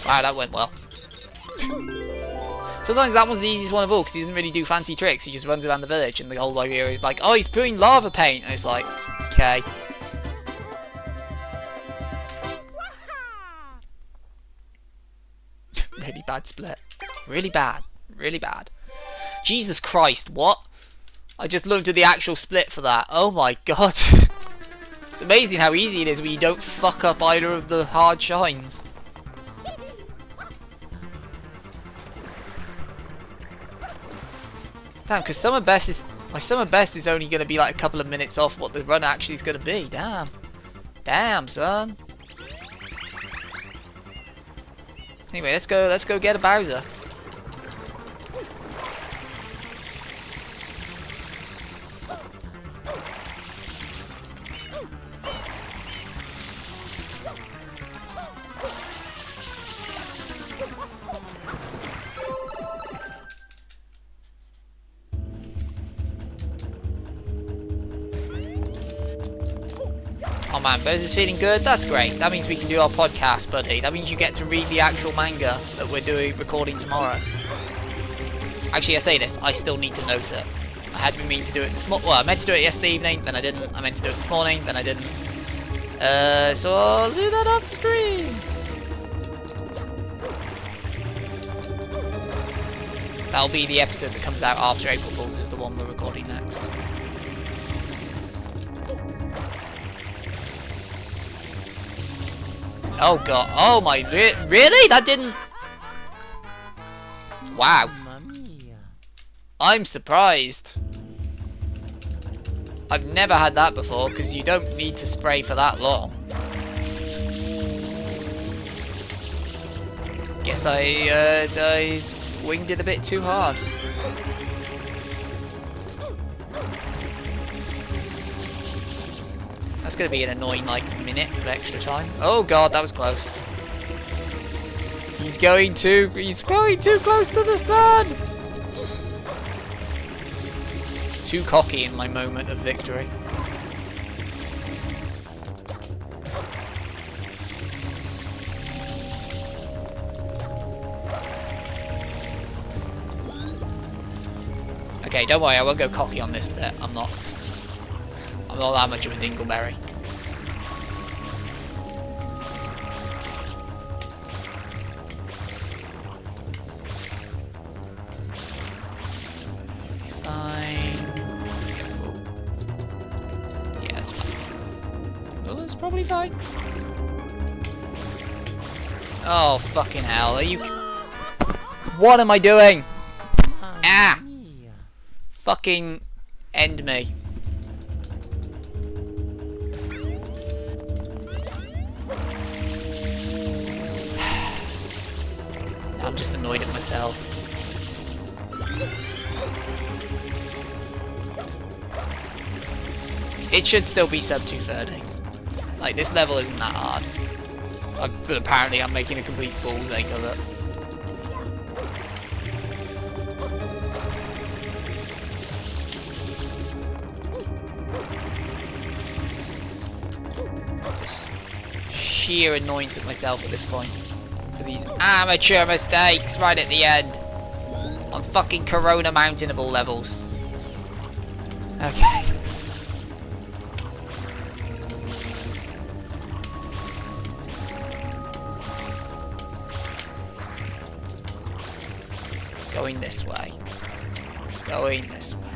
Wow, that went well. Sometimes that one's the easiest one of all because he doesn't really do fancy tricks. He just runs around the village and the whole idea is like, oh, he's putting lava paint. And it's like, okay. Really bad split. Really bad. Really bad. Jesus Christ, what? I just looked at the actual split for that. Oh my god. It's amazing how easy it is when you don't fuck up either of the hard shines. Damn, because Summer Best is only going to be like a couple of minutes off what the run actually is going to be. Damn. Damn, son. Anyway, let's go get a Bowser. man, Bose is feeling good. That's great. That means we can do our podcast, buddy. That means you get to read the actual manga that we're recording tomorrow. Actually, I say this, I still need to note it. I had been meaning to do it this morning. Well, I meant to do it yesterday evening, then I didn't. I meant to do it this morning, then I didn't. So I'll do that after stream. That'll be the episode that comes out after April Fool's, is the one we're recording next. Oh god, oh my, really? That didn't... Wow. I'm surprised. I've never had that before, because you don't need to spray for that long. Guess I winged it a bit too hard. That's going to be an annoying, like, minute of extra time. Oh god, that was close. He's going too close to the sun! Too cocky in my moment of victory. Okay, don't worry, I won't go cocky on this bit. I'm not that much of a dingleberry. Probably fine. Oh, fucking hell. Are you... What am I doing? Ah! Fucking end me. I'm just annoyed at myself. It should still be sub 230. Like, this level isn't that hard. But apparently I'm making a complete ball's ache of it. Just sheer annoyance at myself at this point. For these amateur mistakes right at the end. On fucking Corona Mountain of all levels. Okay. Going this way. Going this way.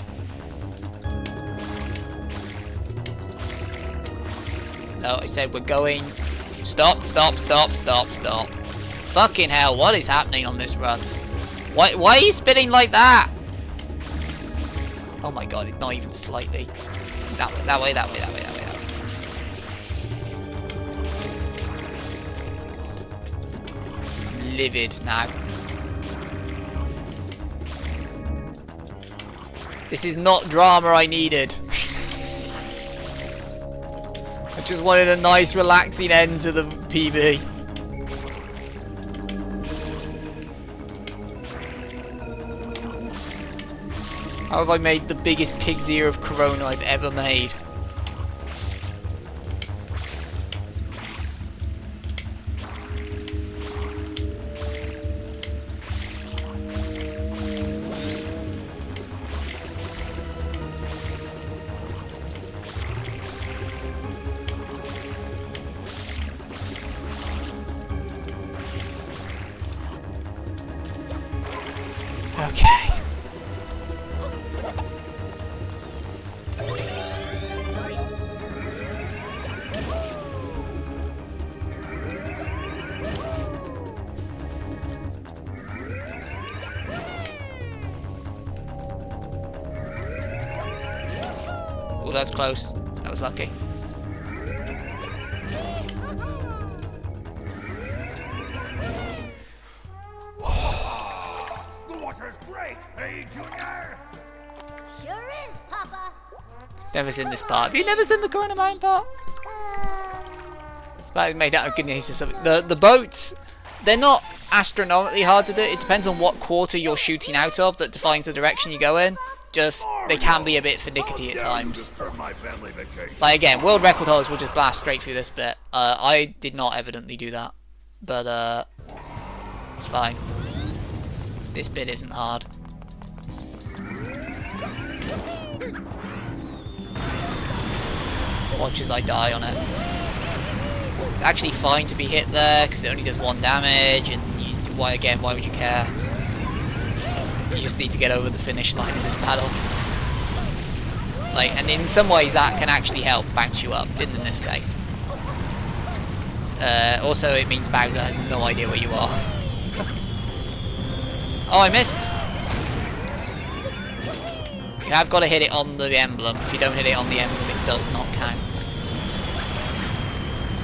No, I said we're going... Stop, stop, stop, stop, stop. Fucking hell, what is happening on this run? Why are you spinning like that? Oh my god, it's not even slightly. That way, that way, that way, that way, that way, that way. I'm livid now. This is not drama I needed. I just wanted a nice relaxing end to the PB. How have I made the biggest pig's ear of Corona I've ever made? Okay. Oh, that's close. That was lucky. Sure is, Papa. Never seen this part. Have you never seen the Corona Mine part? It's about made out of goodness or something. The boats, they're not astronomically hard to do. It depends on what quarter you're shooting out of that defines the direction you go in. Just, they can be a bit finicky at times. My family vacation. Like, again, world record holders will just blast straight through this bit. I did not evidently do that. But, it's fine. This bit isn't hard. Watch as I die on it. It's actually fine to be hit there, because it only does 1 damage, and why would you care? You just need to get over the finish line of this battle. Like, and in some ways that can actually help bounce you up, didn't in this case. Also, it means Bowser has no idea where you are. So. Oh, I missed! You have got to hit it on the emblem. If you don't hit it on the emblem, it does not count.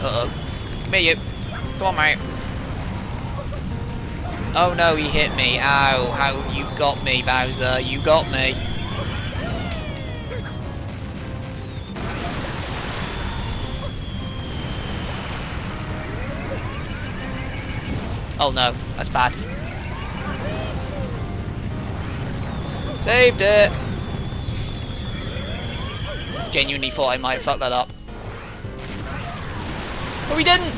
Uh-oh. Come here, you. Come on, mate. Oh no, he hit me. Ow. How you got me, Bowser. You got me. Oh no, that's bad. Saved it! Genuinely thought I might have fucked that up. But we didn't!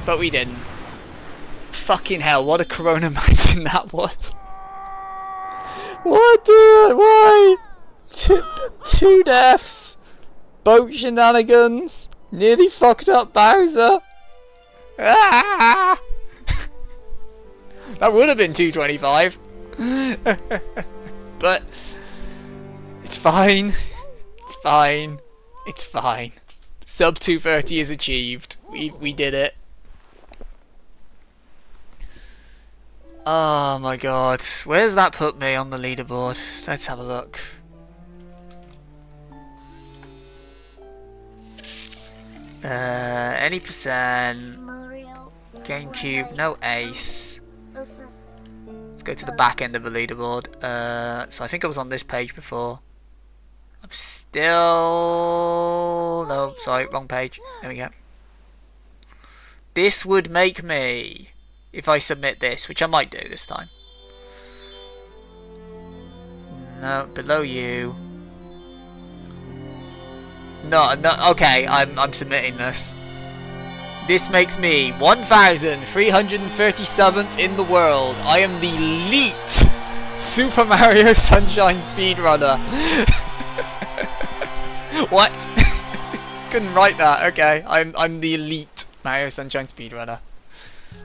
But we didn't. Fucking hell, what a Corona Mountain that was. What the... Why? Two deaths. Boat shenanigans. Nearly fucked up Bowser. Ah! That would have been 225. But... It's fine. It's fine. It's fine. Sub 230 is achieved. We did it. Oh my god. Where's that put me on the leaderboard? Let's have a look. Any percent. Mario. GameCube, no ace. Let's go to the back end of the leaderboard. So I think I was on this page before. I'm still... No, sorry, wrong page. There we go. This would make me, if I submit this, which I might do this time. No, below you. No, okay, I'm submitting this. This makes me 1,337th in the world. I am the elite Super Mario Sunshine speedrunner. What? Couldn't write that. Okay, I'm the elite Mario Sunshine speedrunner.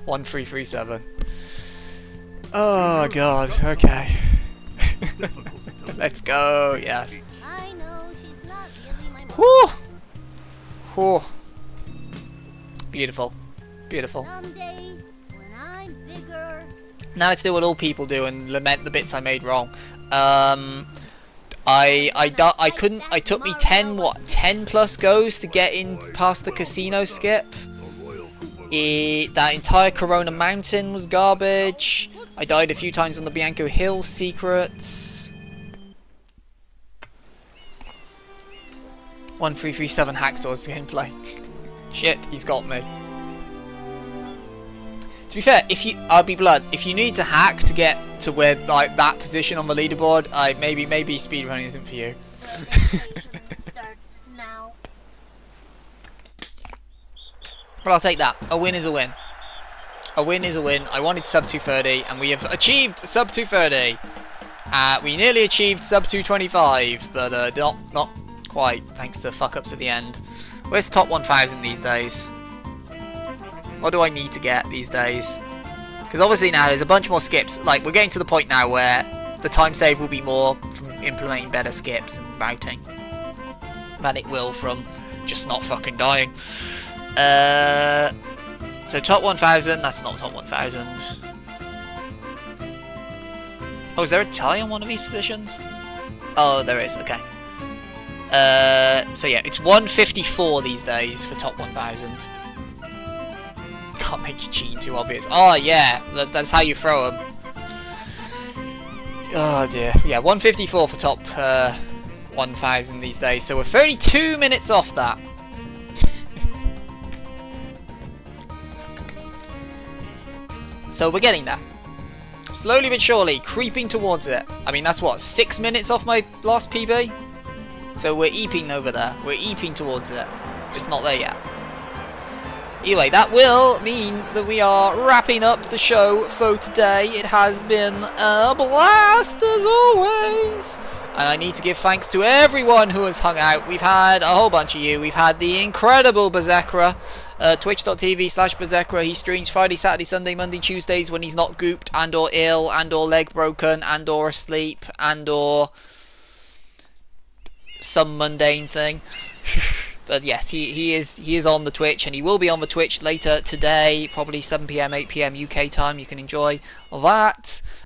1337. Oh god. Okay. Let's go. Yes. I know she's not really my mom. Whew. Whew. Beautiful. Beautiful. Someday, when I'm bigger. Now let's do what all people do and lament the bits I made wrong. I couldn't. It took me 10 plus goes to get in past the casino skip. That entire Corona Mountain was garbage. I died a few times on the Bianco Hill secrets. 1337 Hacksaw's gameplay. Shit, he's got me. To be fair, I'll be blunt. If you need to hack to get to where like that position on the leaderboard, maybe speedrunning isn't for you. Starts now. But I'll take that. A win is a win. A win is a win. I wanted sub 230, and we have achieved sub 230. We nearly achieved sub 225, but not quite, thanks to fuck-ups at the end. Where's top 1,000 these days? What do I need to get these days? Because obviously now there's a bunch more skips. Like, we're getting to the point now where the time save will be more from implementing better skips and routing than it will from just not fucking dying. So top 1,000, that's not top 1,000. Oh, is there a tie on one of these positions? Oh, there is, okay. So yeah, it's 154 these days for top 1,000. Can't make your cheating too obvious. Oh yeah, that's how you throw them. Oh dear. Yeah, 154 for top 1,000 these days. So we're 32 minutes off that. So we're getting there. Slowly but surely, creeping towards it. I mean, that's what, 6 minutes off my last PB? So we're eeping over there. We're eeping towards it. Just not there yet. Anyway, that will mean that we are wrapping up the show for today. It has been a blast as always. And I need to give thanks to everyone who has hung out. We've had a whole bunch of you. We've had the incredible Berserkra. Twitch.tv/Berserkra. He streams Friday, Saturday, Sunday, Monday, Tuesdays when he's not gooped and or ill and or leg broken and or asleep and or some mundane thing. But yes, he is on the Twitch, and he will be on the Twitch later today, probably 7 PM, 8 PM UK time. You can enjoy that.